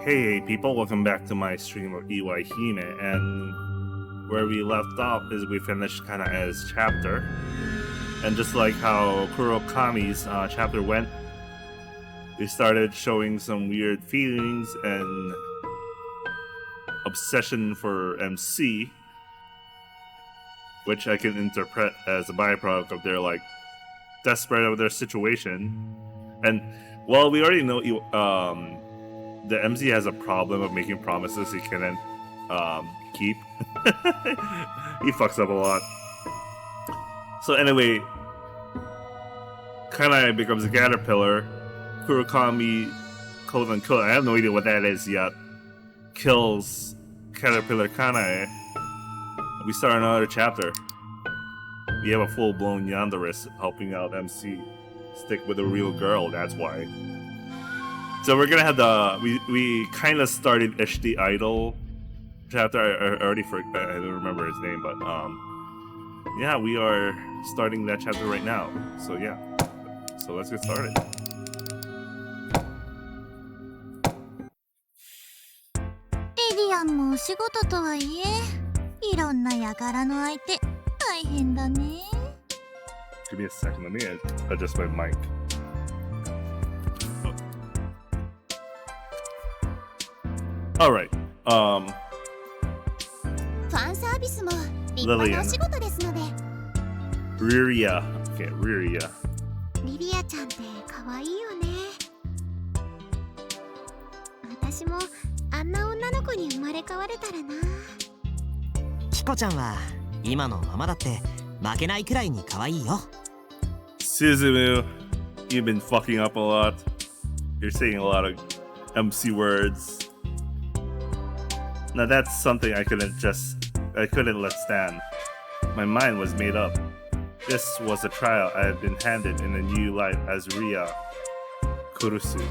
Hey people, welcome back to my stream of Iwaihime, and where we left off is we finished kind of as chapter, and just like how Kurokami's chapter went, we started showing some weird feelings and obsession for MC, which I can interpret as a byproduct of their like desperate of their situation. And well, we already know the MC has a problem of making promises he can't keep. He fucks up a lot. So anyway, Kanae becomes a caterpillar. Kurokami, quote unquote, I have no idea what that is yet, kills Caterpillar Kanae. We start another chapter. We have a full-blown Yanderis helping out MC. Stick with a real girl, that's why. So we're gonna have we kind of started Ish the Idol chapter. I already forgot, I don't remember his name, but yeah, we are starting that chapter right now. So yeah, so let's get started. Lidian もお仕事とはいえ、いろんな輩の相手、大変だね。Give me a second, let me adjust my mic. Alright, ファンサービスも立派なお仕事ですので。Riria. Okay, Riria. リリアちゃんって可愛いよね。私もあんな女の子に生まれ変われたらな。キコちゃんは今のままだって負けないくらいに可愛いよ。Suzumu, you've been fucking up a lot. You're saying a lot of MC words. Now that's something I couldn't let stand. My mind was made up. This was a trial I had been handed in a new light as Ria Kurusu.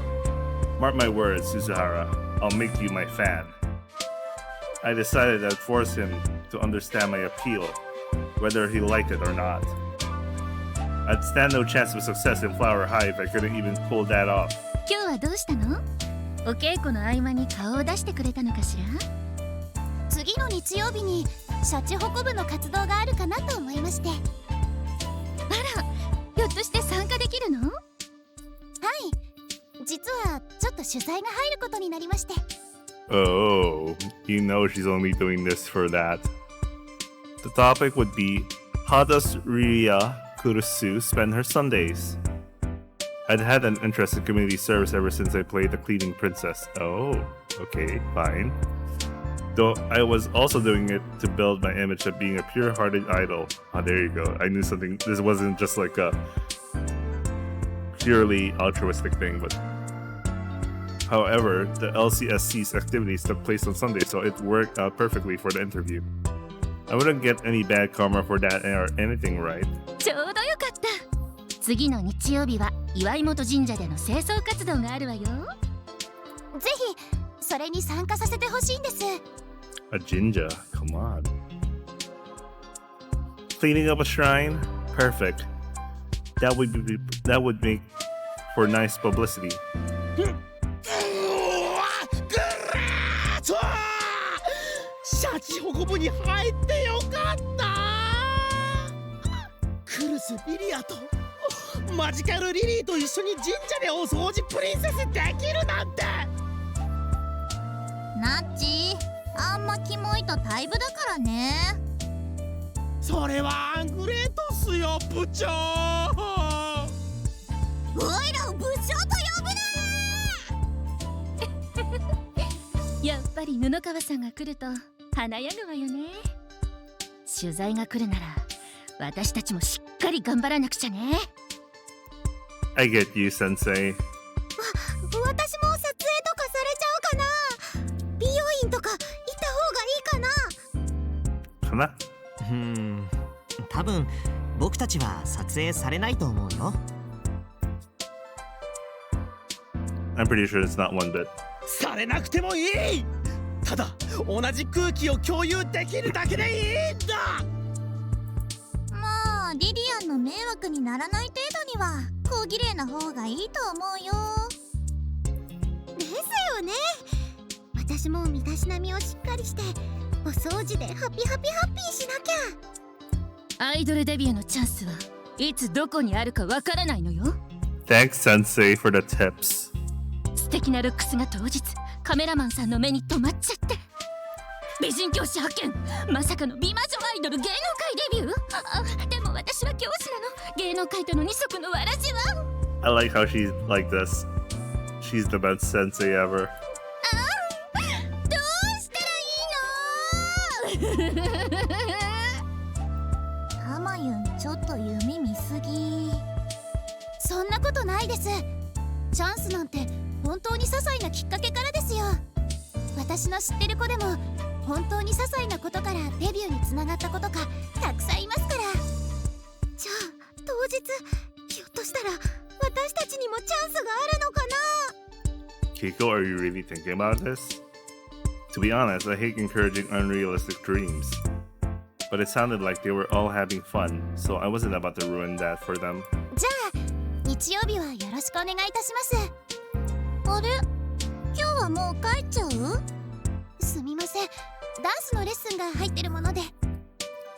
Mark my words, Suzuhara, I'll make you my fan. I decided I'd force him to understand my appeal, whether he liked it or not. I'd stand no chance of success in Flower High if I couldn't even pull that off. 今日はどうしたの？お稽古の合間に顔を出してくれたのかしら？次の日曜日にシャチホコ部の活動があるかなと思いまして。あら、ひょっとして参加できるの？はい、実はちょっと取材が入ることになりまして。Oh, you know she's only doing this for that. The topic would be, how does Ria Kurusu spend her Sundays? I'd had an interest in community service ever since I played the Cleaning Princess. Oh, okay, fine. Though I was also doing it to build my image of being a pure-hearted idol. Oh, there you go. I knew something. This wasn't just like a purely altruistic thing, but... However, the LCSC's activities took place on Sunday, so it worked out perfectly for the interview. I wouldn't get any bad karma for that or anything, right? ちょうどよかった。次の日曜日は岩井本神社での清掃活動があるわよ。ぜひそれに参加させてほしいんです。A jinja? Come on. Cleaning up a shrine? Perfect. That would make for nice publicity. シャチホコ部に入ってよかった。クルスビリアとマジカルリリーと一緒に神社でお掃除プリンセスできるなんて。ナッチ、あんまキモいと退部だからね。それはアングレートっすよ、部長。おいらを部長と呼ぶなやっぱり布川さんが来ると華やぐわよね。取材が来るなら私たちもしっかり頑張らなくちゃね。I get you, sensei. 私も撮影とかされちゃうかな。美容院とか行った方がいいかな。多分僕たちは撮影されないと思うよ。I'm pretty sure it's not one bit. されなくてもいい。ただ同じ空気を共有できるだけでいいんだ。まあリリアンの迷惑にならない程度には小綺麗な方がいいと思うよ。ですよね。私も身だしなみをしっかりしてお掃除でハッピーハッピーハッピーしなきゃ。アイドルデビューのチャンスはいつどこにあるかわからないのよ。 Thanks, Sensei, for the tips. 素敵なルックスが当日カメラマンさんの目に留まっちゃって、美人教師発見、まさかの美魔女アイドル芸能界デビュー。あ、でも私は教師なの。芸能界との二足のわらじは。 I like how she's like this. She's the best sensei ever. どうしたらいいの？タマユン、ちょっと夢見すぎ。そんなことないです。チャンスなんて本当に些細なきっかけからですよ。私の知ってる子でも本当に些細なことからデビューにつながった子とかたくさんいますから。じゃあ当日ひょっとしたら私たちにもチャンスがあるのかな。 Keiko, are you really thinking about this? To be honest, I hate encouraging unrealistic dreams. But it sounded like they were all having fun, so I wasn't about to ruin that for them. じゃあ日曜日はよろしくお願いいたします。あれ、今日はもう帰っちゃう？すみません、ダンスのレッスンが入ってるもので。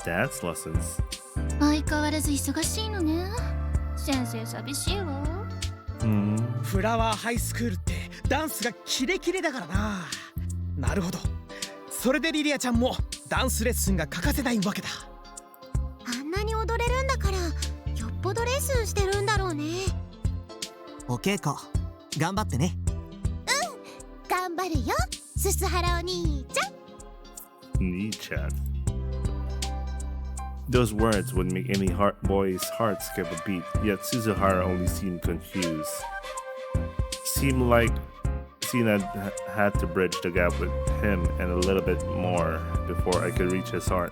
Dance lessons? 相変わらず忙しいのね。先生寂しいわ。フラワーハイスクールってダンスがキレキレだからな。なるほど、それでリリアちゃんもダンスレッスンが欠かせないわけだ。あんなに踊れるんだからよっぽどレッスンしてるんだろうね。お稽古頑張ってね。頑張るよ、すすはらお兄ちゃん。 Nichan. Those words would make any boy's heart skip a beat, yet Suzuhara only seemed confused. Seemed like Sina had to bridge the gap with him and a little bit more before I could reach his heart.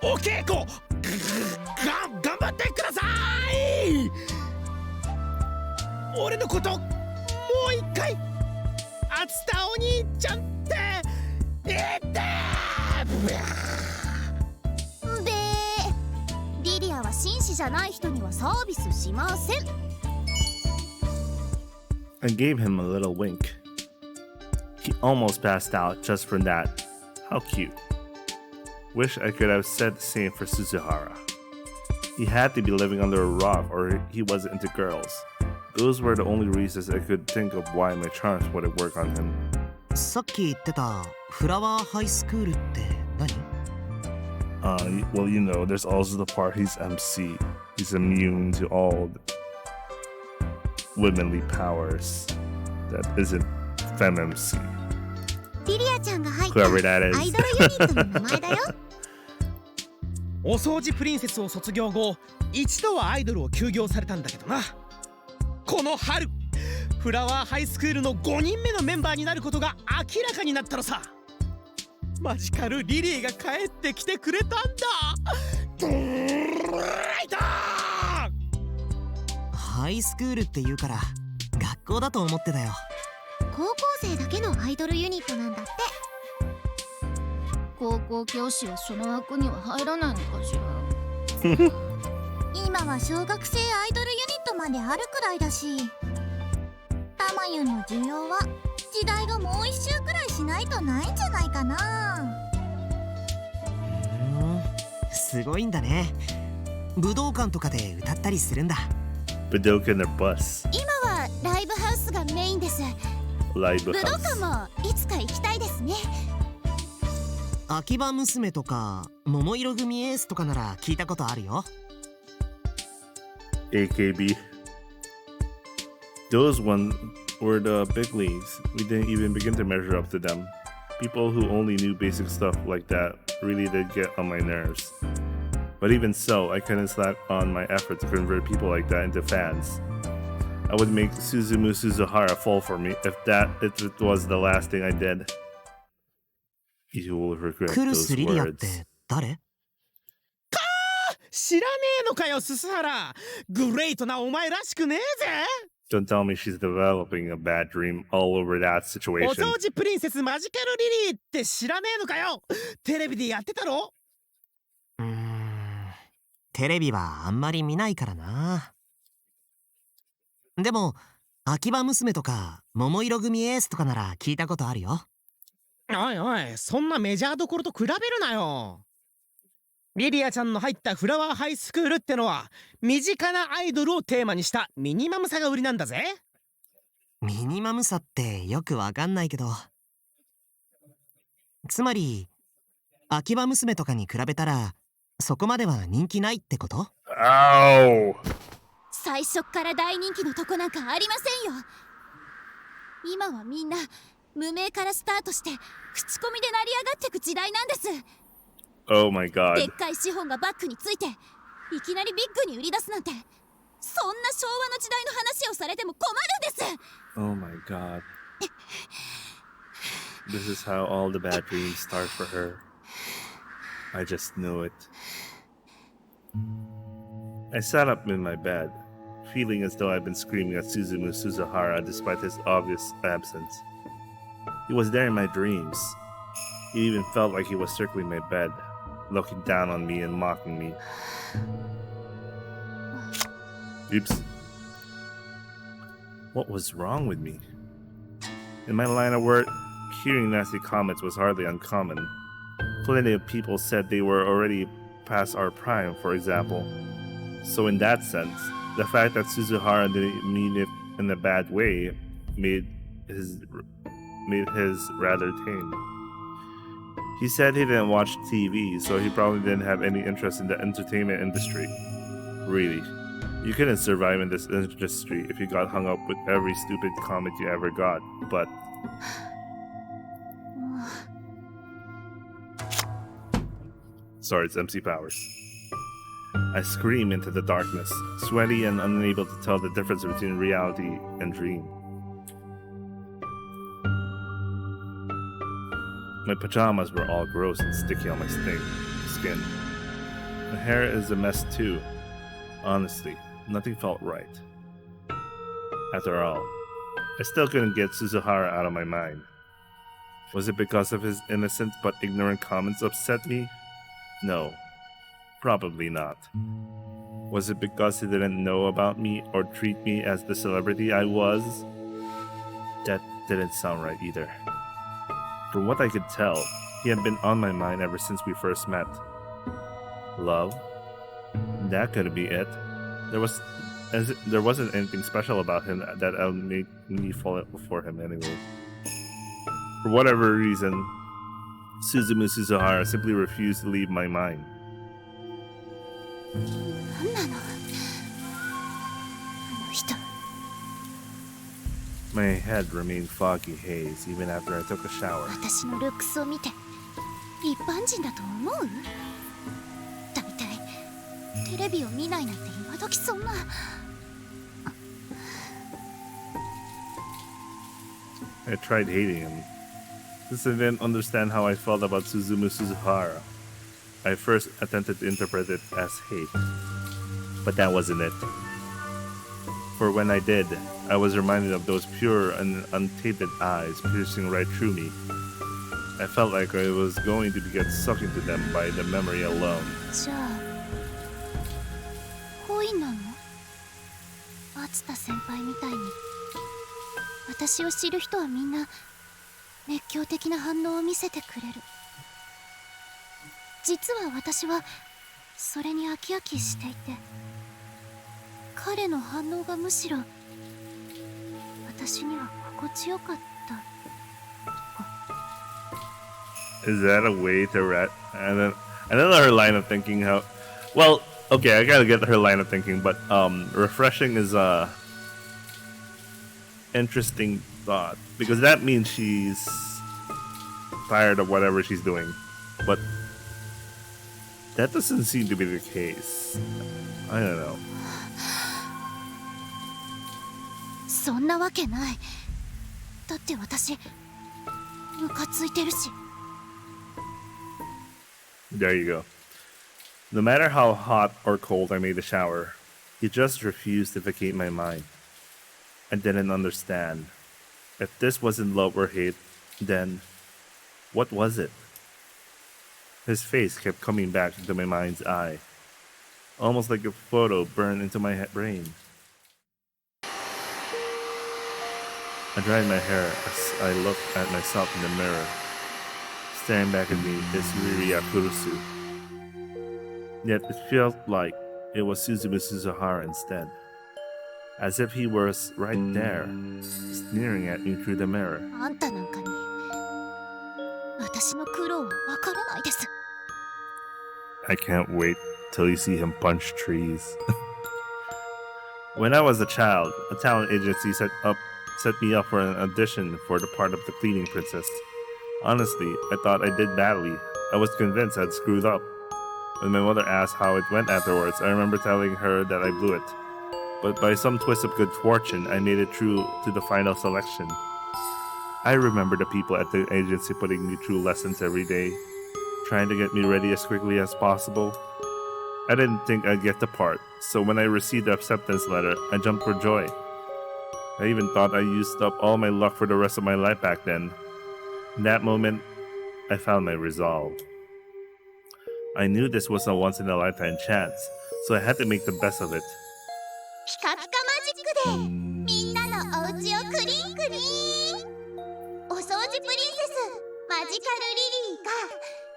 お稽古頑張ってください。俺のこともう一回熱田お兄ちゃんって言ってで、リリアは紳士じゃない人にはサービスしません。 I gave him a little wink. He almost passed out just from that. How cute. Wish I could have said the same for Suzuhara. He had to be living under a rock or he wasn't into girls. Those were the only reasons I could think of why my charms wouldn't work on him. さっき言ってたフラワーハイスクールって何？ Well, you know, there's also the part he's MC. He's immune to all womanly powers. That isn't FemMC. リリアちゃんが入った Whoever that アイ is. ドルユニットの名前だよ。お掃除プリンセスを卒業後一度はアイドルを休業されたんだけどな。この春フラワーハイスクールの5人目のメンバーになることが明らかになったのさ。マジカルリリーが帰ってきてくれたんだ。グレイト。ハイスクールって言うから学校だと思ってたよ。高校生だけのアイドルユニットなんだって。高校教師はその枠には入らないのかしら。今は小学生アイドルユニットまであるくらいだし、タマユンの需要は時代がもう一周くらいしないとないんじゃないかな。すごいんだね。武道館とかで歌ったりするんだ。 Budokan or bus. 今はライブハウスがメインです。 Live 武道 house. 館もいつか行きたいですね。秋葉娘とか桃色組エースとかなら聞いたことあるよ。 AKB. Those ones were the big leagues. We didn't even begin to measure up to them. People who only knew basic stuff like that really did get on my nerves. But even so, I couldn't slack on my effort to convert people like that into fans. I would make Suzumu Suzuhara fall for me if it was the last thing I did. You will regret クル those スリリアっ words. て誰？知らねえのかよススハラ。グレイトなお前らしくねえぜ。 Don't tell me she's developing a bad dream all over that お situation. 掃除プリンセスマジカルリリーって知らねえのかよ。テレビでやってたろ。テレビはあんまり見ないからな。でも秋葉娘とか桃色組エースとかなら聞いたことあるよ。おいおい、そんなメジャーどころと比べるなよ。リリアちゃんの入ったフラワーハイスクールってのは身近なアイドルをテーマにしたミニマムさが売りなんだぜ。ミニマムさってよくわかんないけど、つまり秋葉娘とかに比べたらそこまでは人気ないってこと？ Ow! 最初っから大人気のとこなんかありませんよ。今はみんな無名からスタートして口コミで成り上がってく時代なんです。 Oh my god. でっかい資本がバックについていきなりビッグに売り出すなんて、そんな昭和の時代の話をされても困るんです。 Oh my god. This is how all the bad dreams start for her. I just knew it. I sat up in my bed, feeling as though I'd been screaming at Suzumu Suzuhara despite his obvious absence. He was there in my dreams. It even felt like he was circling my bed, looking down on me and mocking me. Oops. What was wrong with me? In my line of work, hearing nasty comments was hardly uncommon. Plenty of people said they were already past our prime, for example. So in that sense, the fact that Suzuhara didn't mean it in a bad way made his rather tame. He said he didn't watch TV, so he probably didn't have any interest in the entertainment industry. Really, you couldn't survive in this industry if you got hung up with every stupid comment you ever got, but... Sorry, it's MC Powers. I scream into the darkness, sweaty and unable to tell the difference between reality and dream. My pajamas were all gross and sticky on my skin. My hair is a mess too. Honestly, nothing felt right. After all, I still couldn't get Suzuhara out of my mind. Was it because of his innocent but ignorant comments upset me? No, probably not. Was it because he didn't know about me or treat me as the celebrity I was? That didn't sound right either. From what I could tell, he had been on my mind ever since we first met. Love? That couldn't be it. There wasn't anything special about him that made me fall for him anyway. For whatever reason, Suzumu Suzuhara simply refused to leave my mind. 何なのあの人。 My head remained foggy haze even after I took a shower. 私のルックスを見て一般人だと思う？だいたいテレビを見ないなんて今時そんな。 I tried hating him, since I didn't understand how I felt about Suzumu Suzuhara. I first attempted to interpret it as hate, but that wasn't it. For when I did, I was reminded of those pure and untainted eyes piercing right through me. I felt like I was going to get sucked into them by the memory alone. じゃあ恋なの？厚田先輩みたいに。私を知る人はみんな熱狂的な反応を見せてくれる。実は私はそれに飽き飽きしていて、彼の反応がむしろ私には心地よかった。 Is that a way to I don't know her line of thinking. How? Well, okay, I gotta get her line of thinking, but refreshing is a interesting thought because that means she's tired of whatever she's doing, but that doesn't seem to be the case. I don't know. そんなわけない。だって私ムカついてるし。 There you go. No matter how hot or cold I made the shower, he just refused to vacate my mind. I didn't understand. If this wasn't love or hate, then what was it? His face kept coming back into my mind's eye, almost like a photo burned into my brain. I dried my hair as I looked at myself in the mirror. Staring back at me is Riria Kurusu. Yet it felt like it was Suzumu Suzuhara instead. As if he was right there, sneering at me through the mirror. あんたなんかに私の苦労はわからないです。 I can't wait till you see him punch trees. When I was a child, a talent agency set me up for an audition for the part of the cleaning princess. Honestly, I thought I did badly. I was convinced I'd screwed up. When my mother asked how it went afterwards, I remember telling her that I blew it. But by some twist of good fortune, I made it through to the final selection. I remember the people at the agency putting me through lessons every day, trying to get me ready as quickly as possible. I didn't think I'd get the part, so when I received the acceptance letter, I jumped for joy. I even thought I used up all my luck for the rest of my life back then. In that moment, I found my resolve. I knew this was a once-in-a-lifetime chance, so I had to make the best of it. ピカピカマジックでみんなのお家をクリンクリン。お掃除プリンセスマジカルリリーが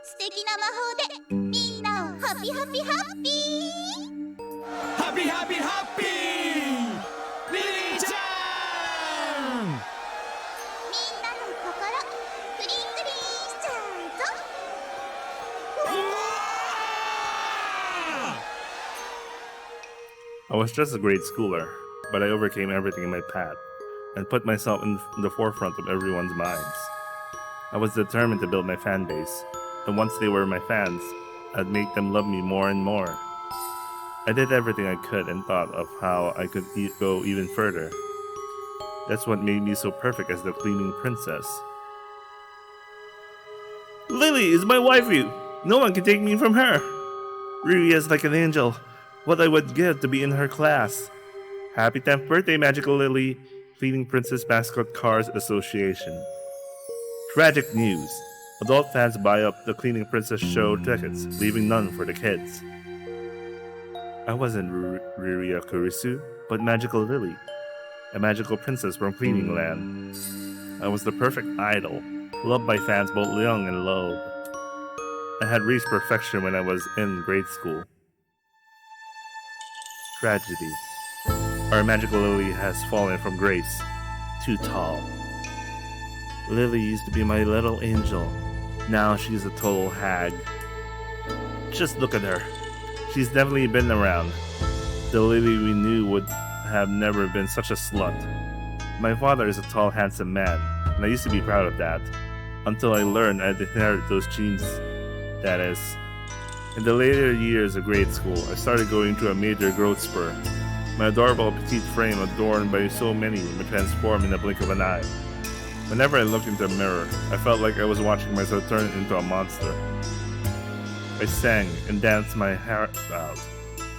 素敵な魔法でみんなをハピハピハッピー。ハピハピハッピーリリーちゃん。みんなの心クリンクリンしちゃうぞ。 I was just a grade schooler, but I overcame everything in my path and put myself in the forefront of everyone's minds. I was determined to build my fan base, and once they were my fans, I'd make them love me more and more. I did everything I could and thought of how I could go even further. That's what made me so perfect as the cleaning princess. Lily is my waifu! No one can take me from her! Riri is like an angel. What I would give to be in her class. Happy 10th birthday, Magical Lily, Cleaning Princess Mascot Cars Association. Tragic news. Adult fans buy up the Cleaning Princess show tickets, leaving none for the kids. I wasn't Riria Kurisu, but Magical Lily, a magical princess from Cleaning Land. I was the perfect idol, loved by fans both young and old. I had reached perfection when I was in grade school. Tragedy. Our magical Lily has fallen from grace. Too tall. Lily used to be my little angel. Now she's a total hag. Just look at her. She's definitely been around. The Lily we knew would have never been such a slut. My father is a tall, handsome man, and I used to be proud of that. Until I learned I'd inherited those genes. That is. In the later years of grade school, I started going through a major growth spur. My adorable petite frame, adorned by so many, would transform in the blink of an eye. Whenever I looked into a mirror, I felt like I was watching myself turn into a monster. I sang and danced my heart out.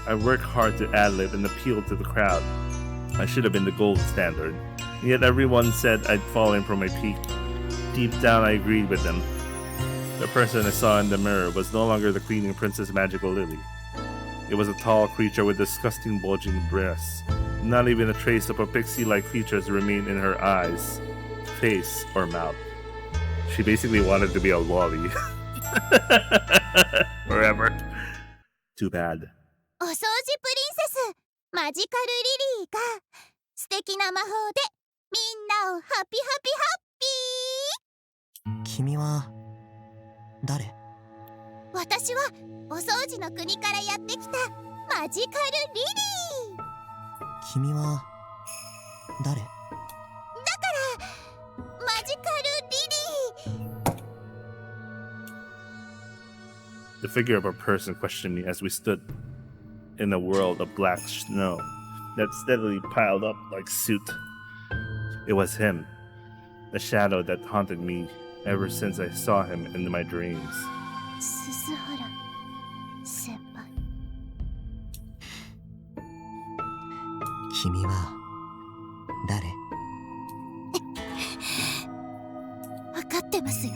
I worked hard to ad-lib and appeal to the crowd. I should have been the gold standard, and yet everyone said I'd fallen from my peak. Deep down, I agreed with them. The person I saw in the mirror was no longer the Cleaning Princess Magical Lily. It was a tall creature with disgusting bulging breasts. Not even a trace of a pixie-like features remained in her eyes, face, or mouth. She basically wanted to be a lolly. Forever. Too bad. お掃除プリンセスマジカルリリーが素敵な魔法でみんなをハピハピハッピー。君は誰？私はお掃除の国からやってきたマジカルリリー。君は誰？だからマジカルリリー。 The figure of a person questioned me as we stood in a world of black snow that steadily piled up like soot. It was him, the shadow that haunted me ever since I saw him in my dreams. 鈴原先輩。君は誰？分かってますよ。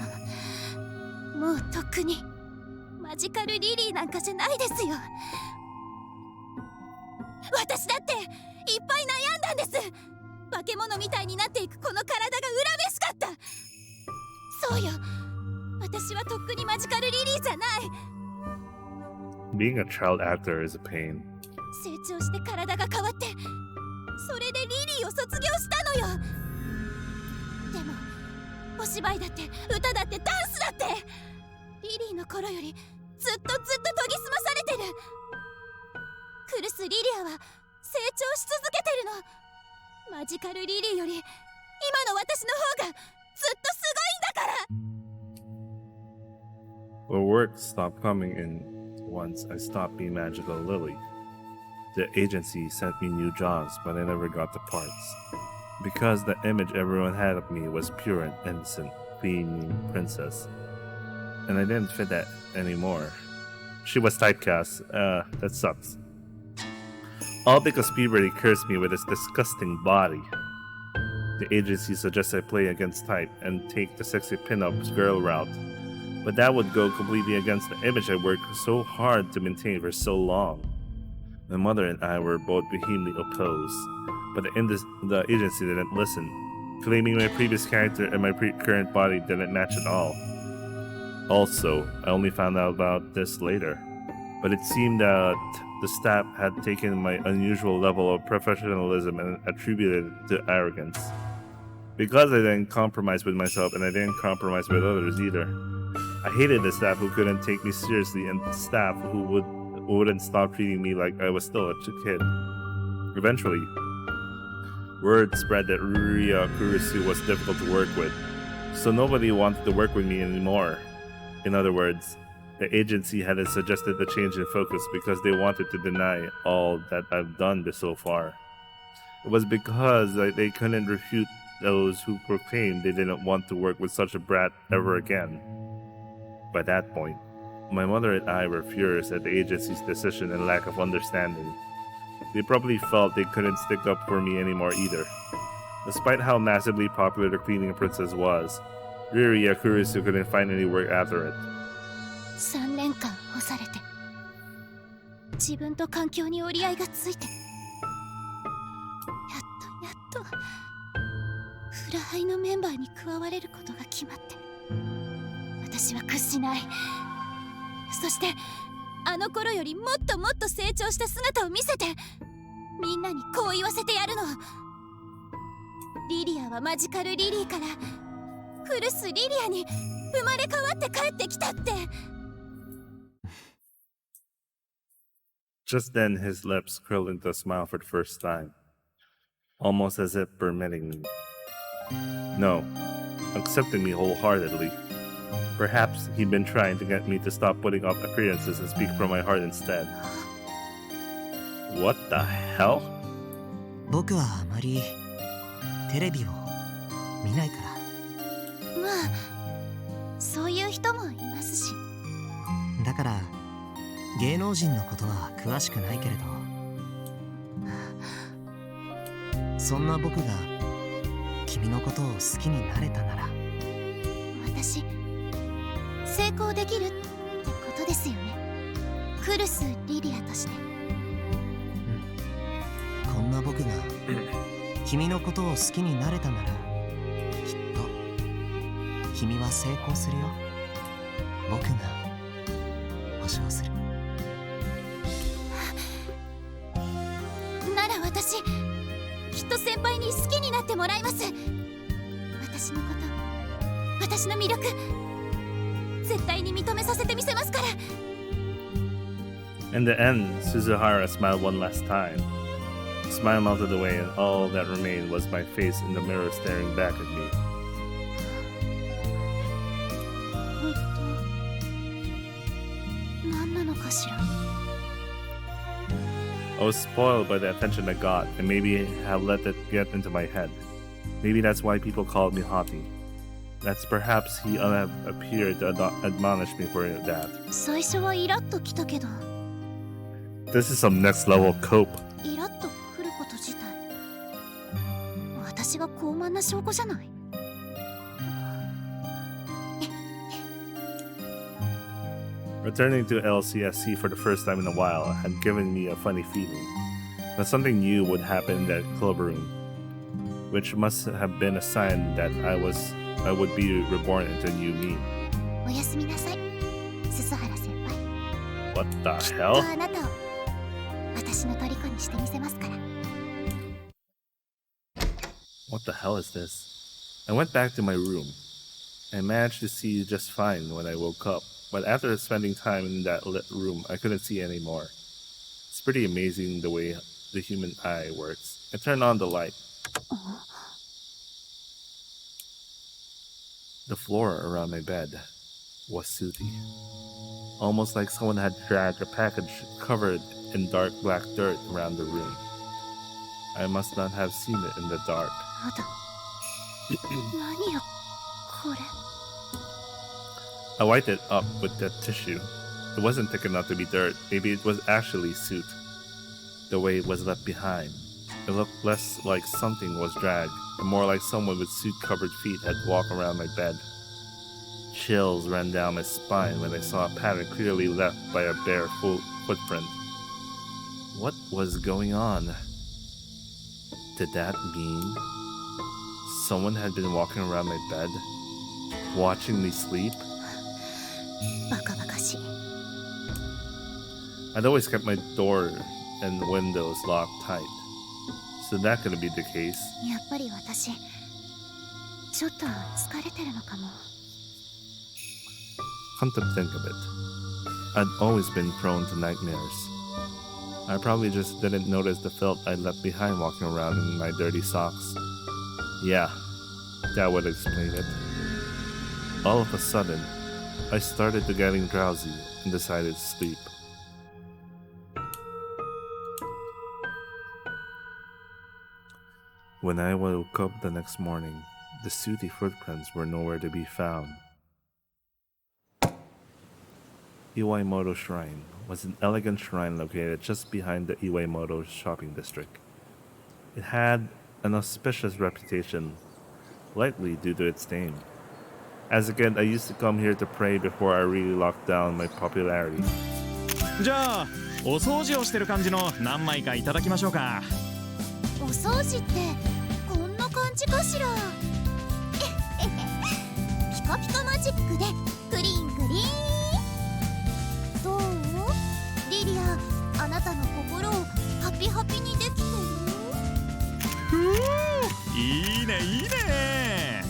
もうとっくにマジカルリリーなんかじゃないですよ。私だっていっぱい悩んだんです。化け物みたいになっていくこの体が恨めしかった。そうよ、私はとっくにマジカルリリーじゃない。 Being a child actor is a pain. 成長して体が変わって、それでリリーを卒業したのよ。でもお芝居だって歌だってダンスだってリリーの頃よりずっと研ぎ澄まされてる。クルス・リリアは成長し続けてるの。マジカルリリーより今の私の方がずっとすごいんだから。 The work stopped coming in once I stopped being Magical Lily. The agency sent me new jobs, but I never got the parts. Because the image everyone had of me was pure and innocent, clean princess. And I didn't fit that anymore. She was typecast. That sucks. All because puberty cursed me with its disgusting body. The agency suggested I play against type and take the sexy pin-up girl route. But that would go completely against the image I worked so hard to maintain for so long. My mother and I were both vehemently opposed, but the agency didn't listen, claiming my previous character and my current body didn't match at all. Also, I only found out about this later, but it seemed that the staff had taken my unusual level of professionalism and attributed it to arrogance. Because I didn't compromise with myself and I didn't compromise with others either. I hated the staff who couldn't take me seriously and the staff who wouldn't stop treating me like I was still a kid. Eventually, word spread that Ruria Kurusu was difficult to work with, so nobody wanted to work with me anymore. In other words, the agency had suggested a change in focus because they wanted to deny all that I've done so far. It was because they couldn't refute those who proclaimed they didn't want to work with such a brat ever again. By that point, my mother and I were furious at the agency's decision and lack of understanding. They probably felt they couldn't stick up for me anymore either. Despite how massively popular the cleaning princess was, Riri Yakurusu couldn't find any work after it. 3年間干されて、自分と環境に折り合いがついて、やっとフラハイのメンバーに加われることが決まって、私は屈しない。そしてあの頃よりもっともっと成長した姿を見せて、みんなにこう言わせてやるの。リリアはマジカルリリーからクルスリリアに生まれ変わって帰ってきたって。 Just then his lips curled into a smile for the first time, almost as if permitting me. No, accepting me wholeheartedly. Perhaps he'd been trying to get me to stop putting up appearances and speak from my heart instead. What the hell? 僕はあまりテレビを見ないから。まあ、そういう人もいますし。だから芸能人のことは詳しくないけれど、そんな僕が君のことを好きになれたなら、私成功できるってことですよね。クルス・リリアとして。こんな僕が君のことを好きになれたなら、きっと君は成功するよ。僕が保証する。なら私、きっと先輩に好きになってもらいます。私のこと、私の魅力、絶対に認めさせてみせますから。 In the end, Suzuhara smiled one last time. The smile melted away and all that remained was my face in the mirror staring back at me. 何なのかしら。 I was spoiled by the attention I got, and maybe have let it get into my head. Maybe that's why people called me Hati. That's perhaps he appeared to admonish me for that. 最初はイラッときたけど、 This is some next level cope. イラッと来ること自体、私が高慢な証拠じゃない。 Returning to LCSC for the first time in a while had given me a funny feeling that something new would happen in that club room. which must have been a sign that I would be reborn into a new me. おやすみなさい、鈴原先輩。 What the きっ hell? とあなたを私の虜にしてみせますから。 What the hell is this? I went back to my room. I managed to see just fine when I woke up, but after spending time in that lit room, I couldn't see anymore. It's pretty amazing the way the human eye works. I turned on the light. The floor around my bed was sooty, almost like someone had dragged a package covered in dark black dirt around the room. I must not have seen it in the dark. あだ何よこれ。 I wiped it up with that tissue. It wasn't thick enough to be dirt. Maybe it was actually soot. The way it was left behind. It looked less like something was dragged, and more like someone with soot-covered feet had walked around my bed. Chills ran down my spine when I saw a pattern clearly left by a bare footprint. What was going on? Did that mean someone had been walking around my bed, watching me sleep? バカバカしい。 I'd always kept my door and windows locked tight, so that couldn't be the case. やっぱり私ちょっと疲れてるのかも。 Come to think of it, I'd always been prone to nightmares. I probably just didn't notice the filth I left behind walking around in my dirty socks. Yeah, that would explain it. All of a sudden, I started to getting drowsy and decided to sleep. When I woke up the next morning, the sooty footprints were nowhere to be found. Iwaihime Shrine was an elegant shrine located just behind the Iwaihime shopping district. It had an auspicious reputation, likely due to its name. As a kid, I used to come here to pray before I really locked down my popularity. じゃあお掃除をしてる感じの何枚かいただきましょうか。お掃除ってこんな感じかしら。ピカピカマジックでクリンクリン。どう？リリア、あなたの心をハピハピにできてる？いいねいいね。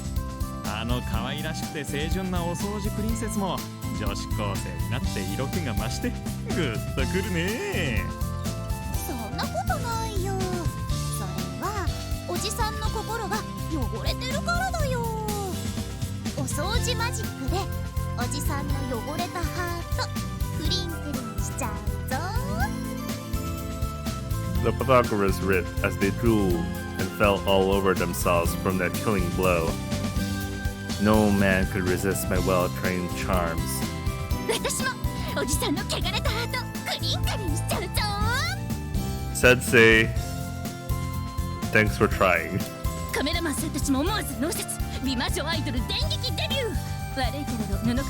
あの可愛らしくて清純なお掃除プリンセスも女子高生になって色気が増してグッとくるね。そんなことないよ。それはおじさんの心が汚れてるからだよ。お掃除マジックでおじさんの汚れたハートクリンクリンしちゃうぞ。 The photographers writ as they drooled and fell all over themselves from that killing blow. No man could resist my well-trained charms. 私もおじさんの汚れたハートクリンクリンしちゃうぞ。 Sensei, thanks for trying. カメラマンさんたちも思わず脳説美魔女アイドル電撃デビュー。悪いけれど布川さん、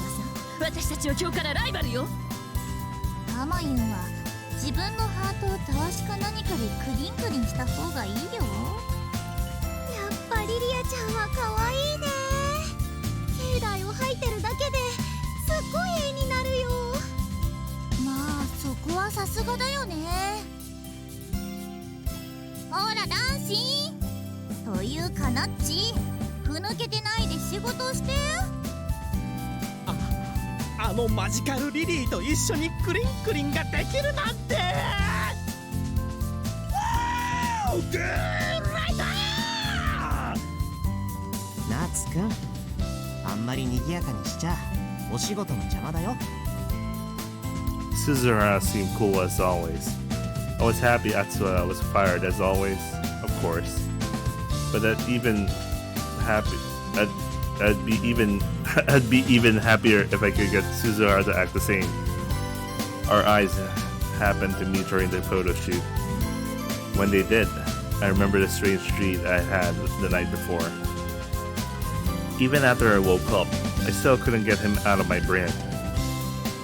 私たちは今日からライバルよ。アマユンは自分のハートをたわしか何かでクリンクリンした方がいいよ。やっぱリリアちゃんは可愛いね。境内を吐いてるだけですっごい絵になるよ。まあそこはさすがだよね。ほらダンシーというかなっち、ふ抜けてないで仕事をして。あのマジカルリリーと一緒にクリンクリンができるなんて。わー、グーライトナツくん、あんまり賑やかにしちゃお仕事の邪魔だよ。 Suzuhara seemed cool as always. I was happy Atsua was fired as always, of course. But I'd be even happier if I could get Suzuhara to act the same. Our eyes happened to meet during the photo shoot. When they did, I remember the strange dream I had the night before. Even after I woke up, I still couldn't get him out of my brain.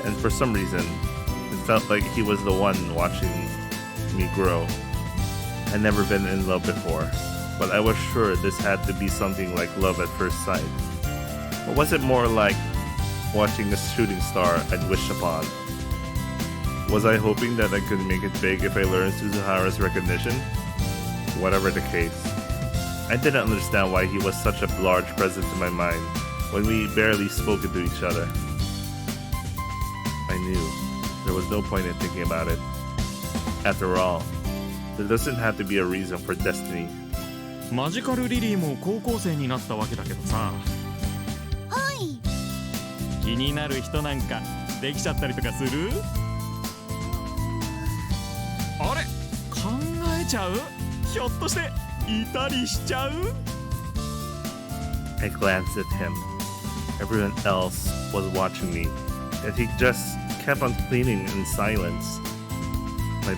And for some reason, it felt like he was the one watching me grow. I'd never been in love before. but I was sure this had to be something like love at first sight. Or was it more like watching a shooting star I'd wished upon? Was I hoping that I could make it big if I learned Suzuhara's recognition? Whatever the case, I didn't understand why he was such a large presence in my mind when we barely spoken to each other. I knew there was no point in thinking about it. After all, there doesn't have to be a reason for destiny. マジカルリリーも高校生になったわけだけどさ、はい。気になる人なんかできちゃったりとかする？あれ、考えちゃう？ひょっとしていたりしちゃう？ I glanced at him. Everyone else was watching me, and he just kept on cleaning in silence. My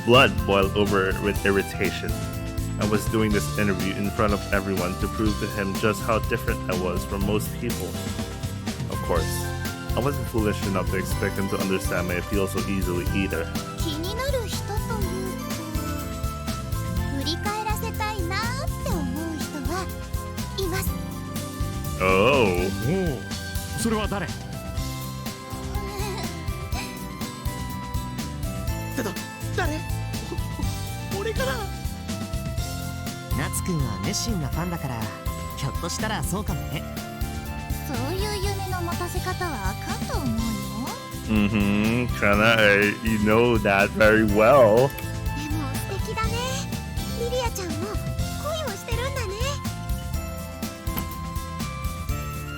blood boiled over with irritation. I was doing this interview in front of everyone to prove to him just how different I was from most people. Of course, I wasn't foolish enough to expect him to understand my appeal so easily either. 気になる人というと、振り返らせたいなって思う人はいます。Oh. おお、それは誰？誰？俺かな？夏くんは熱心なファンだからひょっとしたらそうかもね。そういう夢の持たせ方はあかんと思うよ。Kana, you know that very well. でも素敵だね。リリアちゃんも恋をしてるんだね。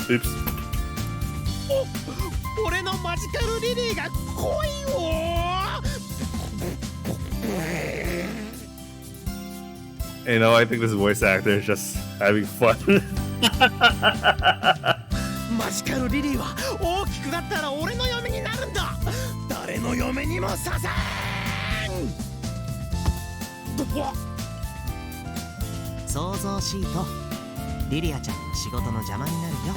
Oops. 俺のマジカルリリーが恋をYou know, I think this voice actor is just having fun. マジカルリリーは大きくなったら俺の嫁になるんだ。誰の嫁にもさせん。想像しいとリリアちゃんの仕事の邪魔になるよ。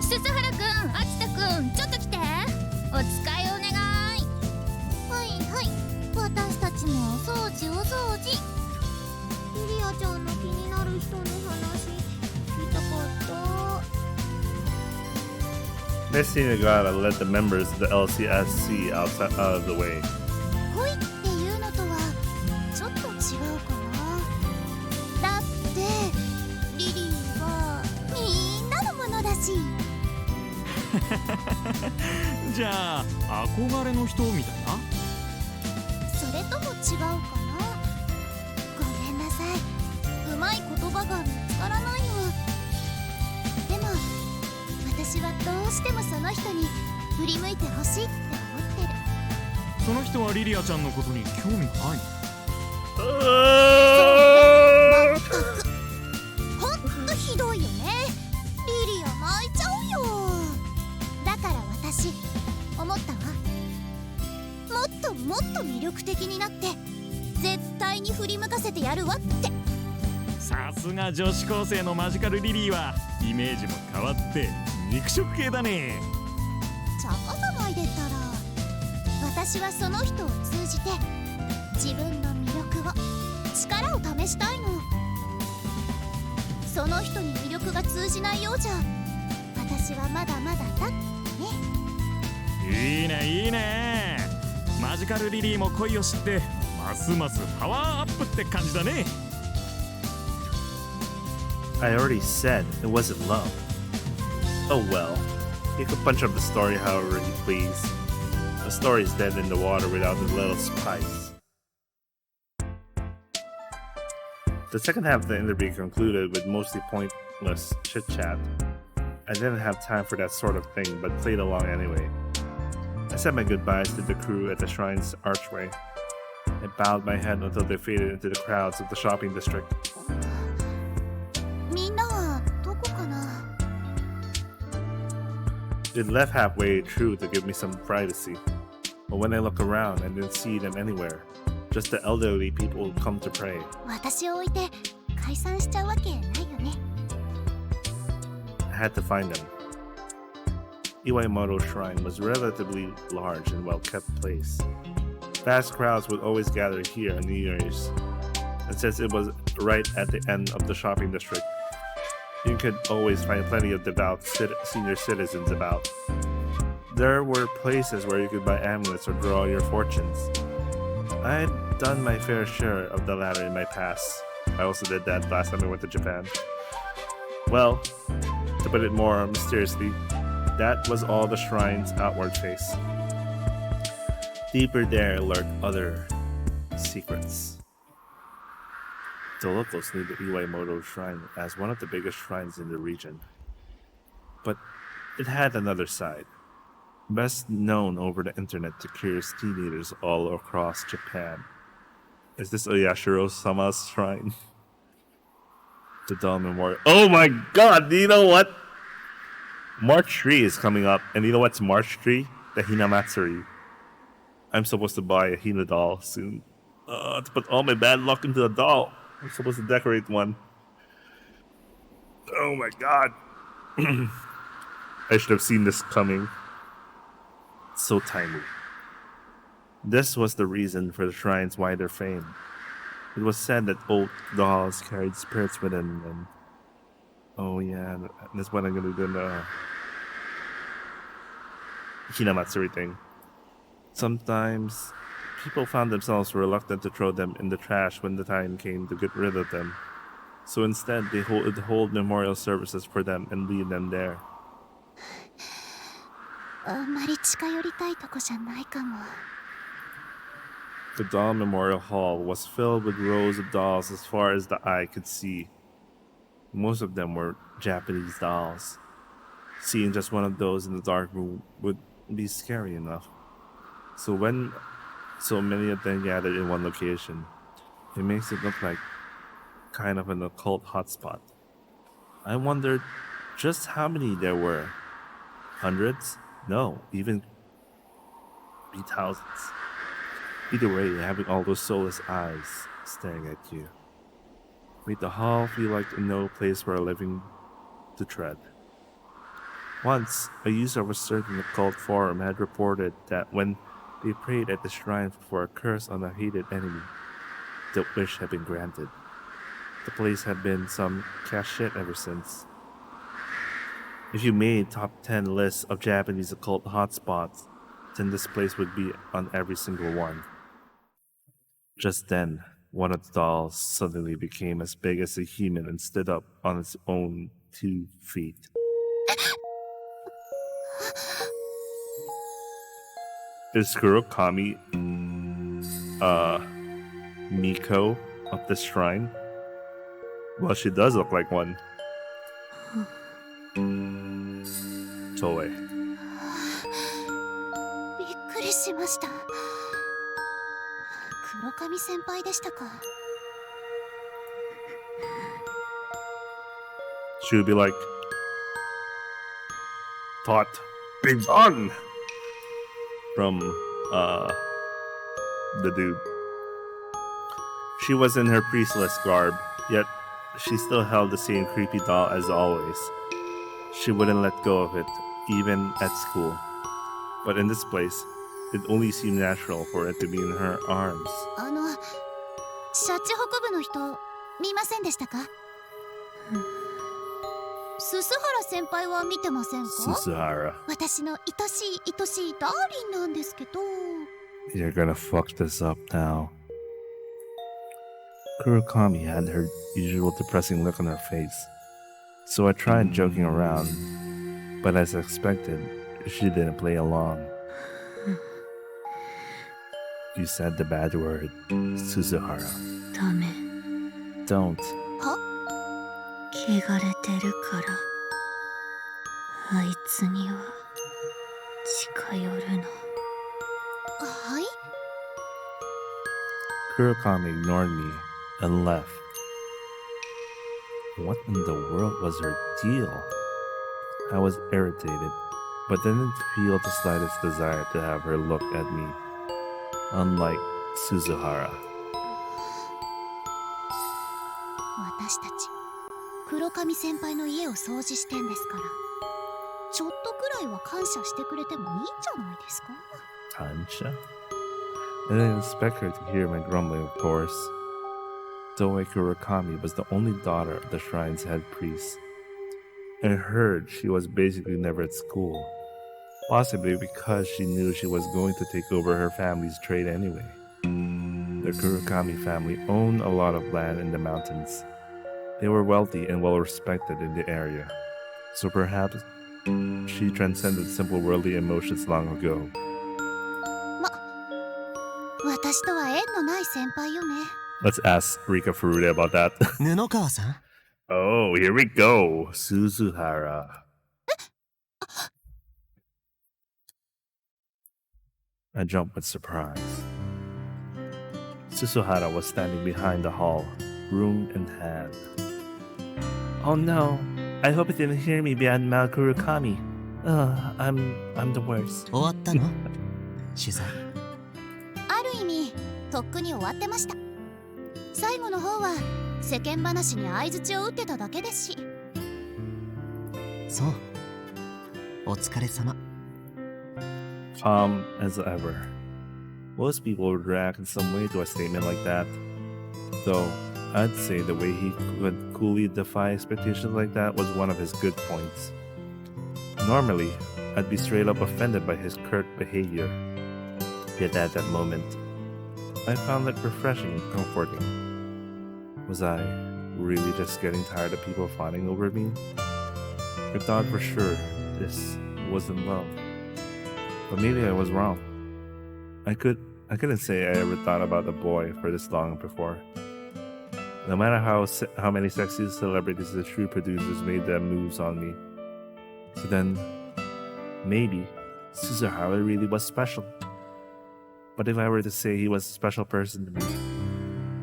鈴原くん、秋田くん、ちょっと来て。お使いお願い。はいはい、私たちもお掃除お掃除。リリアちゃんの気になる人の話聞きたかった。Next thing I gotta let the members of the LCSC out of the way. 恋っていうのとはちょっと違うかな。だってリリーはみんなのものだし。じゃあ憧れの人みたいな？それとも違うかな。ごめんなさい、うまい言葉が見つからないの。でも私はどうしてもその人に振り向いてほしいって思ってる。その人はリリアちゃんのことに興味がないの？まったくほんとひどいよね。リリア泣いちゃうよ。だから私思ったわ。もっと魅力的になって絶対に振り向かせてやるわって。さすが女子高生のマジカルリリーはイメージも変わって肉食系だね。ちゃかさないでったら。私はその人を通じて自分の魅力を力を試したいの。その人に魅力が通じないようじゃ私はまだまだだってね。いいねいいね。マジカルリリーも恋を知ってますますパワーアップって感じだね。I already said it wasn't love. Oh well, he could punch up the story however he pleased. The story's dead in the water without a little spice. The second half of the interview concluded with mostly pointless chit-chat. I didn't have time for that sort of thing, but played along anyway. I said my goodbyes to the crew at the shrine's archway. I bowed my head until they faded into the crowds of the shopping district. みんなはどこかな。 They left halfway through to give me some privacy. But when I look around, I didn't see them anywhere. Just the elderly people who come to pray. 私を置いて解散しちゃうわけないよね。 I had to find them. Iwaimoto Shrine was a relatively large and well-kept place. Vast crowds would always gather here on New Year's, and since it was right at the end of the shopping district, you could always find plenty of devout senior citizens about. There were places where you could buy amulets or draw your fortunes. I had done my fair share of the latter in my past. I also did that last time I went to Japan. Well, to put it more mysteriously, that was all the shrine's outward face. Deeper there lurked other secrets. The locals knew the Iwaimoto Shrine as one of the biggest shrines in the region. But it had another side, best known over the internet to curious teenagers all across Japan. Is this Oyashiro-sama's shrine? The Doll Memorial. Oh my god, you know what? March 3 is coming up, and you know what's March 3? The Hinamatsuri. I'm supposed to buy a Hina doll soon. To put all my bad luck into a doll. I'm supposed to decorate one. Oh my god. I should have seen this coming. So timely. This was the reason for the shrine's wider fame. It was said that old dolls carried spirits within them. Oh yeah, that's what I'm gonna do in the Hinamatsuri thing. Sometimes people found themselves reluctant to throw them in the trash when the time came to get rid of them. So instead, they hold memorial services for them and leave them there. あんまり近寄りたいとこじゃないかも。 The doll memorial hall was filled with rows of dolls as far as the eye could see. Most of them were Japanese dolls. Seeing just one of those in the dark room would be scary enough. So when so many of them gathered in one location, it makes it look like kind of an occult hotspot. I wondered just how many there were. Hundreds? No, even be thousands. Either way, having all those soulless eyes staring at you made the hall feel like no place for a living to tread. Once, a user of a certain occult forum had reported that when they prayed at the shrine for a curse on a hated enemy, the wish had been granted. The place had been some cash shit ever since. If you made top 10 lists of Japanese occult hotspots, then this place would be on every single one. Just then, one of the dolls suddenly became as big as a human and stood up on its own 2 feet. Is Kurokami, Miko of the shrine? Well, she does look like one. Toei. びっくりしました。黒髪先輩でしたか。 She would be like, Thought, big on! From, the dude. She was in her priestless garb, yet she still held the same creepy doll as always. She wouldn't let go of it, even at school. But in this place, it only seemed natural for it to be in her arms. シャチ北部の人見ませんでしたか。ススハラ先輩は見てませんか。 Susuhara. 私の愛しい愛しいダーリンなんですけど。 You're gonna fuck this up now. Kurokami had her usual depressing look on her face, so I tried joking around, but as expected, she didn't play along. You said the bad word, Suzuhara. ダメ。 Don't. 汚れてるからあいつには近寄るな。はい。 Kurokami ignored me and left. What in the world was her deal? I was irritated, but didn't feel the slightest desire to have her look at me. Unlike Suzuhara. 私たち黒髪先輩の家を掃除してんですからちょっとくらいは感謝してくれてもいいんじゃないですか。 Tansha? I didn't expect her to hear my grumbling, of course. Toei Kurakami was the only daughter of the shrine's head priest. I heard she was basically never at school, possibly because she knew she was going to take over her family's trade anyway. The Kurakami family owned a lot of land in the mountains. They were wealthy and well respected in the area, so perhaps she transcended simple worldly emotions long ago. 私とは縁のない先輩よね。 Let's ask Rika Furude about that. 布川さん Oh, here we go. Suzuhara. I jumped with surprise. Suzuhara was standing behind the hall, broom in hand. Oh no, I hope you didn't hear me beyond Malkurukami. I'm the worst. 終わったの取材ある意味とっくに終わってました。最後の方は世間話に相槌を打ってただけですし。そうお疲れ様 Calm as ever. Most people would react in some way to a statement like that. Though, I'd say the way he could coolly defy expectations like that was one of his good points. Normally, I'd be straight up offended by his curt behavior. Yet at that moment, I found it refreshing and comforting. Was I really just getting tired of people fawning over me? I thought for sure this wasn't love. But maybe I was wrong. I couldn't say I ever thought about a boy for this long before. No matter how many sexy celebrities the true producers made their moves on me. So then, maybe Suzuhara really was special. But if I were to say he was a special person to me,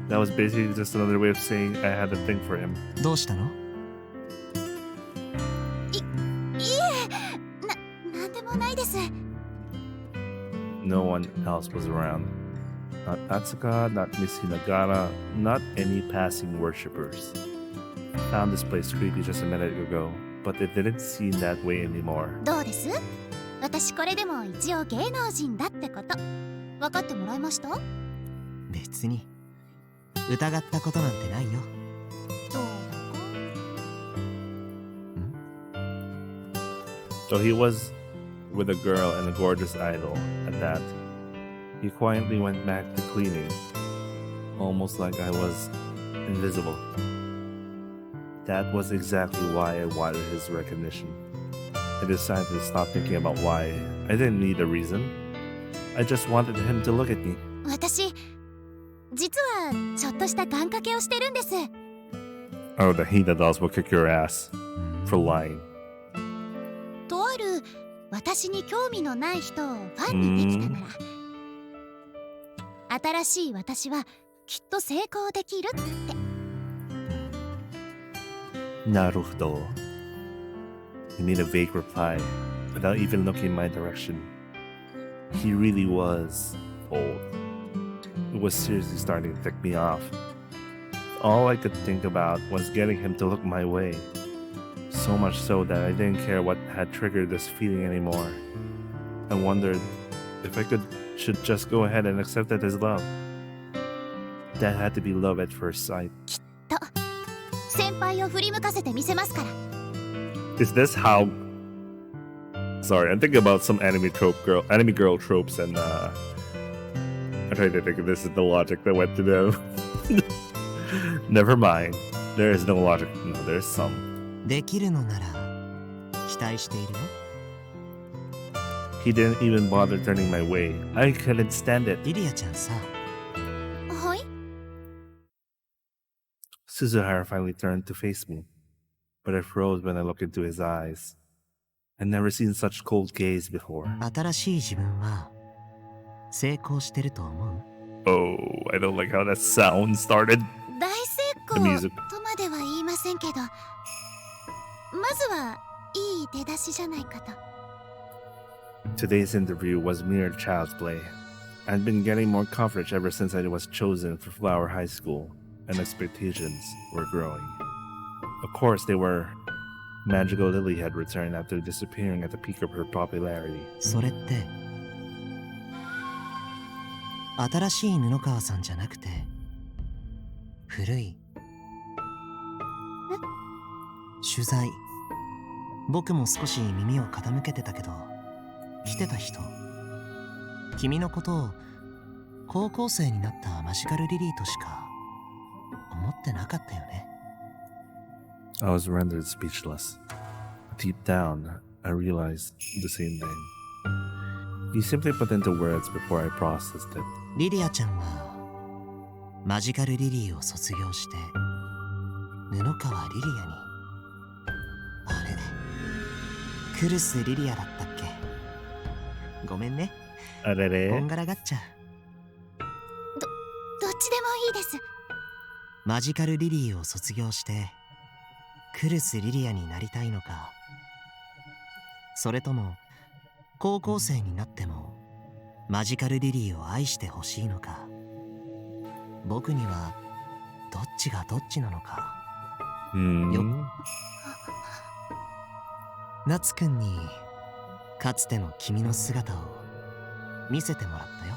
that was basically just another way of saying I had a thing for him. どうしたのいえ、なんでもないです。 No one else was around. Not Atsuka, not Miss Hinagara, not any passing worshippers. Found this place creepy just a minute ago, but it didn't seem that way anymore. どうです？私これでも一応芸能人だってこと分かってもらいました？別に疑ったことなんてないよどう So he was with a girl and a gorgeous idol. At that, he quietly went back to cleaning, almost like I was invisible. That was exactly why I wanted his recognition. I decided to stop thinking about why. I didn't need a reason. I just wanted him to look at me. 私実はちょっとした願掛けをしてるんです。 Oh, the Hina dolls will kick your ass for lying. とある私に興味のない人をファンにできたなら、新しい私はきっと成功できるって。 Naruto. He made a vague reply without even looking in my direction. He really was old. It was seriously starting to tick me off. All I could think about was getting him to look my way. So much so that I didn't care what had triggered this feeling anymore. I wondered if I should just go ahead and accept it as love. That had to be love at first sight. と先輩を振り向かせてみせますから。 Is this how? Sorry, I'm thinking about some anime girl tropes, and I'm trying to think if this is the logic that went to them. Never mind. There is no logic. No, there's some. できるのなら期待しているよ He didn't even bother turning my way. I couldn't stand it. リリアちゃんさはい。 Suzuhara finally turned to face me, but I froze when I looked into his eyes. I'd never seen such cold gaze before. 新しい自分は成功してると思う Oh, I don't like how that sound started. 大成 The 功 music. とまでは言いませんけど、まずはいい出だしじゃないかと。 Today's interview was mere child's play. I'd been getting more coverage ever since I was chosen for Flower High School, and expectations were growing. Of course, they were Magical Lily had returned after disappearing at the peak of her popularity. それって新しい布川さんじゃなくて古い取材。僕も少し耳を傾けてたけど来てた人、君のことを高校生になったマジカルリリーとしか思ってなかったよね。 I was rendered speechless. Deep down, I realized the same thing. You simply put into words before I processed it. リリアちゃんはマジカルリリーを卒業して布川リリアに、あれクルスリリアだったっけ。ごめんね、こんがらがっちゃう。どっちでもいいです。マジカルリリーを卒業してクルスリリアになりたいのか、それとも高校生になってもマジカルリリーを愛してほしいのか、僕にはどっちがどっちなのか。夏くんにかつての君の姿を見せてもらったよ。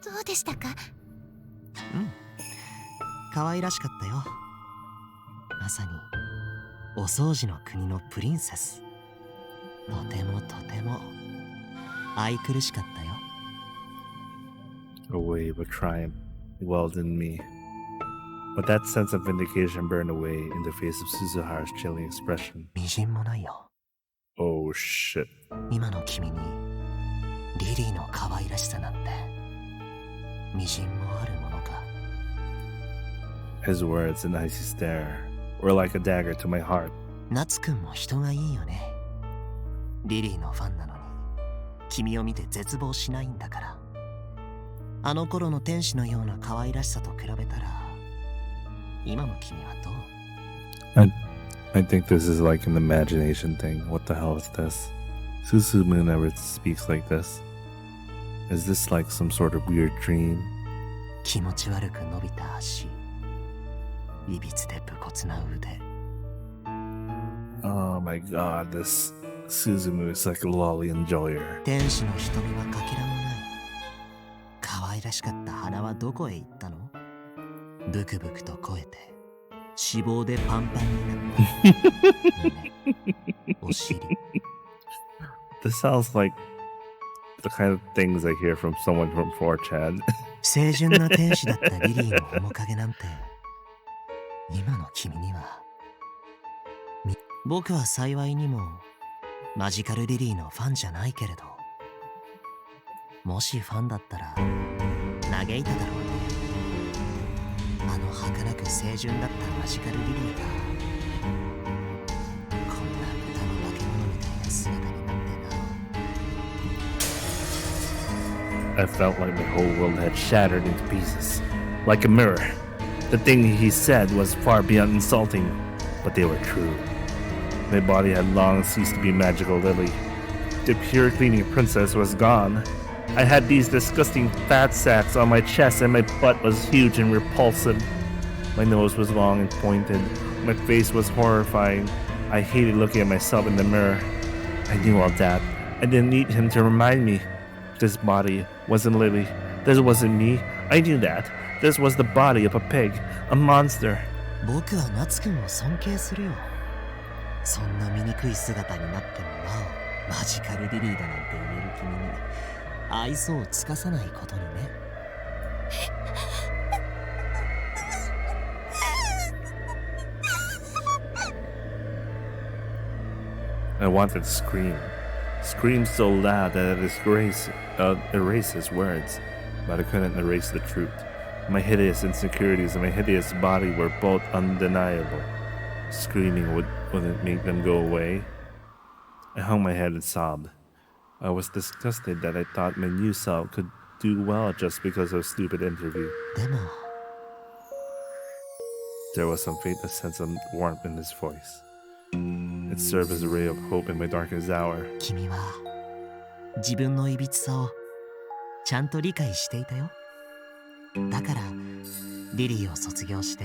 どうでしたか？可愛らしかったよ。まさにお掃除の国のプリンセス。とてもとても愛くるしかったよ。 A wave of triumph welled in me. But that sense of vindication burned away in the face of Suzuharu's chilling expression. みじんもないよ。 Oh shit. 今の君にリリーの可愛らしさなんてみじんもあるものか。 His words and icy stare were like a dagger to my heart. 夏くんも人がいいよね。リリーのファンなのに君を見て絶望しないんだから。あの頃の天使のような可愛らしさと比べたら今の君はどう？ I think this is like an imagination thing. What the hell is this? Susumu never speaks like this. Is this like some sort of weird dream? 気持ち悪く伸びた足、いびつで武骨な腕。 Oh my god, this Suzumu is like a lolly enjoyer. 天使の瞳はかけらもない。可愛らしかった鼻はどこへ行ったの？ブクブクと肥えて脂肪でパンパンになった胸、お尻。 This sounds like the kind of things I hear from someone from 4chan. 清純な天使だったリリーの面影なんて今の君には。僕は幸いにもマジカルリリーのファンじゃないけれど、もしファンだったら嘆いただろうね。あの儚く清純だったマジカルリリーがこんな歌の化け物みたいな姿になってな。 I felt like my whole world had shattered into pieces, like a mirror. The thing he said was far beyond insulting, but they were true. My body had long ceased to be magical Lily. The pure cleaning princess was gone. I had these disgusting fat sacks on my chest and my butt was huge and repulsive. My nose was long and pointed. My face was horrifying. I hated looking at myself in the mirror. I knew all that. I didn't need him to remind me. This body wasn't Lily. This wasn't me. I knew that. This was the body of a pig, a monster. 僕は夏くんを尊敬するよ。そんな醜い姿になってもなおマジカルリリーだなんて言える君に愛想を尽かさないことにね。I wanted to scream. Scream so loud that it erases words, but I couldn't erase the truth. My hideous insecurities and my hideous body were both undeniable. Screaming wouldn't make them go away. I hung my head and sobbed. I was disgusted that I thought my new self could do well just because of a stupid interview. でも There was some faint sense of warmth in his voice. It served as a ray of hope in my darkest hour. 君は自分のいびつさをちゃんと理解していたよ。だからリリーを卒業して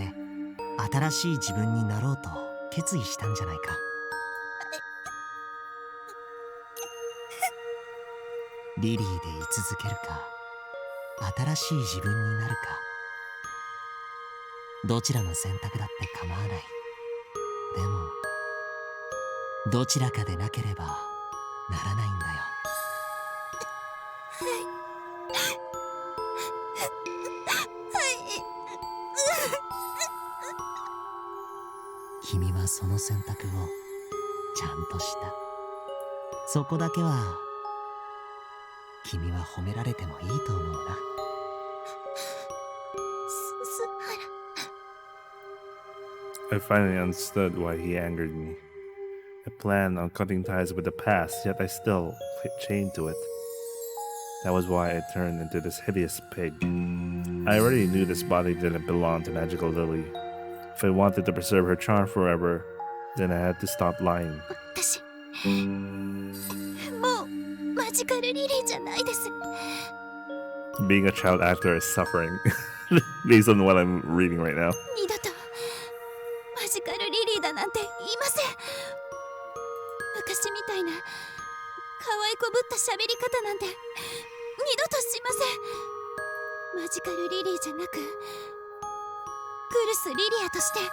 新しい自分になろうと決意したんじゃないか。リリーで居続けるか、新しい自分になるか、どちらの選択だって構わない。でもどちらかでなければならないんだよ。君はその選択をちゃんとした。そこだけは君は褒められてもいいと思うな。I finally understood why he angered me. I planned on cutting ties with the past, yet I still chained to it. That was why I turned into this hideous pig. I already knew this body didn't belong to Magical Lily. If I wanted to preserve her charm forever, then I had to stop lying. 私もうマジカルリリーじゃないです。 Being a child actor is suffering, based on what I'm reading right now. 二度とマジカルリリーだなんて言いません。昔みたいな可愛こぶった喋り方なんて二度としません。マジカルリリーじゃなくクルス・リリアとして本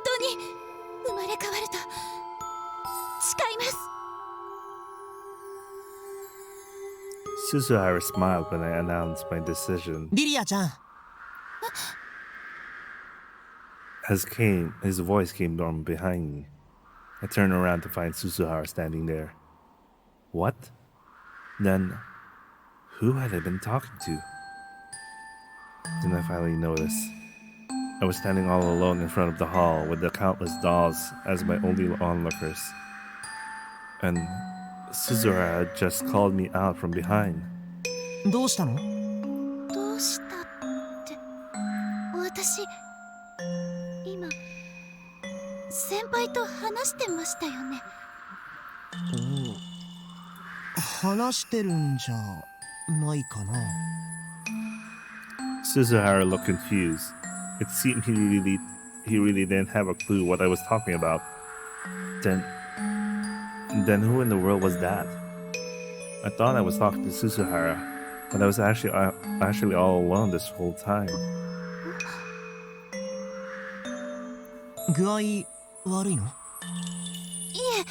当に生まれ変わると誓います。 Suzuhara smiled when I announced my decision. リリアちゃん、 His voice came from behind me. I turned around to find Suzuhara standing there. What? Then, who had I been talking to? Then I finally noticed. I was standing all alone in front of the hall with the countless dolls as my only onlookers. And Suzuhara had just called me out from behind. どうしたの？どうしたって私今先輩と話してましたよね。話してるんじゃないかな。Suzuhara looked confused. It seemed he really didn't have a clue what I was talking about. Then who in the world was that? I thought I was talking to Suzuhara, but I was actually all alone this whole time. 具合悪いの？いえ、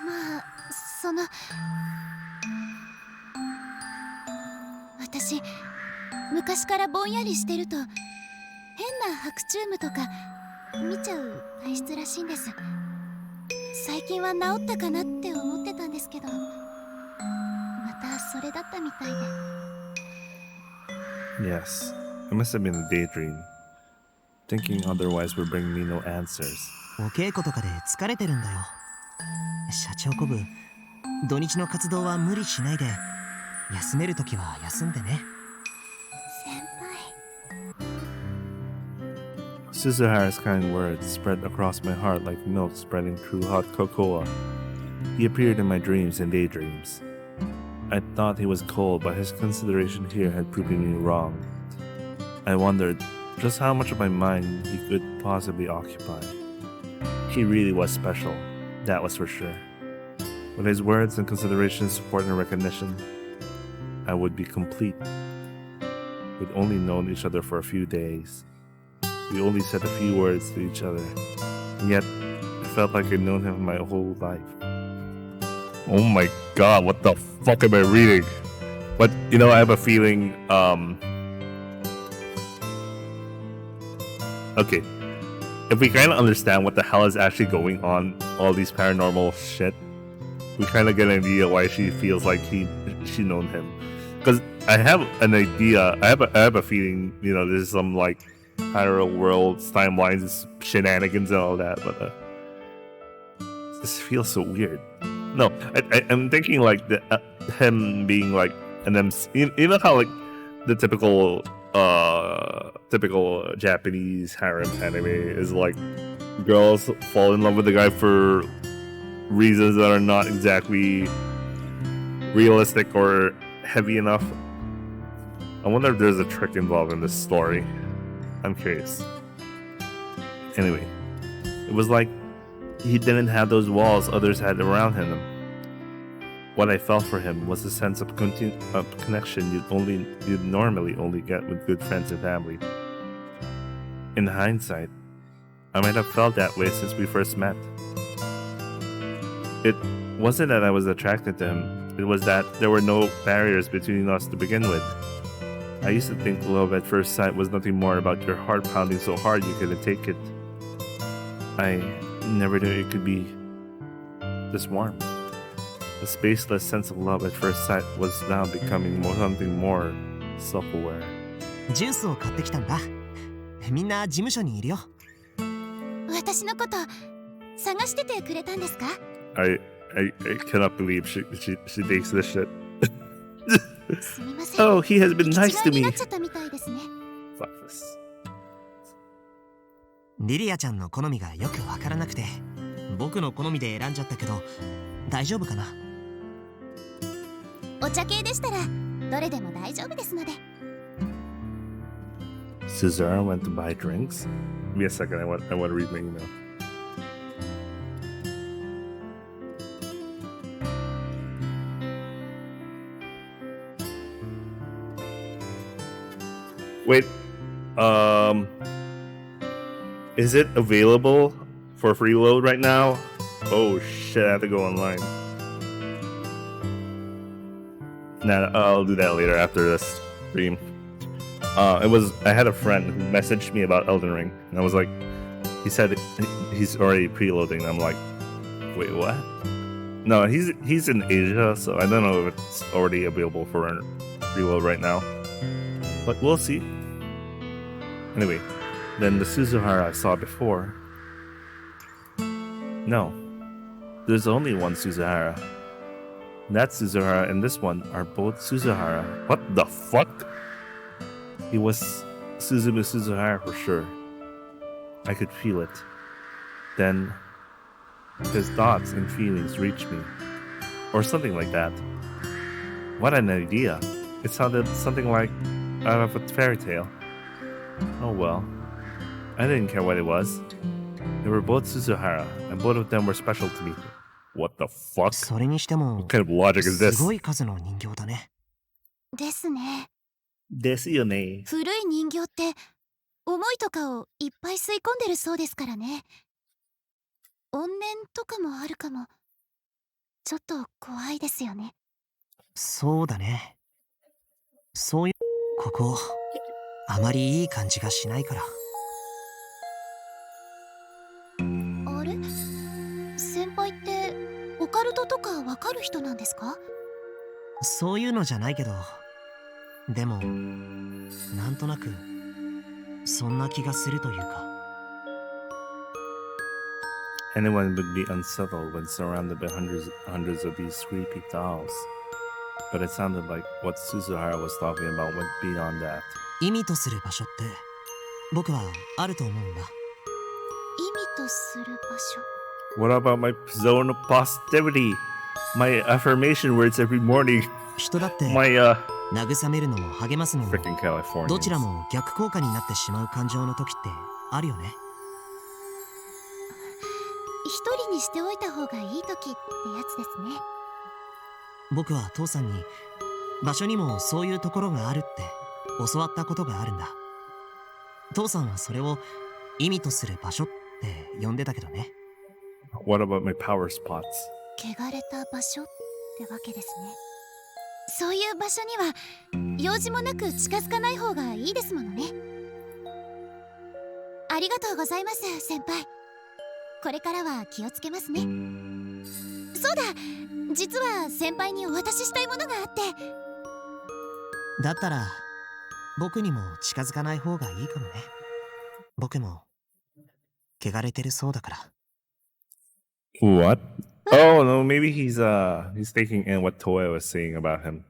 まあその私昔からぼんやりしてると変な白チュームとか見ちゃう体質らしいんです。最近は治ったかなって思ってたんですけど、またそれだったみたいで。 Yes, it must have been a daydream. Thinking otherwise would bring me no answers. お稽古とかで疲れてるんだよ。シャチホコ部、土日の活動は無理しないで、休めるときは休んでね。先輩。 Suzuhara's kind words spread across my heart like milk spreading through hot cocoa. He appeared in my dreams and daydreams. I thought he was cold, but his consideration here had proven me wrong. I wondered just how much of my mind he could possibly occupy. He really was special, that was for sure. With his words and consideration, support and recognition, I would be complete. We'd only known each other for a few days. We only said a few words to each other, and yet it felt like I'd known him my whole life. Oh my god, what the fuck am I reading? But, you know, I have a feeling, okay, if we kind of understand what the hell is actually going on, all these paranormal shit, we kind of get an idea why she feels like she known him. Because I have an idea, I have a feeling, you know, there's some like parallel worlds, timelines, shenanigans and all that, but this feels so weird. No, I'm thinking like him being like an MC. You know how like the typical Japanese harem anime is like girls fall in love with the guy for reasons that are not exactly realistic or heavy enough. I wonder if there's a trick involved in this story. I'm curious. Anyway, it was like he didn't have those walls others had around him. What I felt for him was a sense of connection you'd normally only get with good friends and family. In hindsight, I might have felt that way since we first met. It wasn't that I was attracted to him, it was that there were no barriers between us to begin with. I used to think love at first sight was nothing more about your heart pounding so hard you couldn't take it. I never knew it could be this warm. The spaceless sense of love at first sight was now becoming something more self-aware. ジュースを買ってきたんだ。みんな事務所にいるよ。私のこと探しててくれたんですか？ I cannot believe she thinks this shit. すみません。 Oh, he has been nice 一 to 概に me. なっちゃったみたいですね。Fuck this. リリアちゃんの好みがよくわからなくて、僕の好みで選んじゃったけど、大丈夫かな？お茶系でしたらどれでも大丈夫ですので。 Cesar went to buy drinks. Give me a second, I want to read my email. Wait, is it available for freeload right now? Oh shit, I have to go online. Nah, I'll do that later after this stream. I had a friend who messaged me about Elden Ring, and I was like, he said he's already preloading. I'm like, wait, what? No, he's in Asia, so I don't know if it's already available for preload right now. But we'll see. Anyway, then the Suzuhara I saw before. No, there's only one Suzuhara. That Suzuhara and this one are both Suzuhara. What the fuck? He was Suzumu Suzuhara for sure. I could feel it. Then his thoughts and feelings reached me. Or something like that. What an idea. It sounded something like out of a fairy tale. Oh well. I didn't care what it was. They were both Suzuhara, and both of them were special to me. What the fuck? それにしても What kind of logic is す this? ごい数の人形だね。ですね。ですよね。古い人形って思いとかをいっぱい吸い込んでるそうですからね。怨念とかもあるかも。ちょっと怖いですよね。そうだね。そういうここあまりいい感じがしないから。あれ？先輩ってオカルトとかわかる人なんですか？そういうのじゃないけど、でもなんとなくそんな気がするというか。Anyone would be unsettled when surrounded by hundreds of these creepy dolls. But it sounded like what Suzuhara was talking about went beyond that. 意味とする場所って僕はあると思うんだ。意味とする場所。 What about my zone of positivity? My affirmation words every morning. 人だって My 慰めるのも励ますのも freaking California. どちらも逆効果になってしまう感情の時ってあるよね。一人にしておいた方がいい時ってやつですね。僕は父さんに場所にもそういうところがあるって教わったことがあるんだ。父さんはそれを意味とする場所って呼んでたけどね。What about my power spots? 汚れた場所ってわけですね。そういう場所には用事もなく近づかない方がいいですものね。ありがとうございます先輩。これからは気をつけますね。そうだ、実は先輩にお渡ししたいものがあって。だったら僕にも近づかない方がいいかもね。僕も汚れてるそうだから。What? Oh no, maybe he's taking in what Toei was saying about him.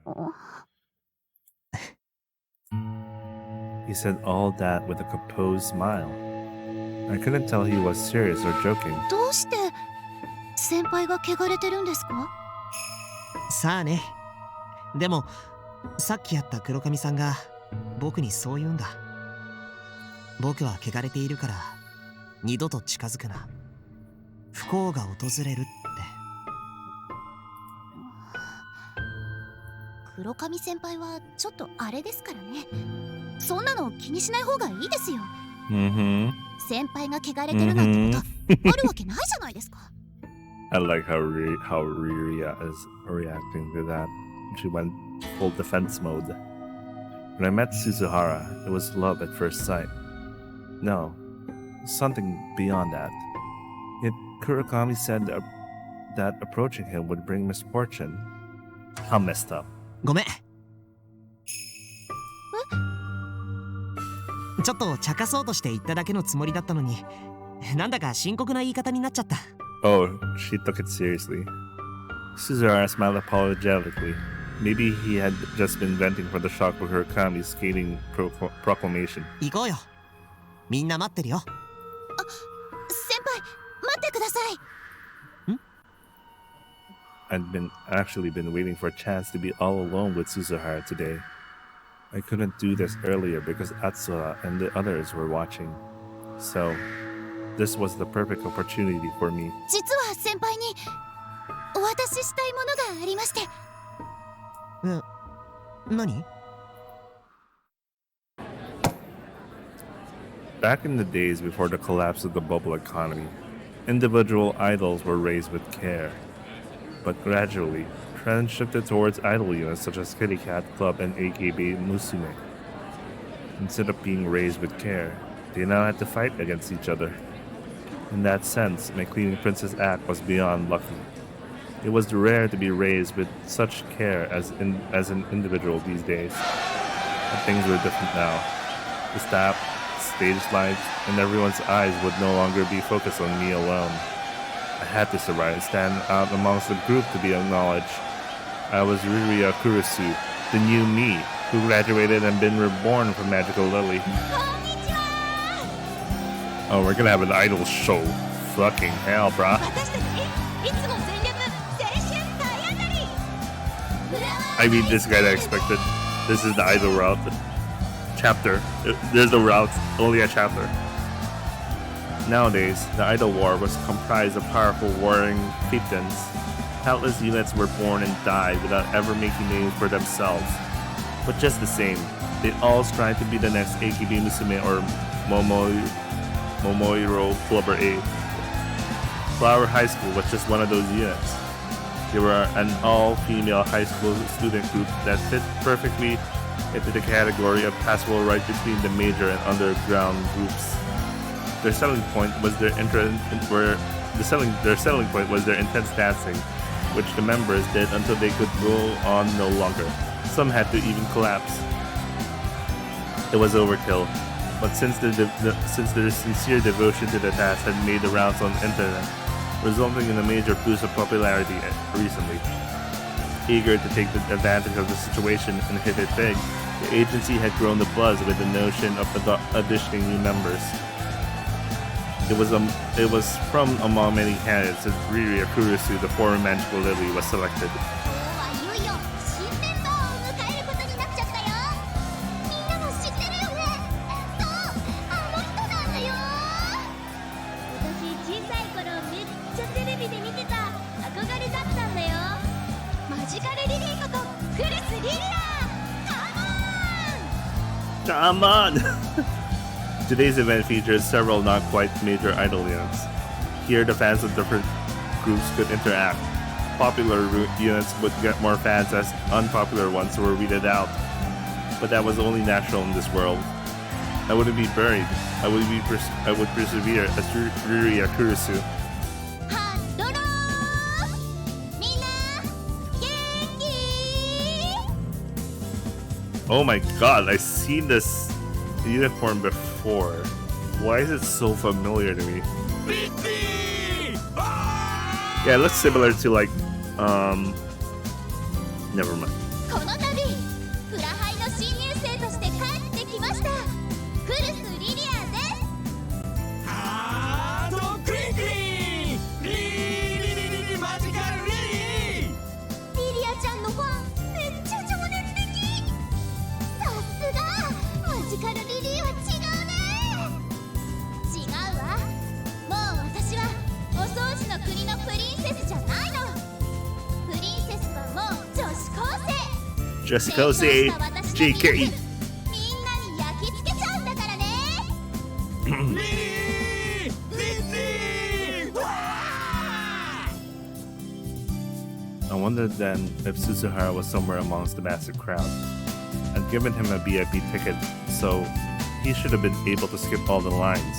He said all that with a composed smile. I couldn't tell he was serious or joking. どうして先輩が汚れてるんですか？さあね。でもさっきやった黒髪さんが僕にそう言うんだ。僕は汚れているから二度と近づくな。不幸が訪れるって。黒髪先輩はちょっとあれですからね。そんなの気にしない方がいいですよ。先輩が汚れてるなんてことあるわけないじゃないですか。I like how Riria is reacting to that. She went full defense mode. When I met Suzuhara, it was love at first sight. No, something beyond that. Yet Kurakami said that approaching him would bring misfortune. How messed up. ごめん。ちょっと茶化そうとして言っただけのつもりだったのに、なんだか深刻な言い方になっちゃった。Oh, she took it seriously. Suzuhara smiled apologetically. Maybe he had just been venting for the shock of Kurakami's scathing proclamation. 行こうよ。みんな待ってるよ。先輩、待ってください。I'd actually been waiting for a chance to be all alone with Suzuhara today. I couldn't do this earlier because Atsura and the others were watching. So, this was the perfect opportunity for me. 実は先輩にお渡ししたいものがありまして。何？ Back in the days before the collapse of the bubble economy, individual idols were raised with care. But gradually, trends shifted towards idol units such as Kitty Cat Club and AKB Musume. Instead of being raised with care, they now had to fight against each other. In that sense, my Cleaning Princess act was beyond lucky. It was rare to be raised with such care as an individual these days. But things were different now. The staff, stage lights, and everyone's eyes would no longer be focused on me alone. I had to survive and stand out amongst the group to be acknowledged. I was Riria Kurusu, the new me, who graduated and been reborn from Magical Lily. Oh, we're gonna have an idol show. Fucking hell, bruh. I mean, this guy I expected. This is the idol route. Chapter. There's a route, only a chapter. Nowadays, the idol war was comprised of powerful warring fiefdoms. Countless units were born and died without ever making names for themselves. But just the same, they all strive to be the next AKB Musume or Momoiro Clubber 8. Flower High School was just one of those units. They were an all-female high school student group that fit perfectly into the category of passable right between the major and underground groups. Their selling point was their intense dancing, which the members did until they could go on no longer. Some had to even collapse. It was overkill, but since their sincere devotion to the task had made the rounds on the internet, resulting in a major boost of popularity recently. Eager to take advantage of the situation and hit it big, the agency had grown the buzz with the notion of auditioning new members. It was from among many candidates that Riria Kurusu, the former Magical Lily, was selected. Come on! Today's event features several not quite major idol units. Here, the fans of different groups could interact. Popular units would get more fans as unpopular ones were weeded out. But that was only natural in this world. I wouldn't be buried. I would persevere as Riria Kurusu. Oh my god, I've seen this uniform before. Why is it so familiar to me? Yeah, it looks similar to like, never mind. Just go say JK. みんなに焼き付けちゃうんだからね。I wondered then if Suzuhara was somewhere amongst the massive crowd. I'd given him a VIP ticket, so he should have been able to skip all the lines.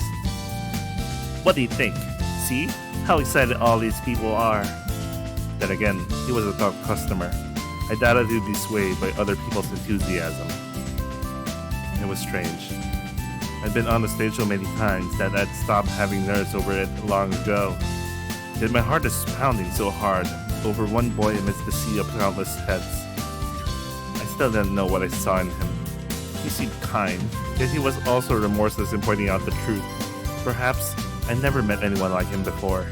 What do you think? See how excited all these people are? Then again, he was a top customer. I doubted he'd be swayed by other people's enthusiasm. It was strange. I'd been on the stage so many times that I'd stopped having nerves over it long ago. Yet my heart is pounding so hard over one boy amidst the sea of countless heads. I still didn't know what I saw in him. He seemed kind, yet he was also remorseless in pointing out the truth. Perhaps I never met anyone like him before.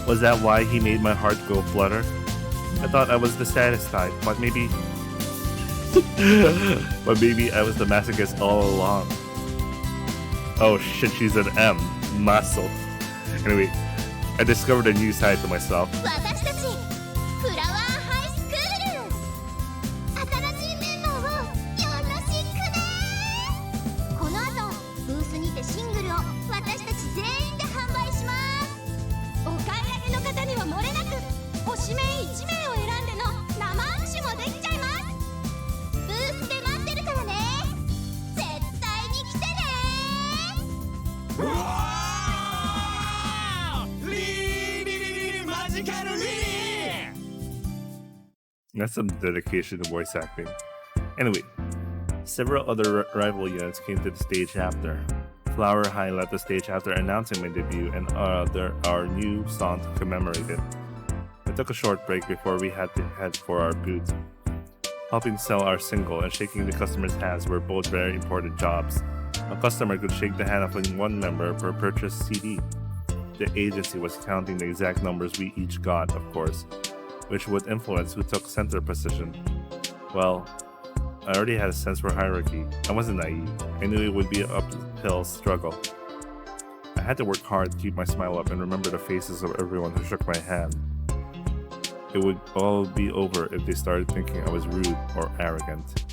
Was that why he made my heart go flutter? I thought I was the saddest type, but maybe I was the masochist all along. Oh shit, she's an M. Muscle. Anyway, I discovered a new side to myself. 私たちフラワーハイスクール、新しいメンバーをよろしくね。この後ブースにてシングルを私たち全員で販売します。お買い上げの方には漏れなく星名1名を選んでの生握手もできちゃいます。ブースで待ってるからね。絶対に来てね。 That's some dedication to voice acting. Anyway, several other rival units came to the stage after. Flower High led the stage after announcing my debut and our new song to commemorate it. We took a short break before we had to head for our booth. Helping sell our single and shaking the customers' hands were both very important jobs. A customer could shake the hand of one member per purchased CD. The agency was counting the exact numbers we each got, of course, which would influence who took center position. Well, I already had a sense for hierarchy. I wasn't naive. I knew it would be an uphill struggle. I had to work hard to keep my smile up and remember the faces of everyone who shook my hand. It would all be over if they started thinking I was rude or arrogant.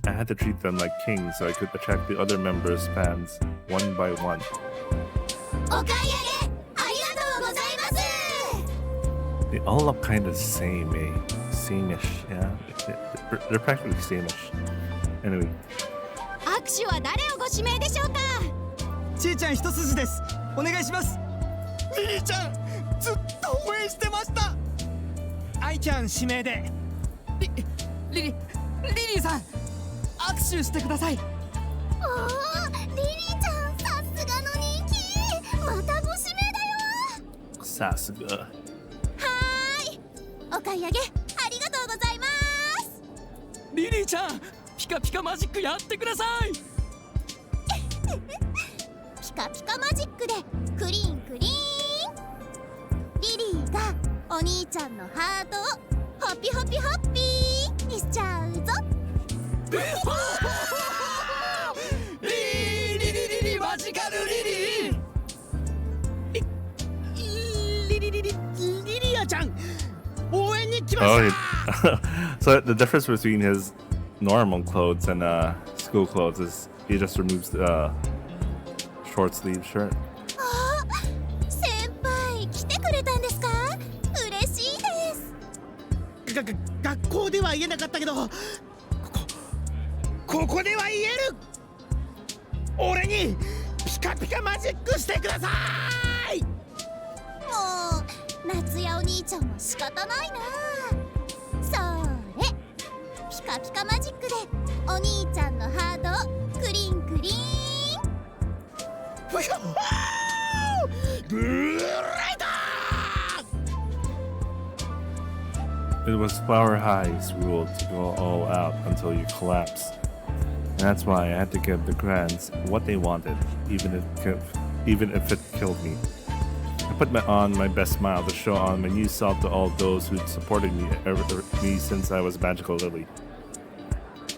I had to treat them like kings so I could attract the other members' fans one by one. お買い上げありがとうございます。 They all look kind of the same, eh? Same-ish, yeah? They're practically same-ish. Anyway. 握手は誰をご指名でしょうか。ちーちゃん一筋です。お願いします。リリーちゃんずっと応援してました。アイちゃん指名で。リリーさん握手してください。おお、リリーちゃんさすがの人気。またご指名だよ。さすが。はーい、お買い上げありがとうございます。リリーちゃんピカピカマジックやってください。ピカピカマジックでクリーンクリーン。リリーがお兄ちゃんのハートをホピホピホッピーにしちゃうぞ。リリマジカルリリアちゃん応援に来ました。 So the difference between his normal clothes and school clothes is he just removes the short sleeve shirt. あ、先輩来てくれたんですか。嬉しいです。学校では言えなかったけどここでは言える。俺にピカピカマジックしてください。もう夏やお兄ちゃんも仕方ないな。それピカピカマジックでお兄ちゃんのハートをクリンクリーン。ブーライト。 It was Flower High's rule to go all out until you collapse. And that's why I had to give the Grands what they wanted, even if it killed me. I put on my best smile to show on my new self to all those who'd supported me since I was Magical Lily.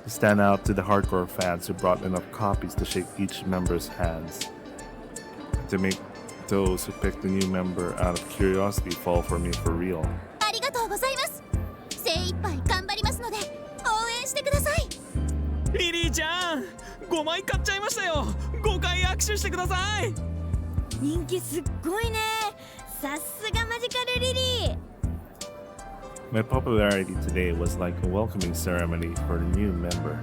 To stand out to the hardcore fans who brought enough copies to shake each member's hands. And to make those who picked the new member out of curiosity fall for me for real. ありがとうございます。精一杯頑張ります。リリーちゃん5枚買っちゃいましたよ。5回握手してください。人気すっごいね。さすがマジカルリリー。 My popularity today was like a welcoming ceremony for a new member.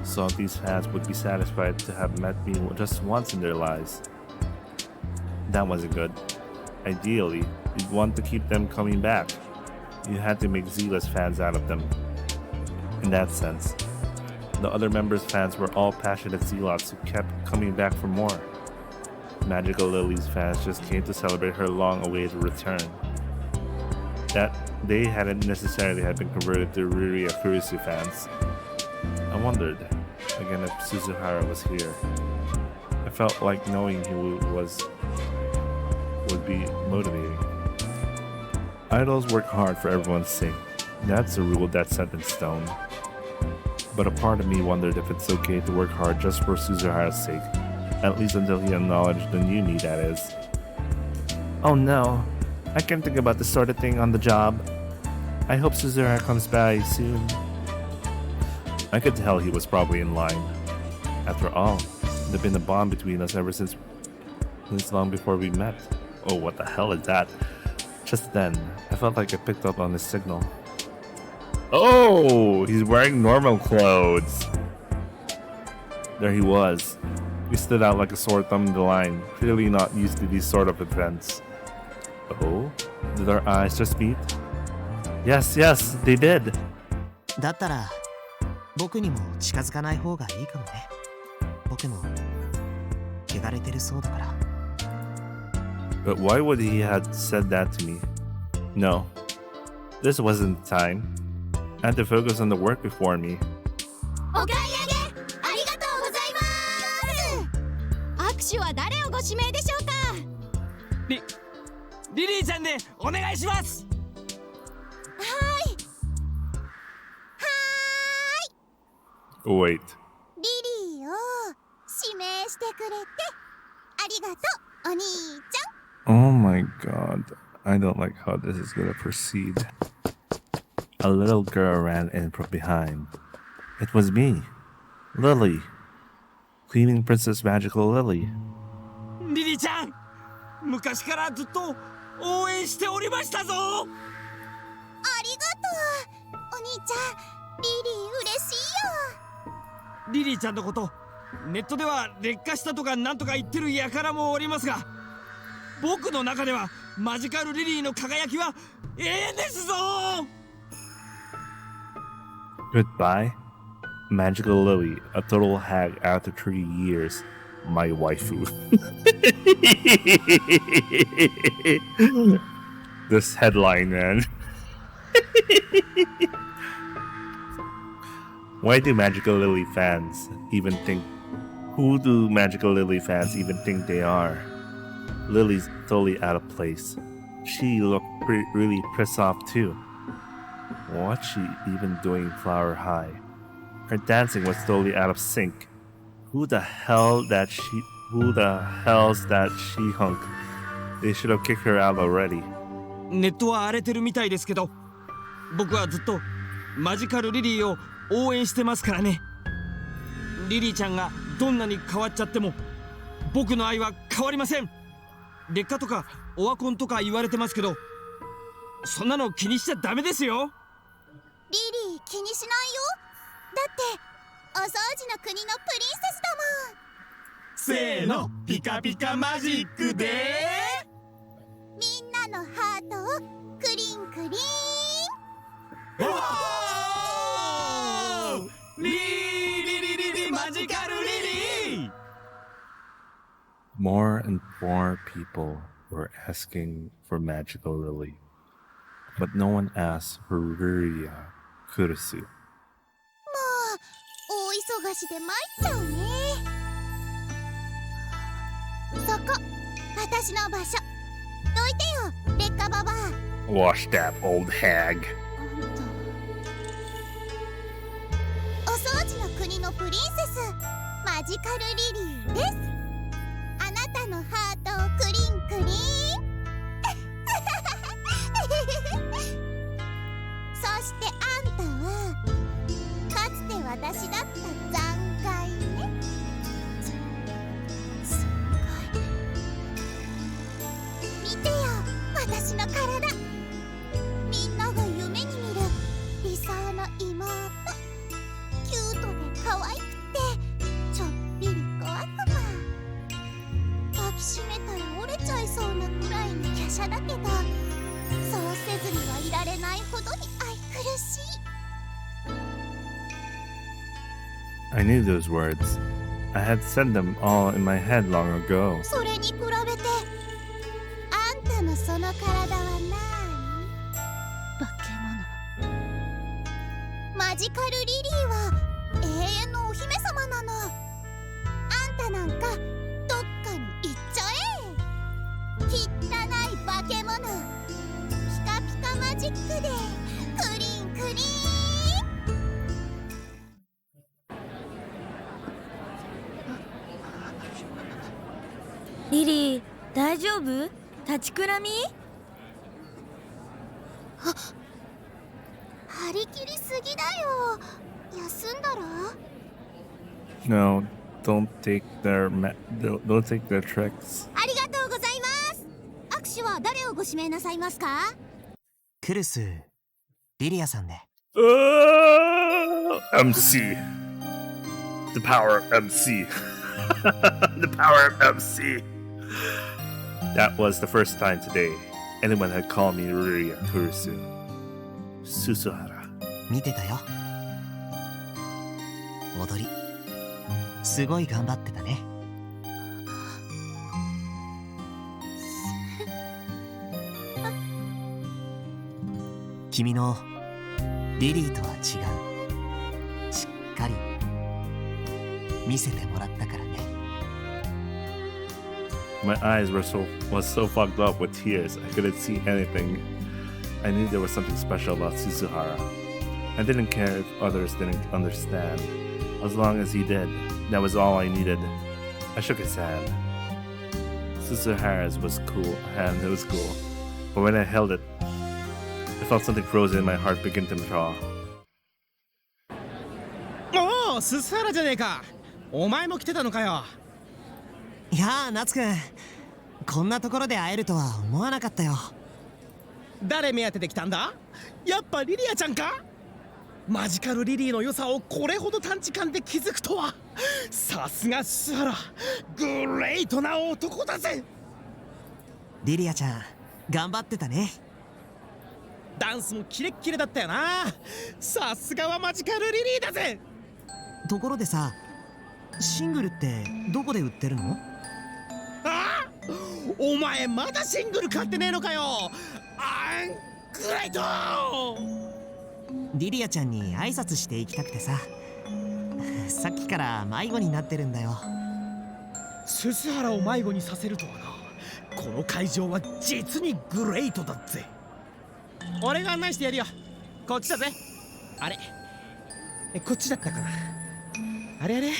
So these fans would be satisfied to have met me just once in their lives. That wasn't good. Ideally, you'd want to keep them coming back. You had to make zealous fans out of them. In that sense, the other members' fans were all passionate zealots who kept coming back for more. Magical Lily's fans just came to celebrate her long-awaited return. That they hadn't necessarily have been converted to Riri Akurusu fans. I wondered, again, if Suzuhara was here. I felt like knowing he would be motivating. Idols work hard for everyone's sake. That's a rule that's set in stone. But a part of me wondered if it's okay to work hard just for Suzuhara's sake, at least until he acknowledged the new me, that is. Oh no, I can't think about this sort of thing on the job. I hope Suzuhara comes by soon. I could tell he was probably in line. After all, there'd been a bond between us ever since long before we met. Oh, what the hell is that? Just then, I felt like I picked up on his signal. Oh, he's wearing normal clothes. There he was. He stood out like a sore thumb in the line, clearly not used to these sort of events. Oh? Did our eyes just meet? Yes, they did. だったら僕にも近づかない方がいいかもね。僕も汚れてるそうだから。 But why would he have said that to me? No, this wasn't the time. I had to focus on the work before me. お買い上げありがとうございます。握手は誰をご指名でしょうか。リリーちゃんでお願いします。Wait. リリーを指名してくれてありがとうお兄ちゃん。 Oh my god. I don't like how this is gonna proceed. A little girl ran in from behind. It was me, Lily. Cleaning Princess Magical Lily. リリーちゃん、昔からずっと応援しておりましたぞ。ありがとうお兄ちゃん。リリー嬉しいよ。リリーちゃんのことネットでは劣化したとかなんとか言ってる輩もおりますが、僕の中ではマジカルリリーの輝きは永遠ですぞ。 Goodbye, Magical Lily, a total hag after 3 years. My waifu. This headline, man. Why do Magical Lily fans even think? Who do Magical Lily fans even think they are? Lily's totally out of place. She looked really pissed off too. What's she even doing Flower High? Her dancing was totally out of sync. Who the hell's that she-hunk? They should have kicked her out already. ネットは荒れてるみたいですけど、僕はずっとマジカルリリーを応援してますからね。リリーちゃんがどんなに変わっちゃっても僕の愛は変わりません。劣化とかオワコンとか言われてますけど、そんなの気にしちゃダメですよ。リリー気にしないよ。だってお掃除の国のプリンセスだもん。せーの、ピカピカマジックでみんなのハートをクリンクリン。リリマジカルリリー。 More and more people were asking for Magical Lily, but no one asked for Ruria Kurusu. もう大忙しで参っちゃうね。そこ私の場所。どいてよ劣化ババア。 Wash that old hag. お掃除の国のプリンセスマジカルリリーです。あなたのハートをクリンクリン。そしてあんたはかつて私だった体、みんなが夢に見る理想の妹、キュートで可愛くてちょっぴり小悪魔、抱きしめたら折れちゃいそうなくらいに華奢だけど、そうせずにはいられないほどに愛くるしい。 I knew those words. I had said them all in my head long ago. それに比べてあんたのその体は何？化け物。マジカルリリーは永遠のお姫様なの。あんたなんかどっかに行っちゃえ。汚い化け物。ピカピカマジックでクリンクリン。リリー大丈夫？立ちくらみ？張り切りすぎだよ。休んだら？ No, don't take their tricks. ありがとうございます。握手は誰をご指名なさいますか？クルスリリアさんで。 MC. The power of MC. The power of MC. That was the first time today anyone had called me Ruria Kurusu. Susuhara. 見てたよ。踊りすごい頑張ってたね。君のリリーとは違う。しっかり見せてもらったからね。My eyes was so fogged up with tears I couldn't see anything. I knew there was something special about Susuhara. I didn't care if others didn't understand. As long as he did, that was all I needed. I shook his hand. Susuhara's was cool, and it was cool. But when I held it, I felt something frozen in my heart begin to thaw. おお、ススハラじゃねえか。お前も来てたのかよ。いやあ、夏くん、こんなところで会えるとは思わなかったよ。誰目当てで来たんだ？やっぱリリアちゃんか？マジカルリリーの良さをこれほど短時間で気づくとは。さすがススハラ、グレイトな男だぜ。リリアちゃん頑張ってたね。ダンスもキレッキレだったよな。さすがはマジカルリリーだぜ。ところでさ、シングルってどこで売ってるの？ああ、お前まだシングル買ってねえのかよ。グレイト。リリアちゃんに挨拶していきたくてさ、さっきから迷子になってるんだよ。ススハラを迷子にさせるとはな。この会場は実にグレイトだぜ。俺が案内してやるよ。こっちだぜ。あれ、こっちだったかな。あれあれ、ね、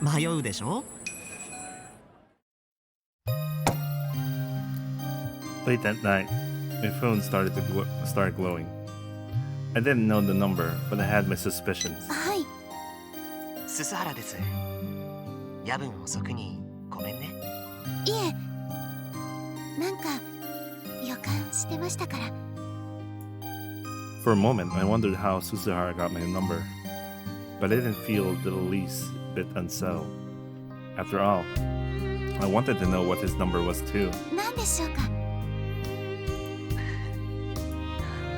迷うでしょ。 Late that night, my phone started glowing. I didn't know the number, but I had my suspicions. はい。ススハラです。夜分遅くにごめんね。いえ、なんか予感してましたから。 For a moment, I wondered how Susuhara got my number, but I didn't feel the least bit unsettled. After all, I wanted to know what his number was too. なんでしょうか。なん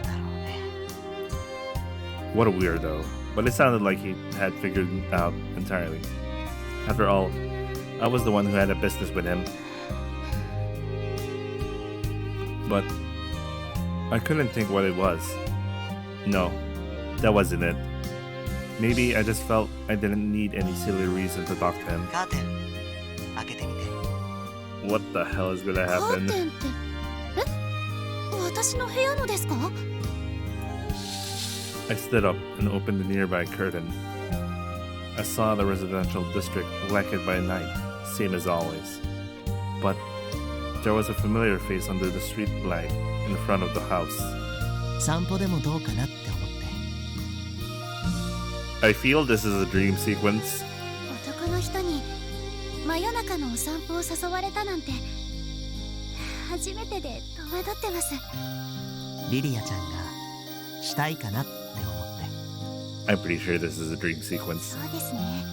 だろうね。 What a weirdo, but it sounded like he had figured it out entirely. After all, I was the one who had a business with him. But I couldn't think what it was. No, that wasn't it. Maybe I just felt I didn't need any silly reason to talk to him. カーテン開けてみて。 What the hell is gonna カー happen? テンって、私の部屋のですか？ I stood up and opened the nearby curtain. I saw the residential district blackened by night, same as always. But there was a familiar face under the street light in front of the house. 散歩でもどうかなって思って。 I feel this is a dream sequence. 男の人に真夜中のお散歩を誘われたなんて初めてで戸惑ってます。リリアちゃんがしたいかなって思って。 I'm pretty sure this is a dream sequence. そうですね。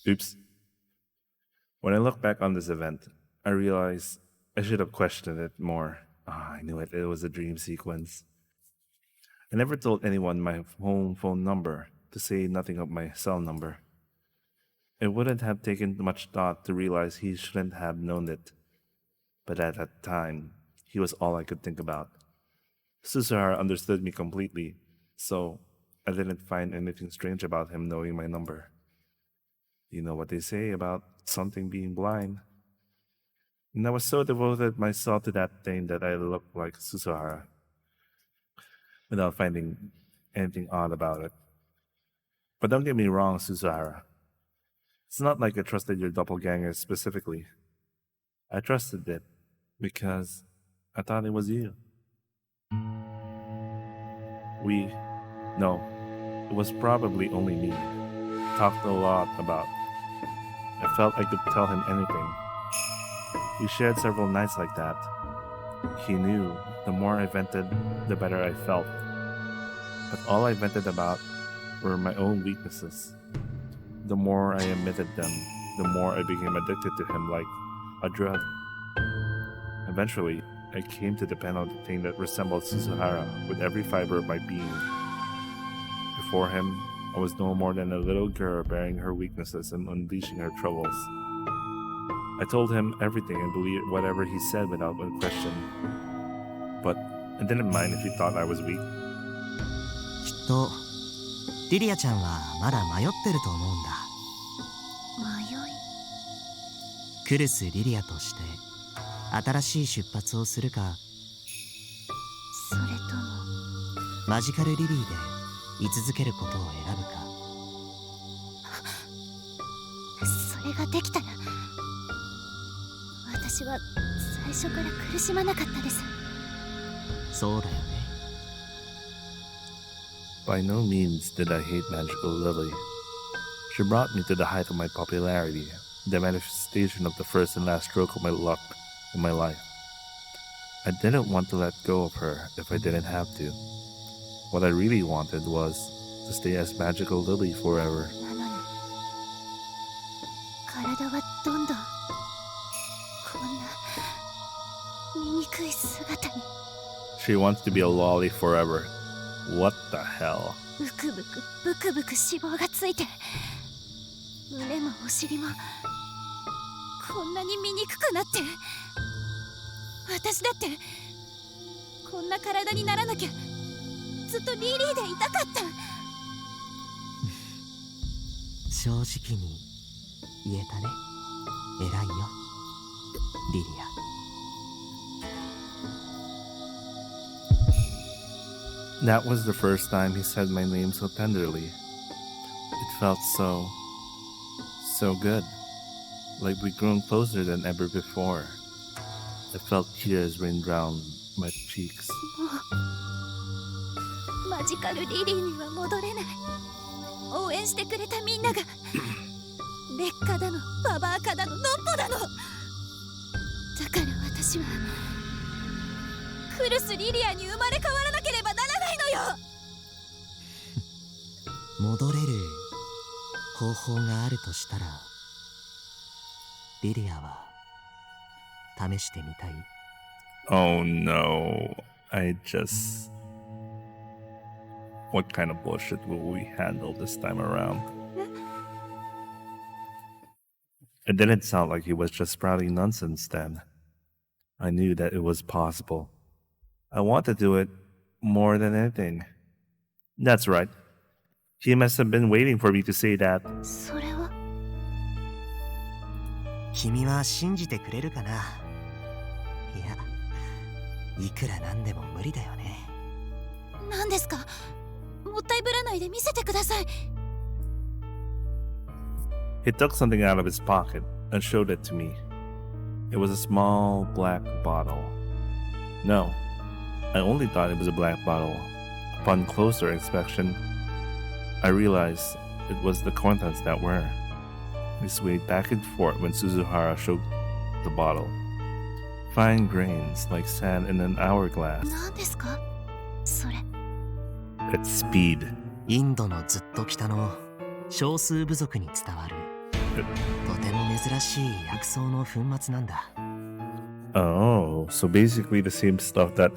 Oops. When I look back on this event, I realize I should have questioned it more. I knew it. It was a dream sequence. I never told anyone my home phone number, to say nothing of my cell number. It wouldn't have taken much thought to realize he shouldn't have known it. But at that time, he was all I could think about. Suzuhara understood me completely, so I didn't find anything strange about him knowing my number. You know what they say about something being blind. And I was so devoted myself to that thing that I looked like Suzuhara, without finding anything odd about it. But don't get me wrong, Suzuhara. It's not like I trusted your doppelganger specifically. I trusted it because I thought it was you. No, it was probably only me. Talked a lot about. I felt I could tell him anything. We shared several nights like that. He knew the more I vented, the better I felt. But all I vented about were my own weaknesses. The more I admitted them, the more I became addicted to him like a drug. Eventually, I came to depend on the thing that resembled Suzuhara with every fiber of my being. Before him, I was no more than a little girl bearing her weaknesses and unleashing her troubles. I told him everything and believed whatever he said without one question. But I didn't mind if he thought I was weak. きっとリリアちゃんはまだ迷ってると思うんだ。迷い。クルス・リリアとして新しい出発をするか、それともマジカル・リリーで居続けることを選ぶか。それができたら私は最初から苦しまなかったです。そうだよね。By no means did I hate Magical Lily. She brought me to the height of my popularity, the manifestation of the first and last stroke of my luck in my life. I didn't want to let go of her if I didn't have to. What I really wanted was to stay as Magical Lily forever. なのに体はどんどんこんな醜い姿に。 She wants to be a lolly forever. What the hell? ブクブク脂肪がついて胸もお尻もこんなに醜くなって、私だってこんな体にならなきゃずっとリリーでいたかった。正直に言えたね。偉いよ、リリア。That was the first time he said my name so tenderly. It felt so good. Like we'd grown closer than ever before. I felt tears rain down my cheeks. マジカルリリーには戻れない。応援してくれたみんなが劣化だのババア化だのノッポだの。だから私はクルス・リリアに生まれ変わらなければならないのよ。戻れる方法があるとしたら、リリアは試してみたい？ Oh no. What kind of bullshit will we handle this time around? It didn't sound like he was just sprouting nonsense then. I knew that it was possible. I want to do it more than anything. That's right. He must have been waiting for me to say that. それは君は信じてくれるかな。いや、いくらなんでも無理だよね。何ですか？もったいぶらないで見せてください。 He took something out of his pocket and showed it to me. It was a small black bottle. No, I only thought it was a black bottle. Upon closer inspection, I realized it was the contents that were. We swayed back and forth when Suzuhara showed the bottle. Fine grains like sand in an hourglass. 何ですかそれ。 It's speed. インドのずっと北の少数部族に伝わるとても珍しい薬草の粉末なんだ。 Oh, so basically the same stuff that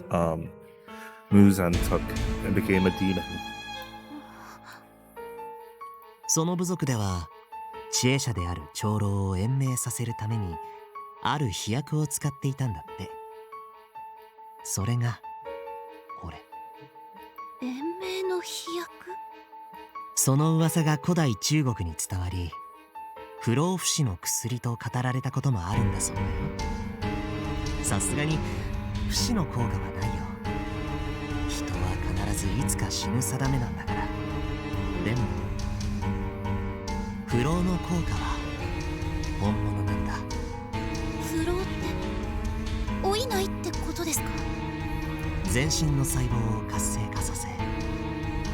Muzan took and became a demon. その部族では知恵者である長老を延命させるためにある飛薬を使っていたんだって。それがこれ。延命の飛薬。その噂が古代中国に伝わり、不老不死の薬と語られたこともあるんだそうだよ。さすがに不死の効果はないよ。人は必ずいつか死ぬ定めなんだから。でも不老の効果は本物なんだ。不老って老いないってことですか？全身の細胞を活性化させ、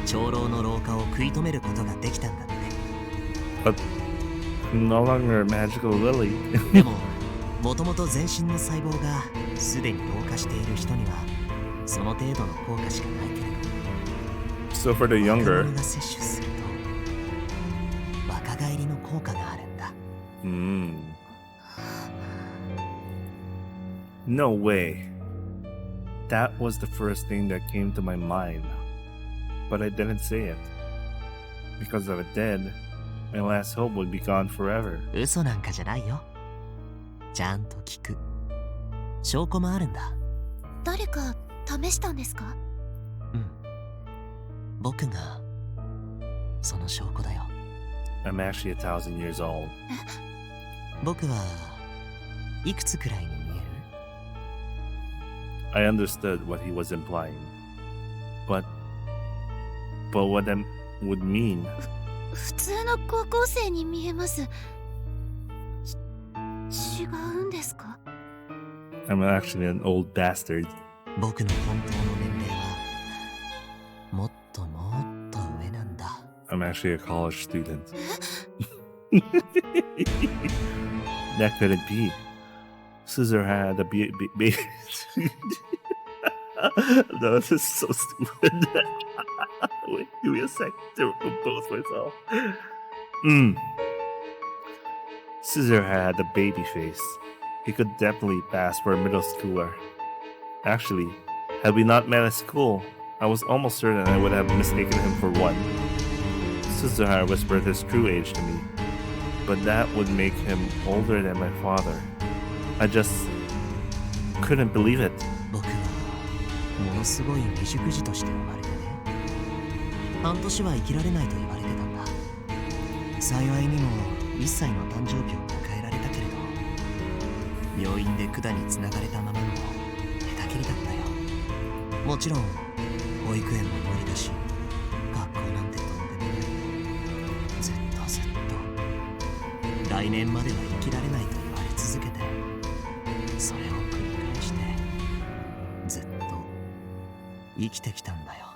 長老の老化を食い止めることができたんだって。 But no longer a magical lily. でももともと全身の細胞がすでに老化している人にはその程度の効果しかないけれど、 So for the 若 younger. 者が摂取すると若返りの効果があるんだ。 No way. That was the first thing that came to my mind. But I didn't say it. Because if it did, my last hope would be gone forever. 嘘なんかじゃないよ。ちゃんと聞く。証拠もあるんだ。誰か試したんですか？うん。僕がその証拠だよ。 I'm actually 1,000 years old. 僕はいくつくらいに見える？ I understood what he was implying. But what that would mean. 普通の高校生に見えます。違うんですか？ I'm actually an old bastard. 僕の本当の年齢はもっともっと上なんだ。 I'm actually a college student. That couldn't be. Scissor had a baby. No, this is so stupid. Wait, give me a sec to compose myself. Scissor had a baby face. He could definitely pass for a middle schooler. Actually, had we not met at school, I was almost certain I would have mistaken him for one. Scissor whispered his true age to me, but that would make him older than my father. I just couldn't believe it. 僕はものすごい未熟児として生まれてね。半年は生きられないと言われてたんだ。幸いにも1歳の誕生日を迎えられたけれど、病院で管につながれたままの寝たきりだったよ。もちろん保育園も無理だし、学校なんてとんでもない。ずっと来年までは生きられないと言われ続けて、それを繰り返してずっと生きてきたんだよ。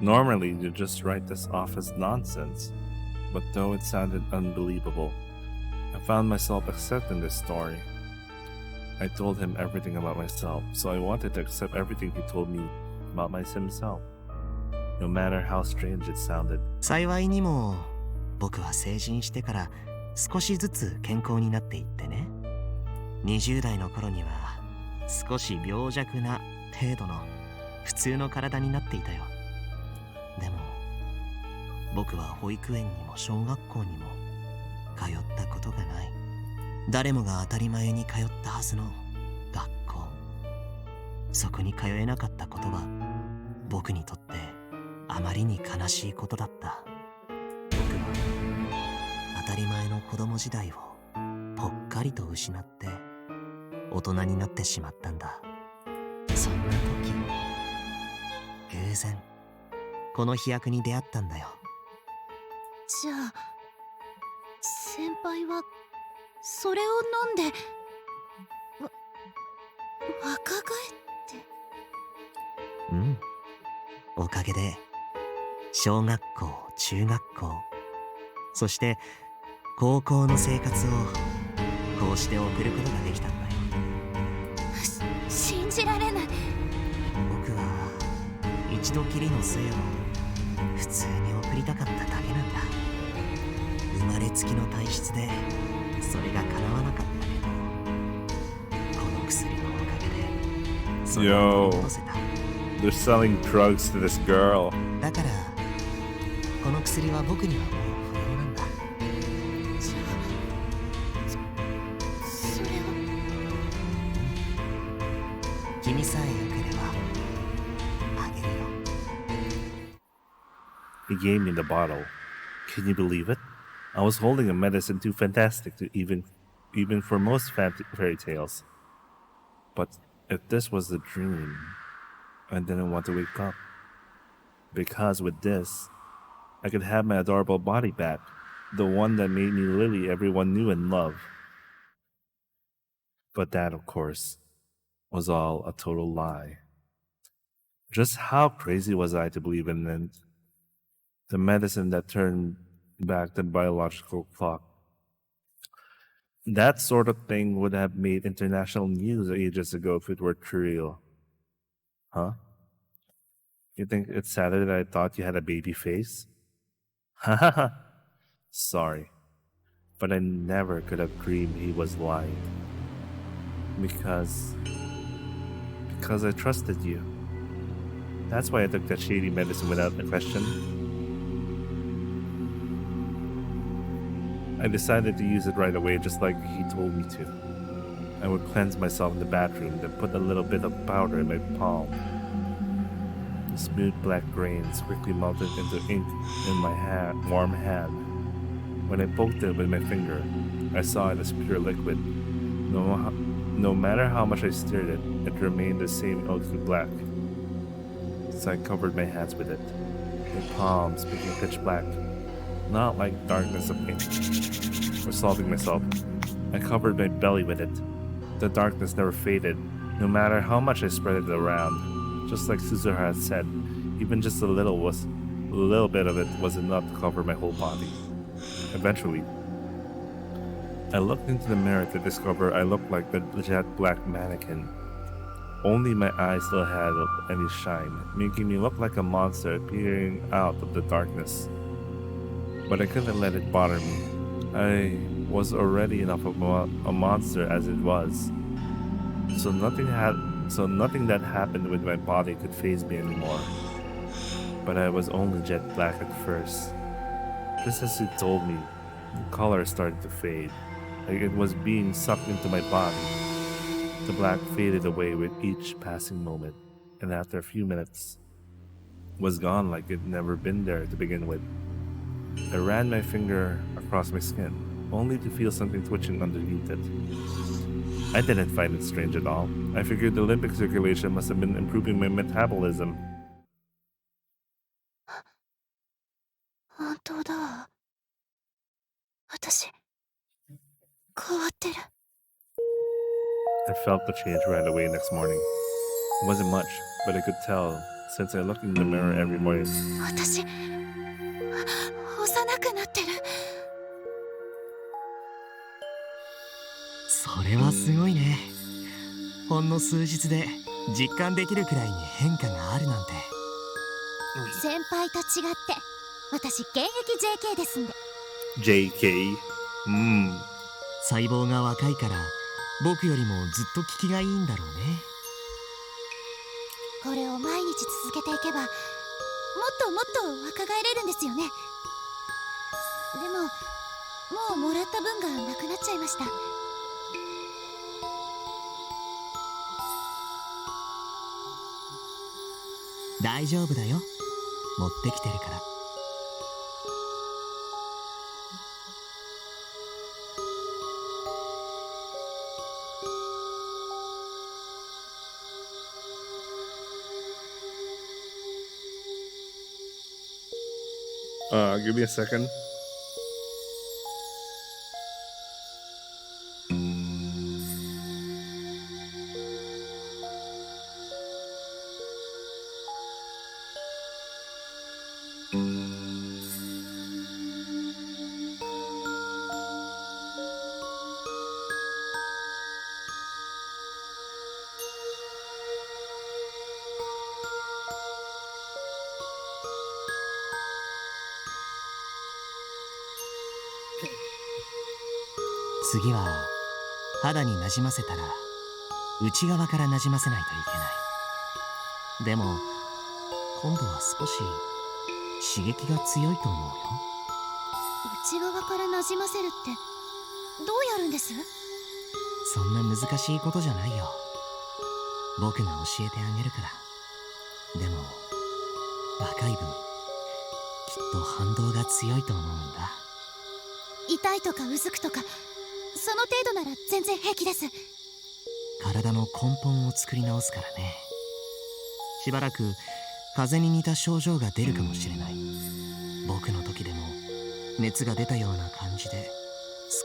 Normally, you just write this off as nonsense, but though it sounded unbelievable, I found myself accepting this story. I told him everything about myself, so I wanted to accept everything he told me about himself, no matter how strange it sounded. 幸いにも僕は成人してから少しずつ健康になっていってね。20代の頃には少し病弱な程度の普通の体になっていたよ。でも僕は保育園にも小学校にも通ったことがない。誰もが当たり前に通ったはずの学校、そこに通えなかったことは僕にとってあまりに悲しいことだった。僕は当たり前の子供時代をぽっかりと失って大人になってしまったんだ。そんな時偶然この飛薬に出会ったんだよ。じゃあ先輩はそれを飲んで若返って。うん、おかげで小学校、中学校、そして高校の生活をこうして送ることができたんだよ。じられない。僕は一度きりの生を普通に送りたかっただけなんだ。生まれつきの体質でそれが叶わなかったけど、この薬のおかげでそれを取り戻せた。 They're selling drugs to this girl. だからこの薬は僕にはもう不要なんだ。じゃあそれは君さえ良ければあげるよ。 He gave me the bottle. Can you believe it? I was holding a medicine too fantastic to even for most fairy tales. But if this was a dream, I didn't want to wake up. Because with this, I could have my adorable body back, the one that made me Lily everyone knew and loved. But that, of course, was all a total lie. Just how crazy was I to believe in it? The medicine that turned back the biological clock. That sort of thing would have made international news ages ago if it were true. Huh? You think it's sad that I thought you had a baby face? Hahaha. Sorry. But I never could have dreamed he was lying. Because I trusted you. That's why I took that shady medicine without a question. I decided to use it right away just like he told me to. I would cleanse myself in the bathroom, then put a little bit of powder in my palm. The smooth black grains quickly melted into ink in my warm hand. When I poked it with my finger, I saw it as pure liquid. No matter how much I stirred it, it remained the same milky black. So I covered my hands with it, my palms became pitch black, not like darkness of ink. Resolving myself, I covered my belly with it. The darkness never faded, no matter how much I spread it around. Just like Suzuha had said, even just a little bit of it was enough to cover my whole body. Eventually, I looked into the mirror to discover I looked like the jet black mannequin. Only my eyes still had any shine, making me look like a monster peering out of the darkness. But I couldn't let it bother me. I was already enough of a monster as it was. So nothing that happened with my body could faze me anymore. But I was only jet black at first. Just as he told me, the color started to fade, like it was being sucked into my body. The black faded away with each passing moment, and after a few minutes, was gone like it never been there to begin with. I ran my finger across my skin, only to feel something twitching underneath it. I didn't find it strange at all. I figured the lymphatic circulation must have been improving my metabolism. 本当だ。私、変わってる。I felt the change right away next morning. It wasn't much, but I could tell since I looked in the mirror every morning. 私、幼くなってる。それはすごいね。ほんの数日で実感できるくらいに変化があるなんて。先輩と違って、私現役 JK ですんで。JK? 細胞が若いから僕よりもずっと効きがいいんだろうね。これを毎日続けていけば、もっともっと若返れるんですよね。でも、もうもらった分がなくなっちゃいました。大丈夫だよ。持ってきてるから。Give me a second. 次は肌になじませたら内側からなじませないといけない。でも今度は少し刺激が強いと思うよ。内側からなじませるってどうやるんです？そんな難しいことじゃないよ。僕が教えてあげるから。でも若い分きっと反動が強いと思うんだ。痛いとかうずくとかその程度なら全然平気です。体の根本を作り直すからね。しばらく風邪に似た症状が出るかもしれない。僕の時でも熱が出たような感じで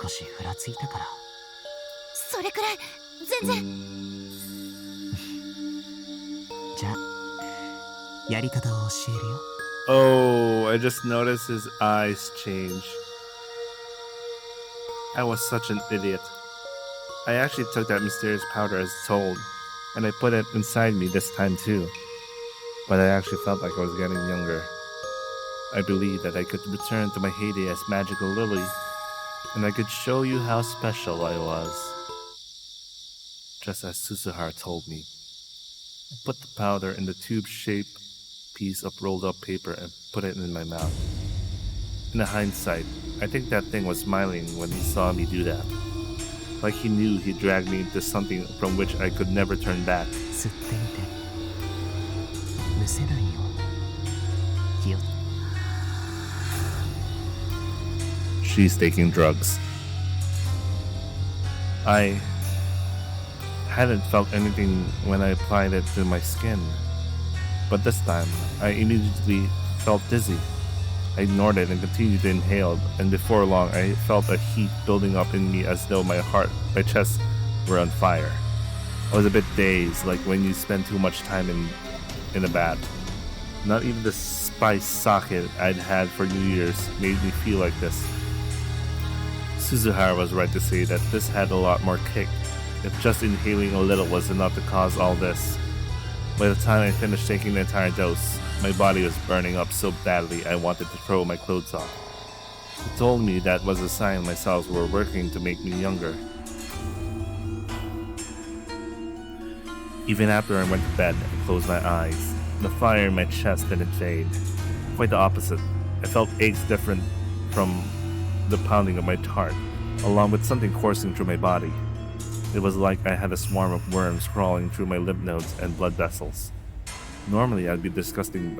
少しふらついたから。それくらい全然。じゃあやり方を教えるよ。 Oh, I just noticed his eyes change. I was such an idiot. I actually took that mysterious powder as told, and I put it inside me this time too. But I actually felt like I was getting younger. I believed that I could return to my heyday as Magical Lily, and I could show you how special I was. Just as Susuhara told me. I put the powder in the tube-shaped piece of rolled-up paper and put it in my mouth. In hindsight, I think that thing was smiling when he saw me do that. Like he knew he dragged me into something from which I could never turn back. 吸ってみて。むせないように気を。 She's taking drugs. I hadn't felt anything when I applied it to my skin. But this time, I immediately felt dizzy. I ignored it and continued to inhale, and before long, I felt a heat building up in me as though my chest were on fire. I was a bit dazed, like when you spend too much time in a bath. Not even the spice sake I'd had for New Year's made me feel like this. Suzuhara was right to say that this had a lot more kick, if just inhaling a little was enough to cause all this. By the time I finished taking the entire dose, my body was burning up so badly I wanted to throw my clothes off. He told me that was a sign my cells were working to make me younger. Even after I went to bed and closed my eyes, the fire in my chest didn't fade. Quite the opposite. I felt aches different from the pounding of my heart, along with something coursing through my body. It was like I had a swarm of worms crawling through my lymph nodes and blood vessels. Normally, I'd be disgusted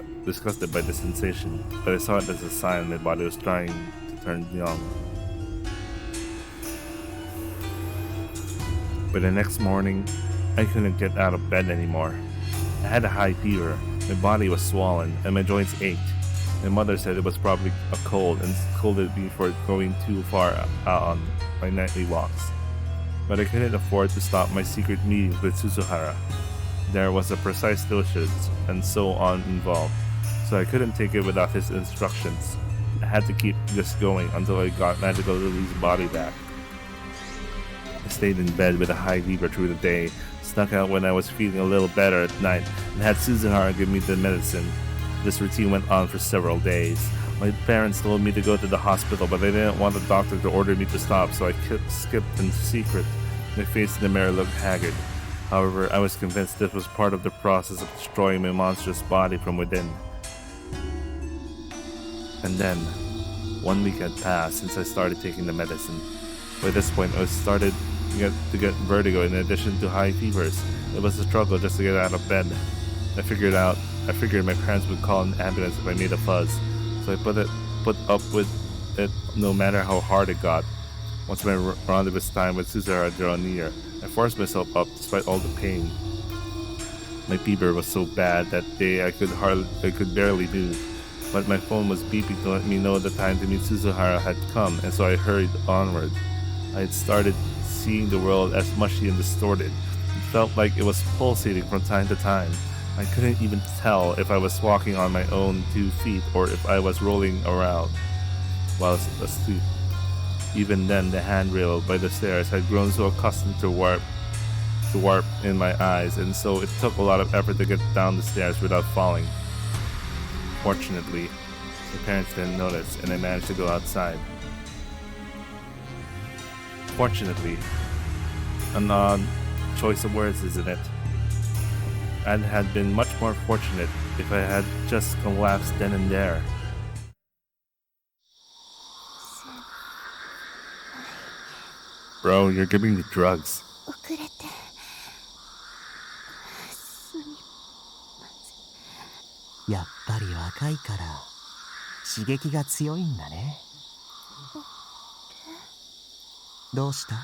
by this sensation, but I saw it as a sign my body was trying to turn young. But the next morning, I couldn't get out of bed anymore. I had a high fever, my body was swollen, and my joints ached. My mother said it was probably a cold and scolded me for going too far out on my nightly walks. But I couldn't afford to stop my secret meetings with Suzuhara. There was a precise dosage and so on involved, so I couldn't take it without his instructions. I had to keep this going until I got Magical Lily's body back. I stayed in bed with a high fever through the day, snuck out when I was feeling a little better at night, and had Suzuhara give me the medicine. This routine went on for several days. My parents told me to go to the hospital, but they didn't want the doctor to order me to stop, so I skipped in secret. My face in the mirror looked haggard. However, I was convinced this was part of the process of destroying my monstrous body from within. And then, 1 week had passed since I started taking the medicine. By this point, I was started to get vertigo in addition to high fevers. It was a struggle just to get out of bed. I figured my parents would call an ambulance if I made a fuss, so I put up with it no matter how hard it got. Once my rendezvous time with Suzuhara drew near, I forced myself up despite all the pain. My fever was so bad that day I could barely move, but my phone was beeping to let me know the time to meet Suzuhara had come, and so I hurried onward. I had started seeing the world as mushy and distorted. It felt like it was pulsating from time to time. I couldn't even tell if I was walking on my own 2 feet or if I was rolling around while asleep. Even then, the handrail by the stairs had grown so accustomed to warp in my eyes, and so it took a lot of effort to get down the stairs without falling. Fortunately, my parents didn't notice, and I managed to go outside. Unfortunately, an odd choice of words, isn't it? I'd had been much more fortunate if I had just collapsed then and there. Bro, you're giving me drugs. 遅れてすみやっぱり若いから刺激が強いんだね。どうした？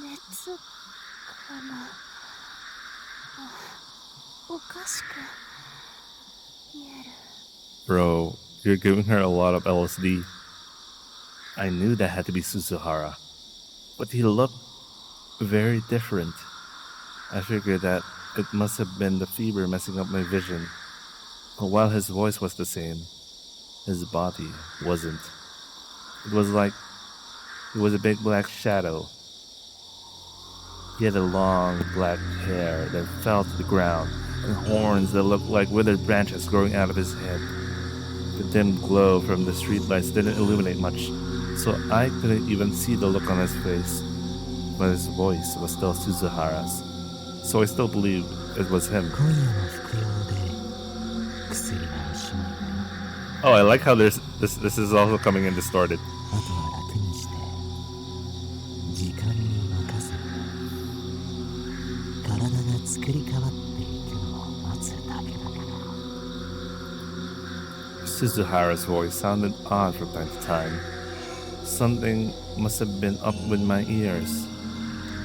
熱かな。おかしく見える。 Bro, you're giving her a lot of LSD. I knew that had to be Suzuhara, but he looked very different. I figured that it must have been the fever messing up my vision. But while his voice was the same, his body wasn't. It was like he was a big black shadow. He had a long black hair that fell to the ground and horns that looked like withered branches growing out of his head. The dim glow from the streetlights didn't illuminate much, so I couldn't even see the look on his face. But his voice was still Suzuhara's, so I still believed it was him. 今夜の服用で薬がおしまいだよ。 Oh, I like how this is also coming in distorted. あとは楽にして時間に任せ体が作り変わっていくのを待つだけだから。 Suzuhara's voice sounded odd from time to time. Something must have been up with my ears.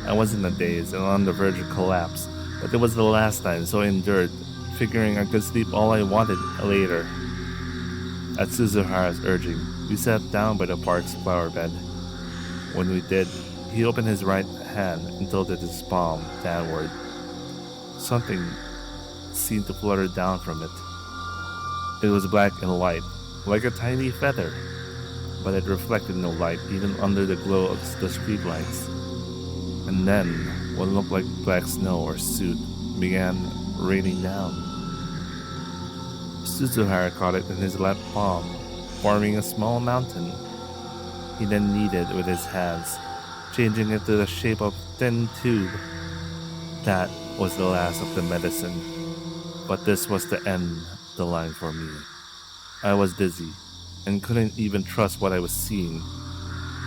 I was in a daze and on the verge of collapse, but it was the last time, so I endured, figuring I could sleep all I wanted later. At Suzuhara's urging, we sat down by the park's flower bed. When we did, he opened his right hand and tilted his palm downward. Something seemed to flutter down from it. It was black and white, like a tiny feather, but it reflected no light even under the glow of the streetlights. And then, what looked like black snow or soot began raining down. Suzuhara caught it in his left palm, forming a small mountain. He then kneaded it with his hands, changing it to the shape of a thin tube. That was the last of the medicine, but this was the end of the line for me. I was dizzy and couldn't even trust what I was seeing.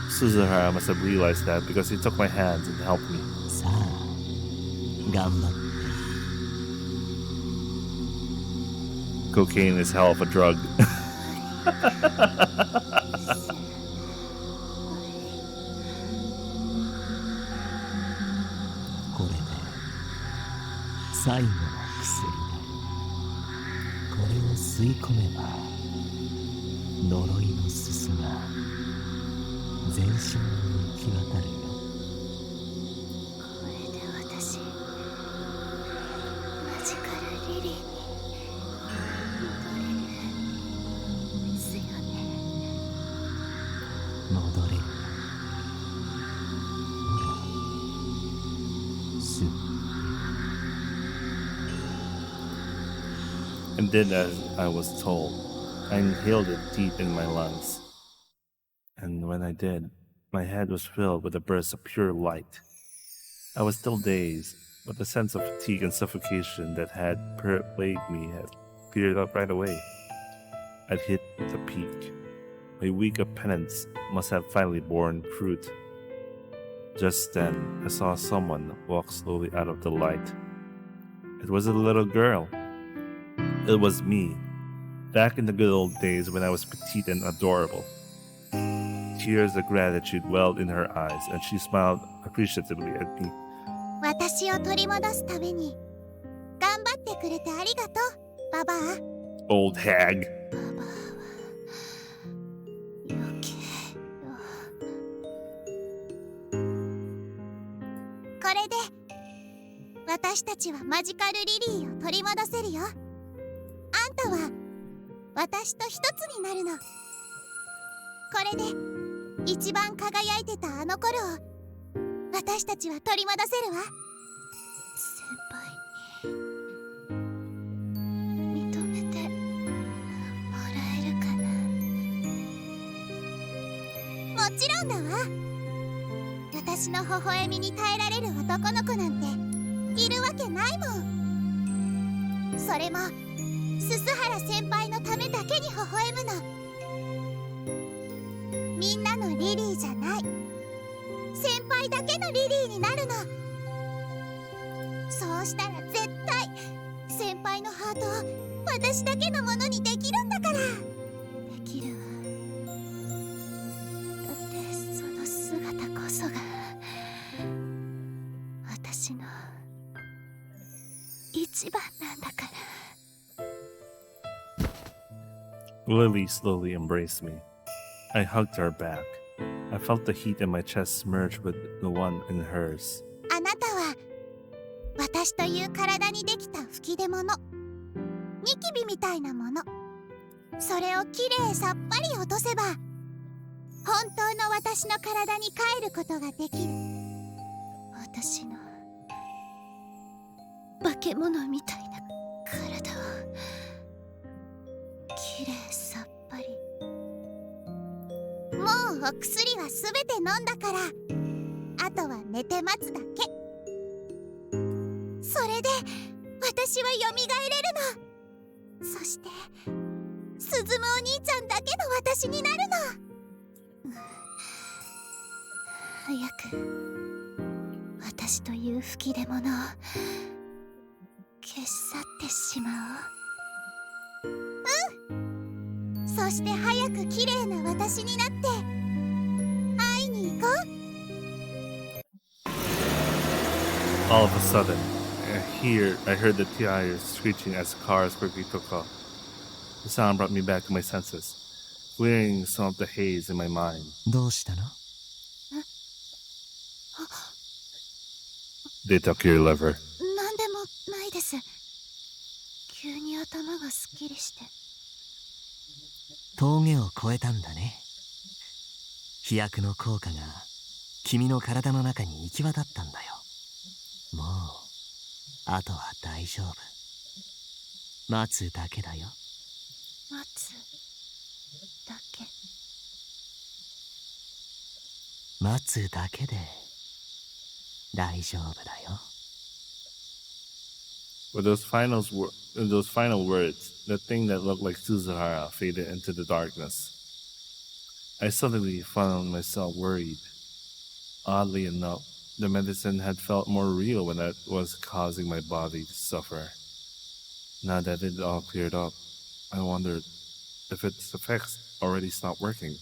Suzuhara must have realized that because he took my hands and helped me. さあ、頑張って。 Cocaine is hell of a drug. これで最後の薬だ。これを吸い込めば呪いのすすが全身に行き渡るよ。これで私マジカルリリーに戻れるですよね。戻れる。ほら、吸って。 And did as I was told. I inhaled it deep in my lungs. And when I did, my head was filled with a burst of pure light. I was still dazed, but the sense of fatigue and suffocation that had plagued me had cleared up right away. I'd hit the peak. My week of penance must have finally borne fruit. Just then, I saw someone walk slowly out of the light. It was a little girl. It was me, back in the good old days when I was petite and adorable. Tears of gratitude welled in her eyes, and she smiled appreciatively at me. 私を取り戻すために頑張ってくれてありがとう、ババア。 Old hag. ババアは余計よ。これで私たちはマジカルリリーを取り戻せるよ。あんたは私と一つになるの。これで一番輝いてたあの頃を私たちは取り戻せるわ。先輩に認めてもらえるかな。もちろんだわ。私の微笑みに耐えられる男の子なんているわけないもん。それも鈴原先輩のためだけに微笑むの。みんなのリリーじゃない、先輩だけのリリーになるの。そうしたら絶対先輩のハートを私だけのものにできるんだから。できるわ。だってその姿こそが私の一番なんだから。Lily slowly embraced me. I hugged her back. I felt the heat in my chest merge with the one in hers. あなたは私という体にできた吹き出物、ニキビみたいなもの。それをきれいさっぱり落とせば本当の私の体に帰ることができる。私の化け物みたいな体をきれいさっぱり。もうお薬はすべて飲んだから、あとは寝て待つだけ。それで私はよみがえれるの。そして鈴むお兄ちゃんだけの私になるの。早く私という吹き出物を消し去ってしまおう。そして早く綺麗な私になって会いに行こう。 All of a sudden, I heard the tires screeching as cars quickly took off. The sound brought me back to my senses, clearing some of the haze in my mind. どうしたの？ They took your liver. なんでもないです。急に頭がすっきりして。峠を越えたんだね。飛躍の効果が君の体の中に行き渡ったんだよ。もうあとは大丈夫。待つだけだよ。待つだけ。待つだけで大丈夫だよ。With those final words, the thing that looked like Suzuhara faded into the darkness. I suddenly found myself worried. Oddly enough, the medicine had felt more real when it was causing my body to suffer. Now that it all cleared up, I wondered if its effects already stopped working.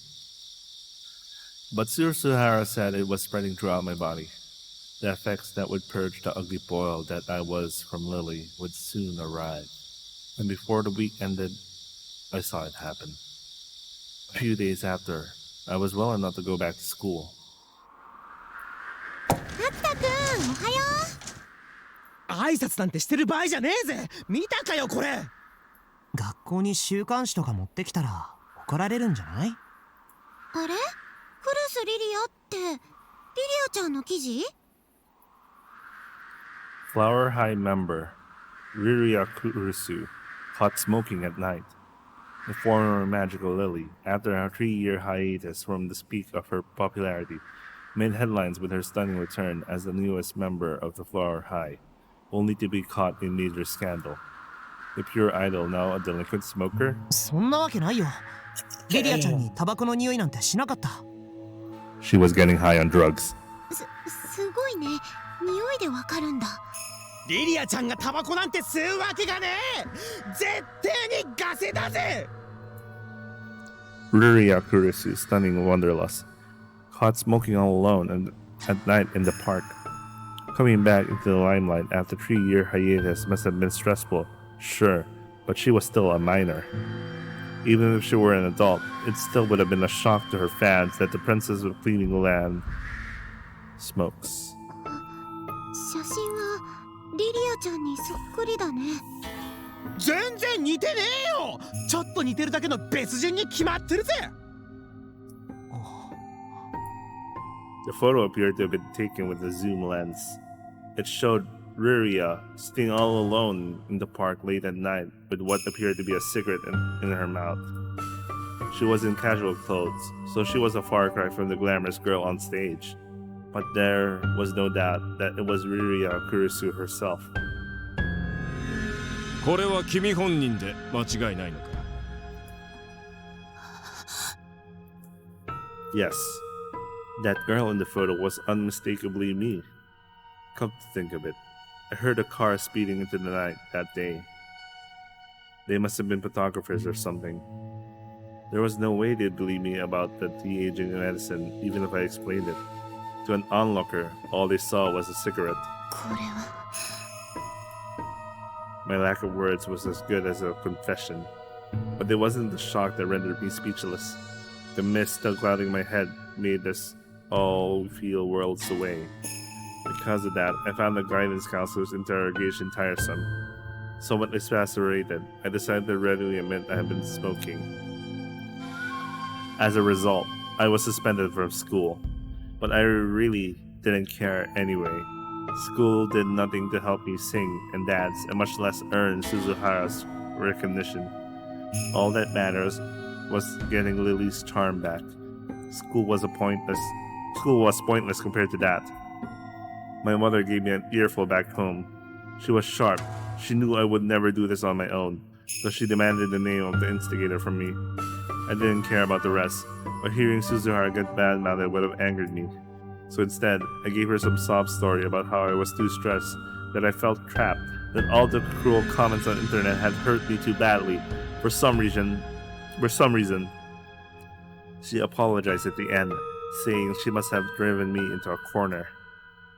But Suzuhara said it was spreading throughout my body. The effects that would purge the ugly boil that I was from Lily would soon arrive. And before the week ended, I saw it happen. A few days after, I was well enough to go back to school. タクタくん、おはよ挨拶なんてしてる場合じゃねえぜ。見たかよこれ。学校に週刊誌とか持ってきたら怒られるんじゃない？う。あれ？クルスリリアってリリアちゃんの記事？ Flower High member Riria Kurusu caught smoking at night. The former magical Lily, after a 3-year hiatus from the peak of her popularity, made headlines with her stunning return as the newest member of the Flower High, only to be caught in major scandal. The pure idol, now a delinquent smoker? そんなわけないよ。リリアちゃんにタバコの匂いなんてしなかった。 She was getting high on drugs. すごいね。匂いでわかるんだ。リリアちゃんがタバコなんて吸うわけがねえ。絶対にガセだぜ。 Riria Kurusu, stunning wanderlust, caught smoking all alone at night in the park. Coming back into the limelight after 3-year hiatus must have been stressful, sure, but she was still a minor. Even if she were an adult, it still would have been a shock to her fans that the princess of Cleaning Land smokes. 写真はリリアちゃんにそっくりだね。全然似てねえよ。ちょっと似てるだけの別人に決まってるぜ。 The photo appeared to have been taken with a zoom lens. It showed Riria sitting all alone in the park late at night with what appeared to be a cigarette in her mouth. She was in casual clothes, so she was a far cry from the glamorous girl on stage. But there was no doubt that it was Riria Kurisu herself. これは君本人で間違いないのか？ Yes, that girl in the photo was unmistakably me. Come to think of it, I heard a car speeding into the night that day. They must have been photographers or something. There was no way they'd believe me about the de-aging medicine, even if I explained it. To an onlooker, all they saw was a cigarette. これは My lack of words was as good as a confession, but it wasn't the shock that rendered me speechless. The mist still clouding my head made us all feel worlds away. Because of that, I found the guidance counselor's interrogation tiresome. Somewhat exasperated, I decided to readily admit I had been smoking. As a result, I was suspended from school, but I really didn't care anyway. School did nothing to help me sing and dance, and much less earn Suzuhara's recognition. All that matters was getting Lily's charm back. School was pointless compared to that. My mother gave me an earful back home. She was sharp. She knew I would never do this on my own, so she demanded the name of the instigator from me. I didn't care about the rest, but hearing Suzuhara get bad-mouthed would have angered me. So instead, I gave her some sob story about how I was too stressed, that I felt trapped, that all the cruel comments on the internet had hurt me too badly. For some reason, she apologized at the end, saying she must have driven me into a corner.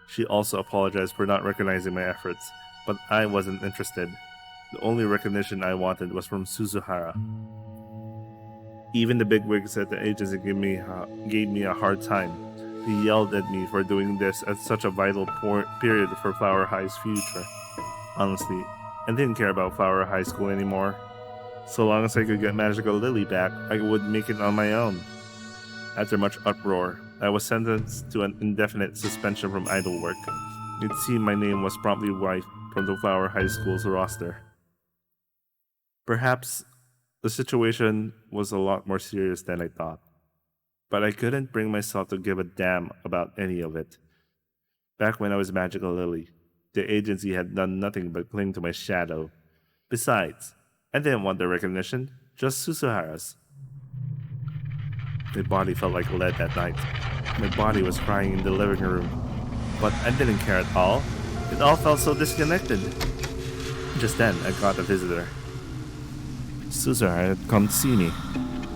She also apologized for not recognizing my efforts, but I wasn't interested. The only recognition I wanted was from Suzuhara. Even the bigwigs at the agency gave me a hard time. He yelled at me for doing this at such a vital period for Flower High's future. Honestly, I didn't care about Flower High School anymore. So long as I could get Magical Lily back, I would make it on my own. After much uproar, I was sentenced to an indefinite suspension from idol work. It seemed my name was promptly wiped from the Flower High School's roster. Perhaps the situation was a lot more serious than I thought, but I couldn't bring myself to give a damn about any of it. Back when I was Magical Lily, the agency had done nothing but cling to my shadow. Besides, I didn't want their recognition, just Suzuhara's. My body felt like lead that night. My body was crying in the living room, but I didn't care at all. It all felt so disconnected. Just then, I got a visitor. Suzuhara had come to see me.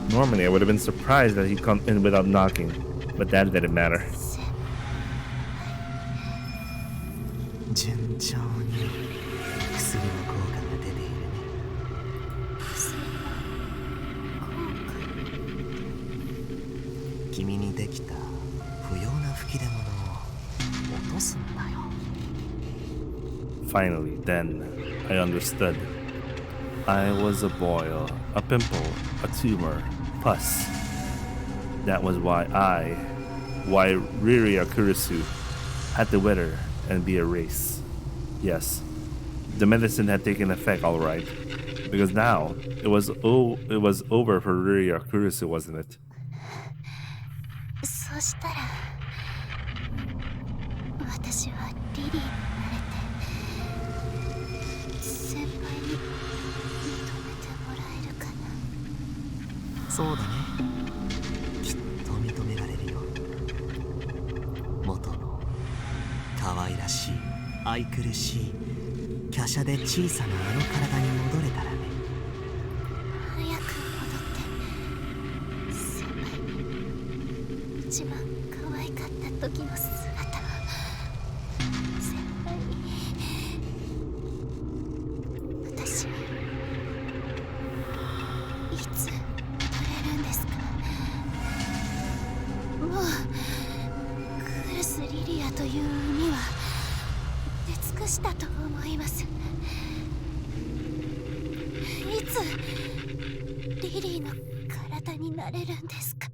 Normally, I would have been surprised that he'd come in without knocking, but that didn't matter. 順調に薬の効果が出ているね。君にできた不要な吹き出物を落とすんだよ。 Finally, then, I understood. I was a boil, a pimple, a tumor, pus. That was why Riria Kurisu had to wither and be erased. Yes, the medicine had taken effect all right, because now it was over for Riria Kurisu, wasn't it? そしたら私はリリーになれて先輩に認めてもらえるかな。そうだね。きっと認められるよ。元の可愛らしい愛くるしい華奢で小さなあの体に戻れたらね。早く戻って先輩に一番可愛かった時の姿を先輩に私いつ取れるんですか。もうクルス・リリアという海は出尽くしたと思います。いつリリーの体になれるんですか。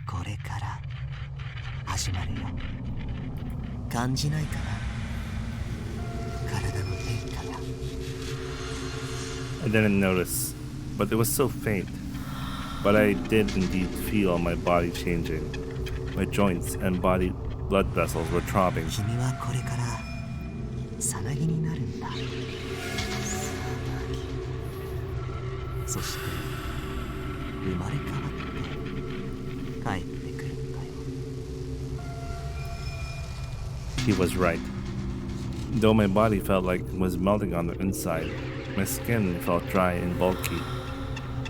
これから始まるよ。感じないかな、体の変化が。 I didn't notice, but it was so faint. But I did indeed feel my body changing. My joints and body blood vessels were throbbing. 君はこれからさなぎになるんだ。そして生まれ変わって帰ってくるんだよ。 He was right. Though my body felt like it was melting on the inside, my skin felt dry and bulky.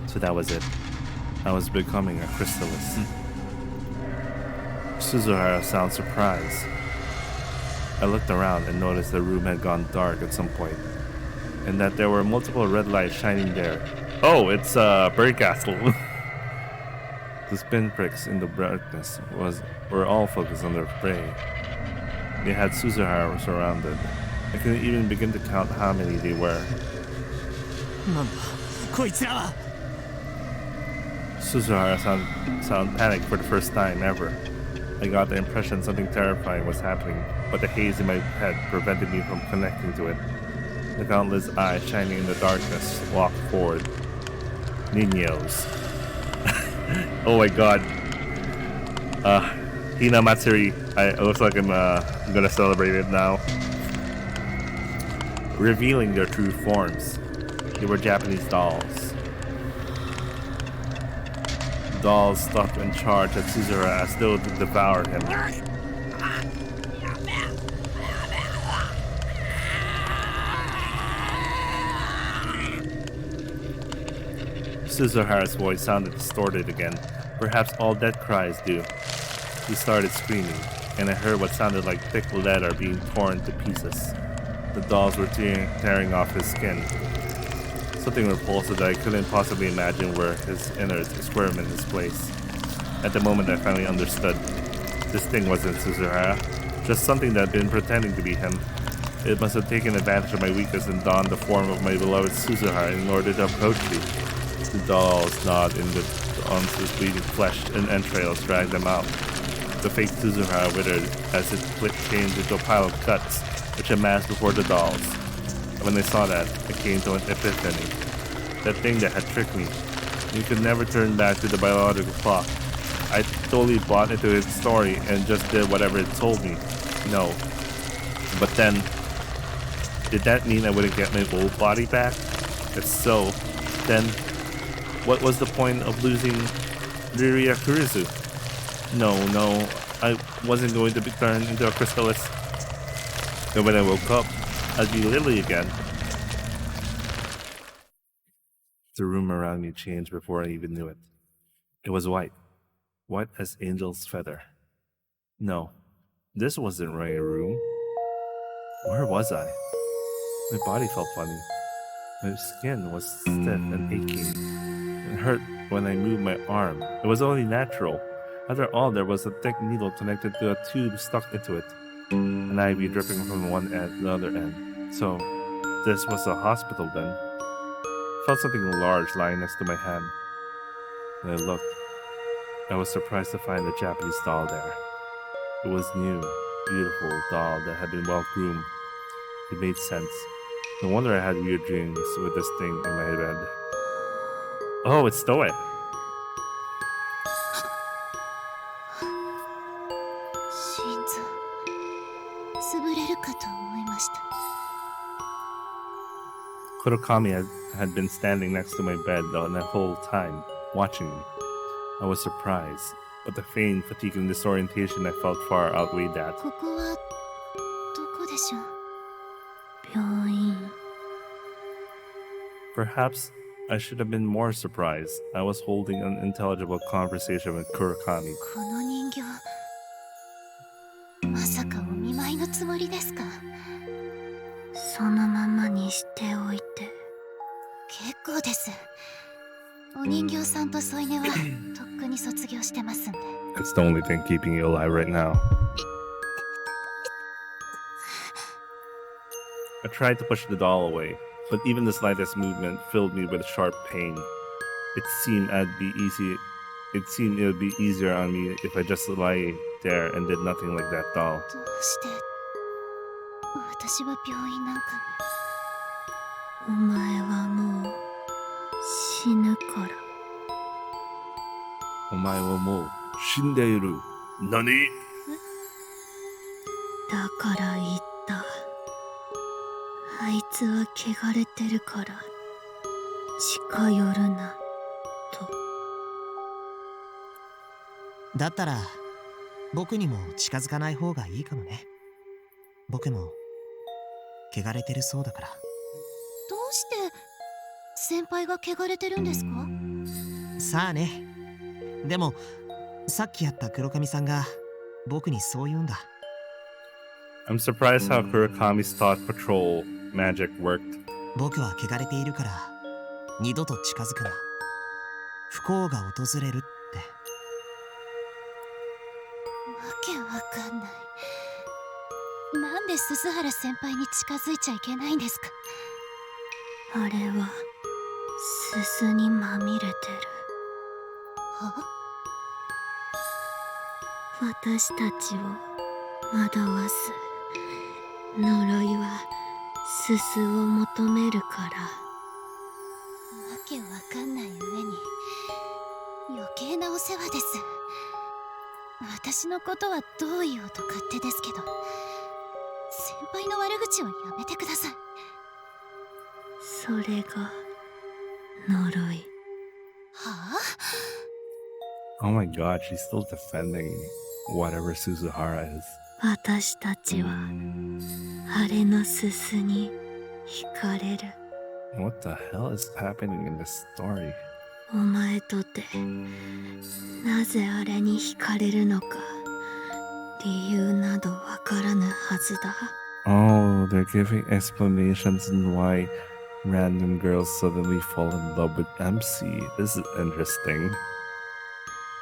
So that was it. I was becoming a chrysalis. Suzuhara sounded surprised. I looked around and noticed the room had gone dark at some point, and that there were multiple red lights shining there. Oh, it's Bird Castle. The pinpricks in the darkness were all focused on their prey. They had Suzuhara surrounded. I couldn't even begin to count how many they were. なんだこいつらは。 Suzuhara sounded panicked for the first time ever. I got the impression something terrifying was happening, but the haze in my head prevented me from connecting to it. The countless eyes shining in the darkness walked forward. Niños. Oh my god. Hina Matsuri. It looks like I'm gonna celebrate it now. Revealing their true forms. They were Japanese dolls. Dolls stuck and charged at Suzuhara as though to devour him. Suzuhara's voice sounded distorted again, perhaps all dead cries do. He started screaming, and I heard what sounded like thick leather being torn to pieces. The dolls were tearing off his skin. Something repulsive that I couldn't possibly imagine where his innards squirm in his place. At the moment I finally understood. This thing wasn't Suzuhara, just something that had been pretending to be him. It must have taken advantage of my weakness and donned the form of my beloved Suzuhara in order to approach me. The dolls gnawed onto his bleeding flesh and entrails, dragged them out. The fake Suzuhara withered as it changed into a pile of guts, which amassed before the dolls. And when I saw that, I came to an epiphany. That thing that had tricked me. You could never turn back to the biological clock. I totally bought into its story and just did whatever it told me. No. But then, did that mean I wouldn't get my old body back? If so, then what was the point of losing Riria Kurisu? No, I wasn't going to be turned into a chrysalis. And when I woke up, I'd be Lily again. The room around me changed before I even knew it. It was white. White as angel's feather. No, this wasn't my room. Where was I? My body felt funny. My skin was stiff and aching. It hurt when I moved my arm. It was only natural. After all, there was a thick needle connected to a tube stuck into it. An IV dripping from one end to the other end. So, this was a hospital then. I felt something large lying next to my hand. When I looked, I was surprised to find a Japanese doll there. It was new, beautiful doll that had been well groomed. It made sense. No wonder I had weird dreams with this thing in my bed. Oh, it's Stoe. 潰れるかと思いました。 Kurokami had been standing next to my bed the whole time, watching me. I was surprised, but the faint fatigue and disorientation I felt far outweighed that. ここはどこでしょう？病院。 Perhaps I should have been more surprised. I was holding an unintelligible conversation with Kurokami. この人形、まさかお見舞いのつもりですか？そのままにしておいて結構です。お人形さんと添い寝はとっくに卒業してますんで。 It's the only thing keeping you alive right now. I tried to push the doll away, but even the slightest movement filled me with sharp pain. It seemed it would be easier on me if I just lay there and did nothing like that doll. どうして私は病院なんかに。お前はもう死ぬから。お前はもう死んでいる。Nani? だから言った。あいつは汚れてるから近寄るなと。だったら僕にも近づかない方がいいかもね。僕も汚れてるそうだから。どうして先輩が汚れてるんですか？さあね。でもさっきやった黒髪さんが僕にそう言うんだ。 I'm surprised how Kurakami's thought patrol magic worked. 僕は汚れているから二度と近づくな。不幸が訪れるって。わけわかんない。なんで鈴原先輩に近づいちゃいけないんですか？あれはすすにまみれてる。は？私たちを惑わす呪いはすすを求めるから。わけわかんない上に余計なお世話です。私のことはどう言おうと勝手ですけど、先輩の悪口をやめてください。それが呪い。はあ？ Oh my god, she's still defending whatever Suzuhara is. 私たちはあれのすすに惹かれる。 What the hell is happening in this story? お前とてなぜあれに惹かれるのか理由などわからぬはずだ。 Oh, they're giving explanations on why random girls suddenly fall in love with MC. This is interesting.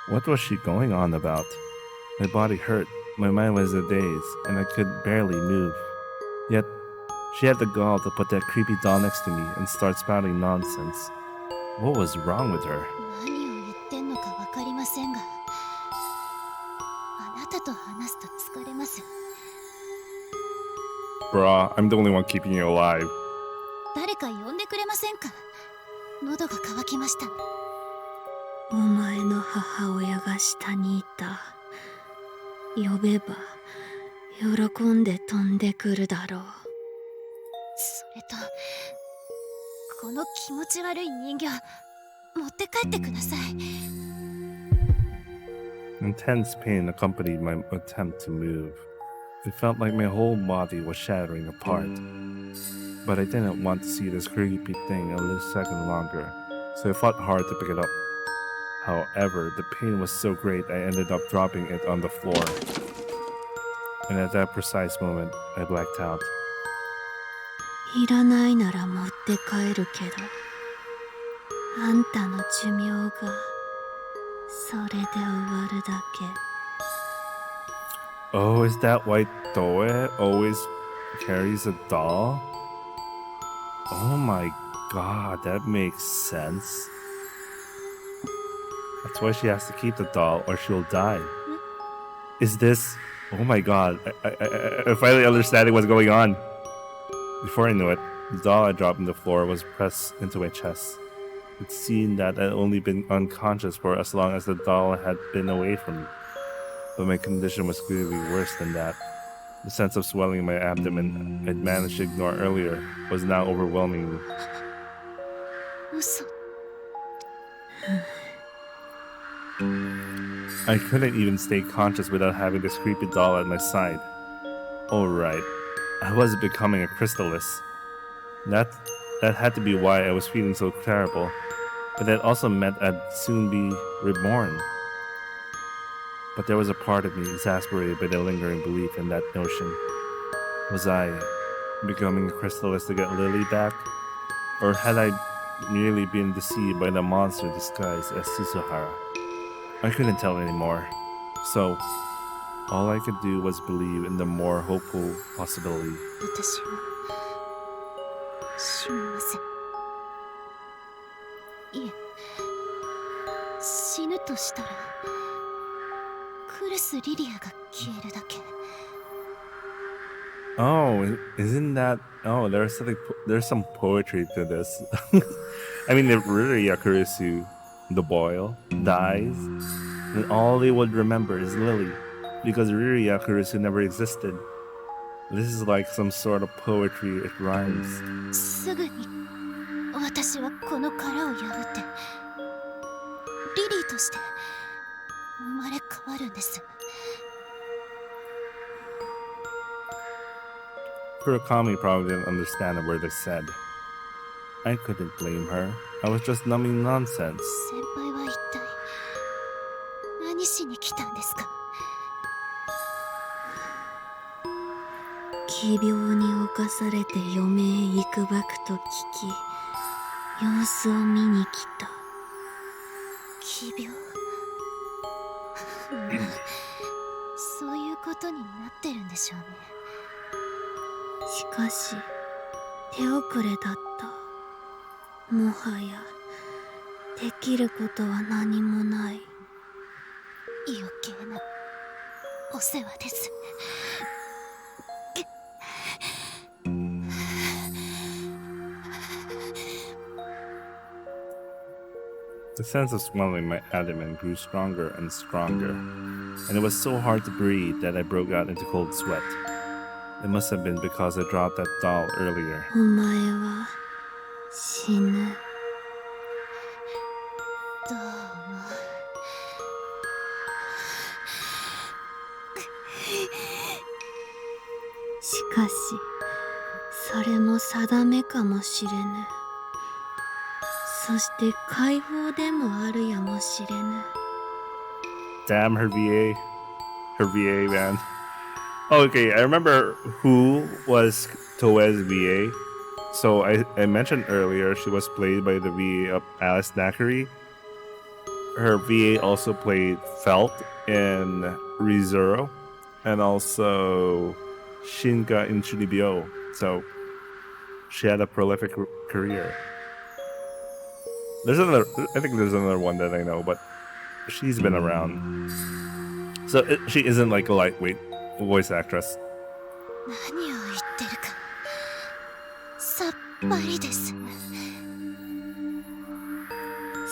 What was she going on about? My body hurt, my mind was a daze, and I could barely move. Yet, she had the gall to put that creepy doll next to me and start spouting nonsense. What was wrong with her? 何を言ってんのかわかりませんが、あなたと話すと疲れます。 Bruh, I'm the only one keeping you alive. 誰か呼んでくれませんか？喉が渇きました。お前の母親が下にいた。呼べば喜んで飛んでくるだろう。それとこの気持ち悪い人形持って帰ってください。 Intense pain accompanied my attempt to move. It felt like my whole body was shattering apart. But I didn't want to see this creepy thing a second longer, so I fought hard to pick it up. However, the pain was so great I ended up dropping it on the floor. And at that precise moment, I blacked out. いらないなら持って帰るけど、あんたの寿命がそれで終わるだけ。 Oh, is that why Toe always carries a doll? Oh my god, that makes sense. That's why she has to keep the doll or she'll die. Is this... Oh my god, I finally understanding what's going on. Before I knew it, the doll I dropped on the floor was pressed into my chest. It seemed that I'd only been unconscious for as long as the doll had been away from me. But my condition was clearly worse than that. The sense of swelling in my abdomen I'd managed to ignore earlier was now overwhelming me. 嘘。 I couldn't even stay conscious without having this creepy doll at my side. Oh right, I was becoming a chrysalis. That had to be why I was feeling so terrible, but that also meant I'd soon be reborn. But there was a part of me exasperated by the lingering belief in that notion. Was I becoming a chrysalis to get Lily back? Or had I merely been deceived by the monster disguised as Suzuhara? I couldn't tell anymore. So, all I could do was believe in the more hopeful possibility. 私は死にません。いえ、死ぬとしたらクルス・リリアが消えるだけ。 Oh, isn't that... Oh, there's some poetry to this. I mean, if really Yakurisu, the boil, dies, then all they would remember is Lily. because Riri Yakurusu never existed. This is like some sort of poetry, it rhymes. すぐに私はこの殻を破ってリリーとして生まれ変わるんです。 Kurakami probably didn't understand a word they said. I couldn't blame her. I was just numbing nonsense. 先輩は一体何しに来たんですか？奇病に侵されて余命いくばくと聞き、様子を見に来た。奇病そういうことになってるんでしょうね。しかし手遅れだった。もはやできることは何もない。余計なお世話です。 The sense of swelling my abdomen grew stronger and stronger, and it was so hard to breathe that I broke out into cold sweat. It must have been because I dropped that doll earlier. お前は死ぬ。どうも。しかしそれも定めかもしれぬ。そして解放でもあるやもしれぬ。 Damn her VA. Her VA, man. Okay, I remember who was Toei's VA. So I mentioned earlier she was played by the VA of Alice Thackeray. Her VA also played Felt in ReZero and also Shinka in Chunibyo. So she had a prolific career. I think there's another one that I know, but she's been around. So she isn't like a lightweight voice actress. 何を言ってるかさっぱりです。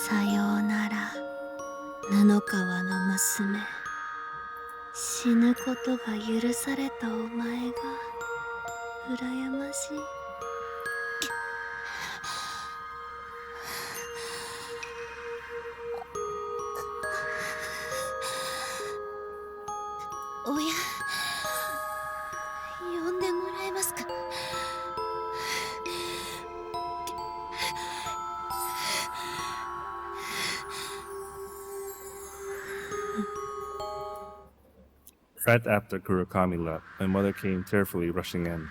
さようなら、布川の娘。死ぬことが許されたお前が羨ましい。おや、呼んでもらえますか？ Right after Kurakami left, my mother came tearfully rushing in.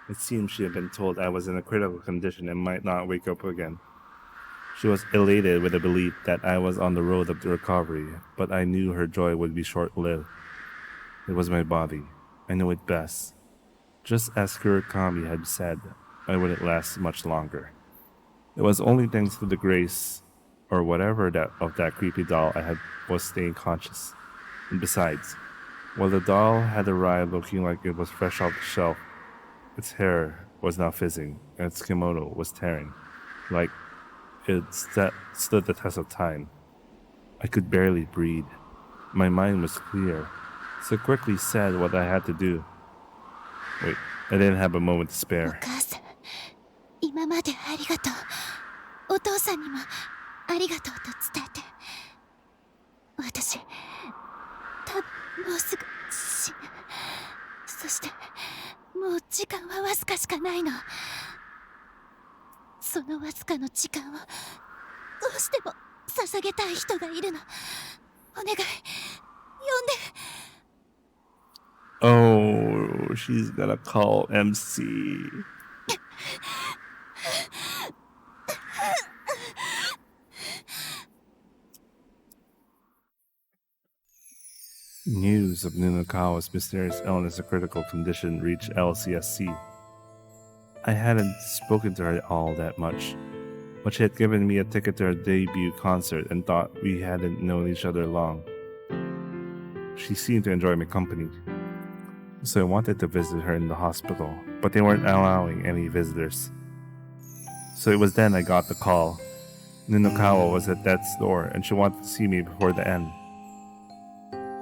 It seemed she had been told I was in a critical condition and might not wake up again. She was elated with the belief that I was on the road of recovery, but I knew her joy would be short-lived. It was my body. I knew it best. Just as Kurakami had said, I wouldn't last much longer. It was only thanks to the grace, or whatever of that creepy doll was staying conscious. And besides, while the doll had arrived looking like it was fresh off the shelf, its hair was now fizzing, and its kimono was tearing, like it stood the test of time. I could barely breathe. My mind was clear, so I quickly said what I had to do. Wait, I didn't have a moment to お spare. 母さん、今までありがとう。お父さんにもありがとうと伝えて。私、もうすぐ死ぬ。そして、もう時間はわずかしかないの。そのわずかの時間をどうしても捧げたい人がいるの。お願い、呼んで。 Oh, she's gonna call MC. News of Nunokawa's mysterious illness and critical condition reached LCSC. I hadn't spoken to her all that much, but she had given me a ticket to her debut concert and thought we hadn't known each other long. She seemed to enjoy my company, so I wanted to visit her in the hospital, but they weren't allowing any visitors. So it was then I got the call. Nunokawa was at death's door and she wanted to see me before the end.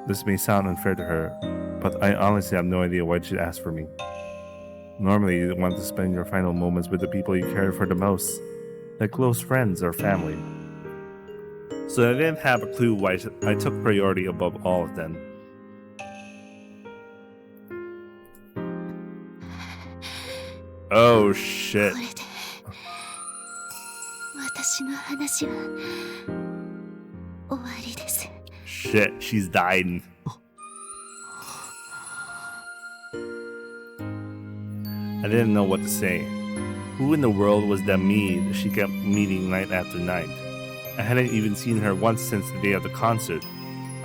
This may sound unfair to her, but I honestly have no idea why she'd ask for me. Normally, you want to spend your final moments with the people you care for the most, like close friends or family. So I didn't have a clue why I took priority above all of them. Oh shit. これで私の話は終わりです。 Shit, she's dying. I didn't know what to say. Who in the world was that me that she kept meeting night after night? I hadn't even seen her once since the day of the concert.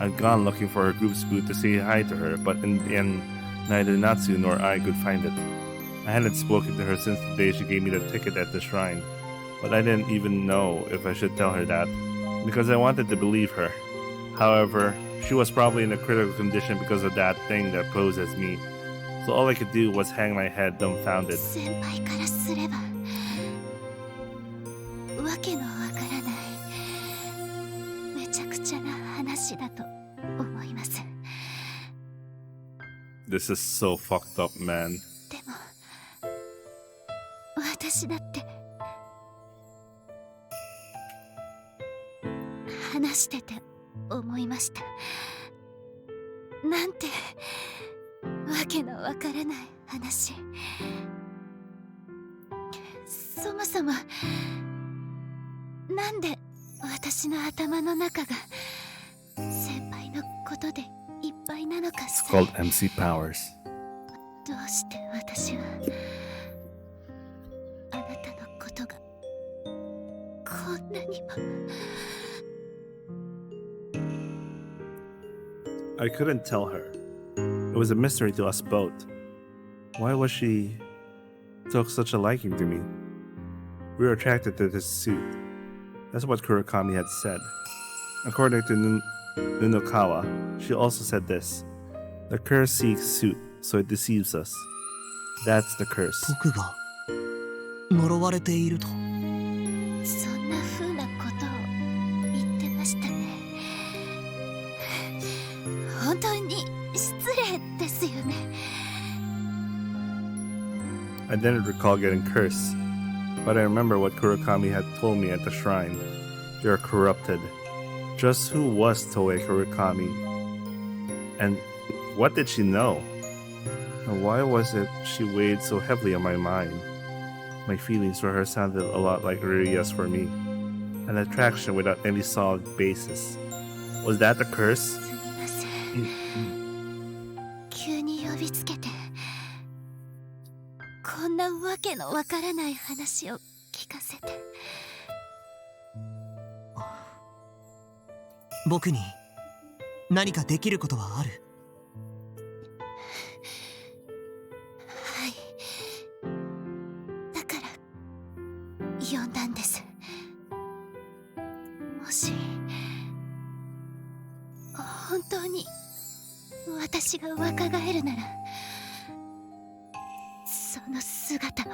I'd gone looking for her group's booth to say hi to her, but in the end, neither Natsu nor I could find it. I hadn't spoken to her since the day she gave me the ticket at the shrine, but I didn't even know if I should tell her that, because I wanted to believe her. However, she was probably in a critical condition because of that thing that posed as me, so all I could do was hang my head dumbfounded. 先輩からすればわけのわからないめちゃくちゃな話だと思います。 This is so fucked up, man. でも私だって話してて思いました。なんてわけのわからない話。そもそもなんで私の頭の中が先輩のことでいっぱいなのか It's さえ called MC Powers. どうして私はあなたのことがこんなにも I couldn't tell her. It was a mystery to us both. Why was she took such a liking to me? We were attracted to this suit. That's what Kurakami had said. According to Nunokawa, she also said this. The curse seeks suit, so it deceives us. That's the curse. 僕が呪われていると。そんな風なことを言ってましたね。本当に失礼ですよね。 I didn't recall getting cursed, but I remember what Kurakami had told me at the shrine. You're corrupted. Just who was Toei Kurakami? And what did she know? And why was it she weighed so heavily on my mind? My feelings for her sounded a lot like Ryuya's for me. An attraction without any solid basis. Was that the curse? すみません。急に呼びつけて、こんなわけのわからない話を聞かせて。僕に何かできることはある？はい。だから呼んだんです。もし本当に私が若返るなら、その姿を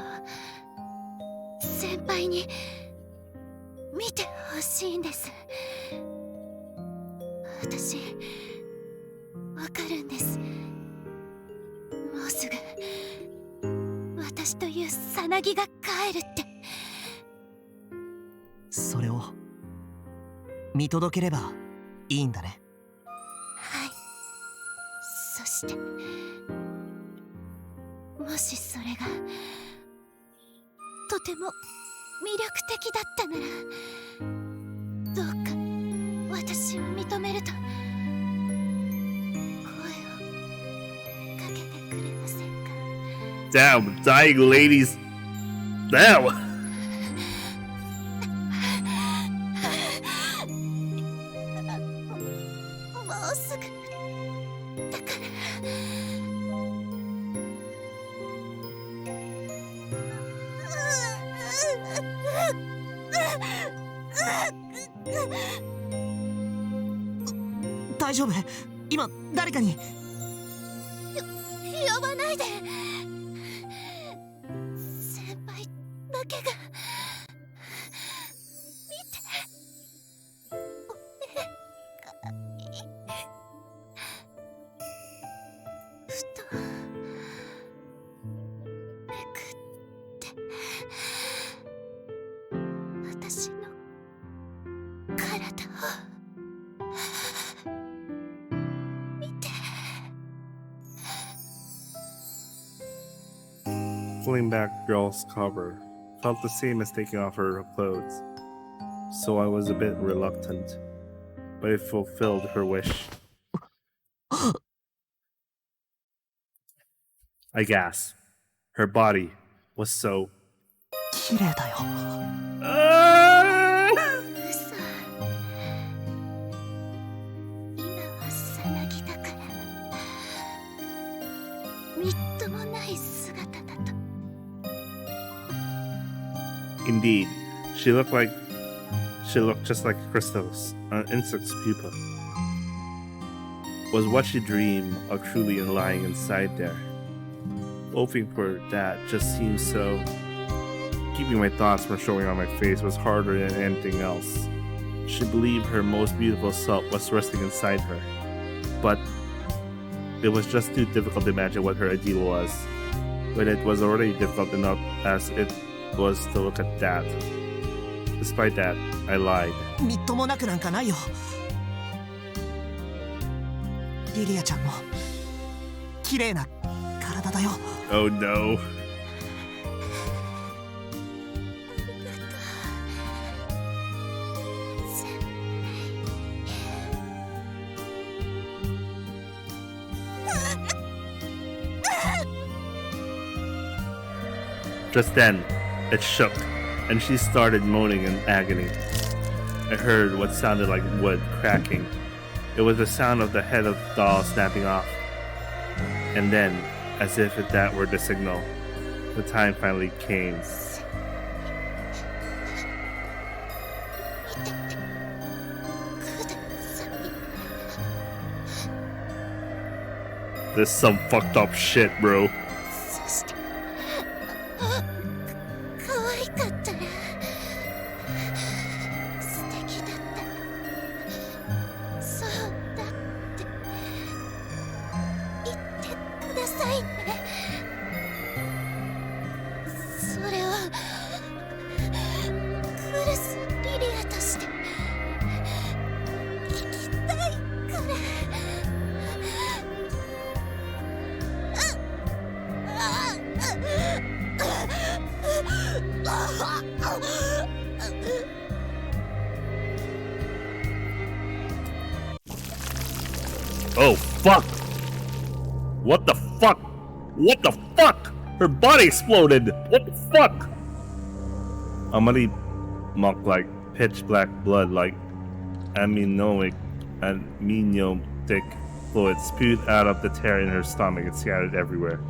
先輩に見てほしいんです。私わかるんです。もうすぐ私というさなぎが帰るって。それを見届ければいいんだね。はい。そしてもしそれがとても魅力的だったなら、どうか私を認めると声をかけてくれませんか？ Damn, dying ladies. Damn. もうすぐだから。大丈夫？今誰かに。呼ばないで。先輩だけが見て。お願い。くって私の体を見て。 Pulling back girl's cover felt the same as taking off her clothes, so I was a bit reluctant, but it fulfilled her wish. I gasped. Her body was so... 綺麗だよ。嘘。今はさなぎだから。みっともない姿だと。 Indeed, she looked just like crystals, an insect's pupa. Was what she dreamed of truly lying inside there? Hoping for that just seemed so... Keeping my thoughts from showing on my face was harder than anything else. She believed her most beautiful self was resting inside her, but it was just too difficult to imagine what her ideal was, when it was already difficult enough as it was to look at that. Despite that, I lied. みっともなくなんかないよ。リリアちゃんの綺麗な体だよ。Oh no. Just then, it shook, and she started moaning in agony. I heard what sounded like wood cracking. It was the sound of the head of the doll snapping off. And then, as if that were the signal, the time finally came. This is some fucked up shit, bro. そして可愛かったら素敵だったそうだって言ってくださいね。それをクルス・リリアとして聞きたいから。Oh, fuck! What the fuck? What the fuck? Her body exploded! What the fuck? Amari muck like pitch black blood like amniotic and amniotic fluid spewed out of the tear in her stomach and scattered everywhere.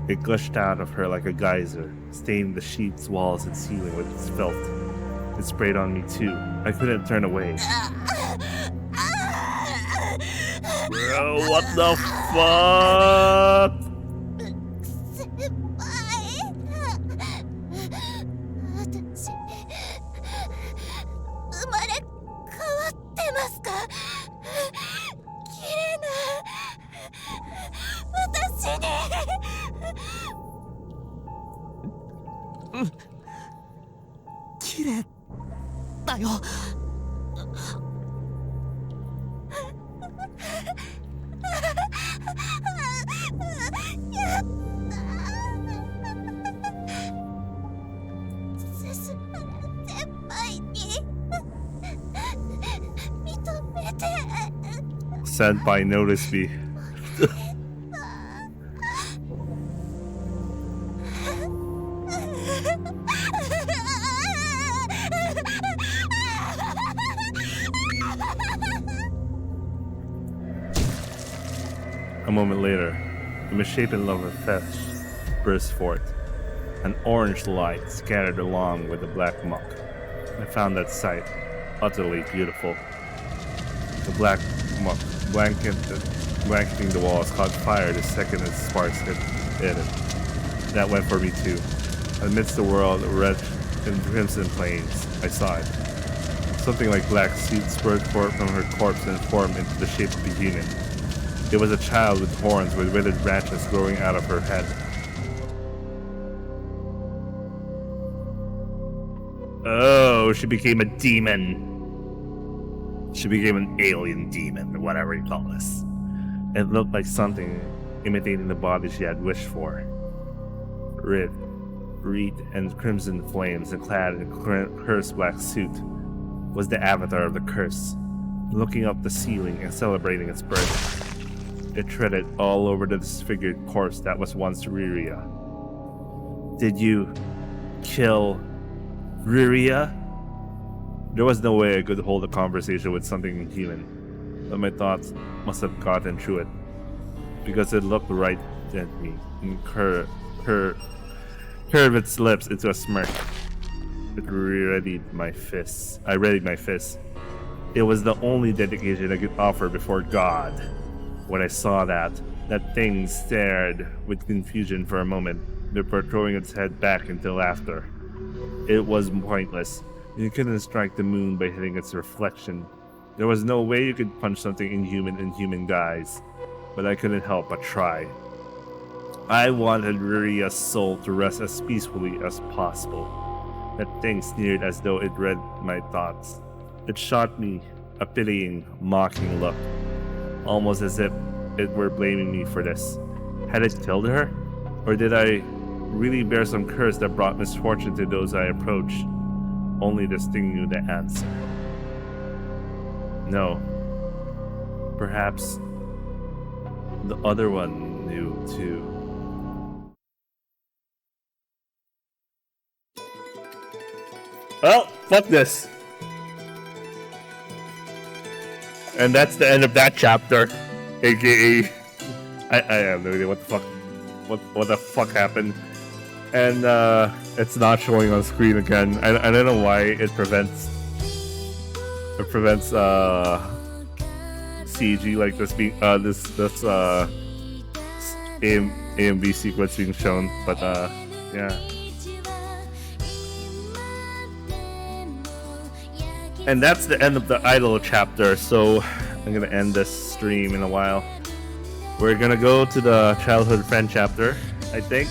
It gushed out of her like a geyser, staining the sheets, walls, and ceiling with its filth. It sprayed on me too. I couldn't turn away. Bro, what the fuck? 先輩、私生まれ変わってますか？綺麗な私に。綺麗だよ。やったセス原先輩に認めて。 Senpai noticed me. A moment later, a misshapen love flesh burst forth. An orange light scattered along with the black muck. I found that sight utterly beautiful. The black muck blanketing the walls caught fire the second its sparks hit it. That went for me too. Amidst the world of red and crimson plains, I saw it. Something like black seeds spurted forth from her corpse and formed into the shape of a unit. It was a child with horns with withered branches growing out of her head. Oh, she became a demon. She became an alien demon, or whatever you call this. It looked like something imitating the body she had wished for. Wreathed in crimson flames and clad in a cursed black suit, was the avatar of the curse, looking up the ceiling and celebrating its birth. It treaded all over the disfigured corpse that was once Riria. Did you kill Riria? There was no way I could hold a conversation with something inhuman, but my thoughts must have gotten through it, because it looked right at me and curved its lips into a smirk. I readied my fists. It was the only dedication I could offer before God. When I saw that thing stared with confusion for a moment, before throwing its head back into laughter. It was pointless. You couldn't strike the moon by hitting its reflection. There was no way you could punch something inhuman in human guise, but I couldn't help but try. I wanted Riria's soul to rest as peacefully as possible. That thing sneered as though it read my thoughts. It shot me a pitying, mocking look, almost as if it were blaming me for this. Had it killed her? Or did I really bear some curse that brought misfortune to those I approached? Only this thing knew the answer. No. Perhaps the other one knew too. Well, fuck this. And that's the end of that chapter. AKA, I have no idea what the fuck happened. And it's not showing on screen again. I don't know why it prevents CG like this being this AMV sequence being shown, but yeah. And that's the end of the idol chapter, so I'm gonna end this stream in a while. We're gonna go to the childhood friend chapter, I think.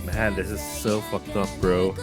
Man, this is so fucked up, bro.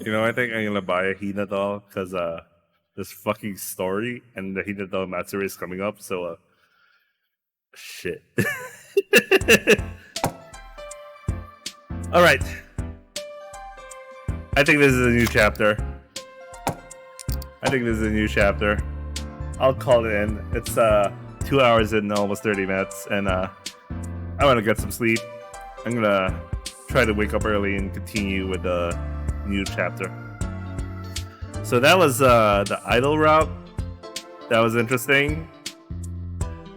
You know, I think I'm gonna buy a Hina doll because this fucking story and the Hina doll Matsuri is coming up, so shit. Alright. I think this is a new chapter. I'll call it in. It's 2 hours and almost 30 minutes, and I wanna get some sleep. I'm gonna try to wake up early and continue with the new chapter. So that was the idol route. That was interesting.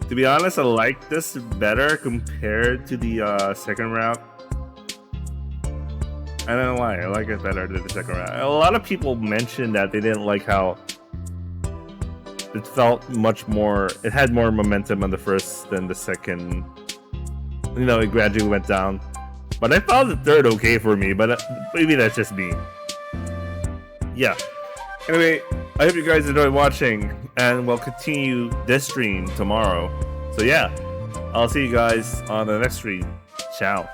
To be honest, I like this better compared to the second route. I don't know why. I like it better than the second route. A lot of people mentioned that they didn't like how it felt much more. It had more momentum on the first than the second. You know, it gradually went down. But I found the third okay for me, but maybe that's just me. Yeah. Anyway, I hope you guys enjoyed watching, and we'll continue this stream tomorrow. So yeah, I'll see you guys on the next stream. Ciao.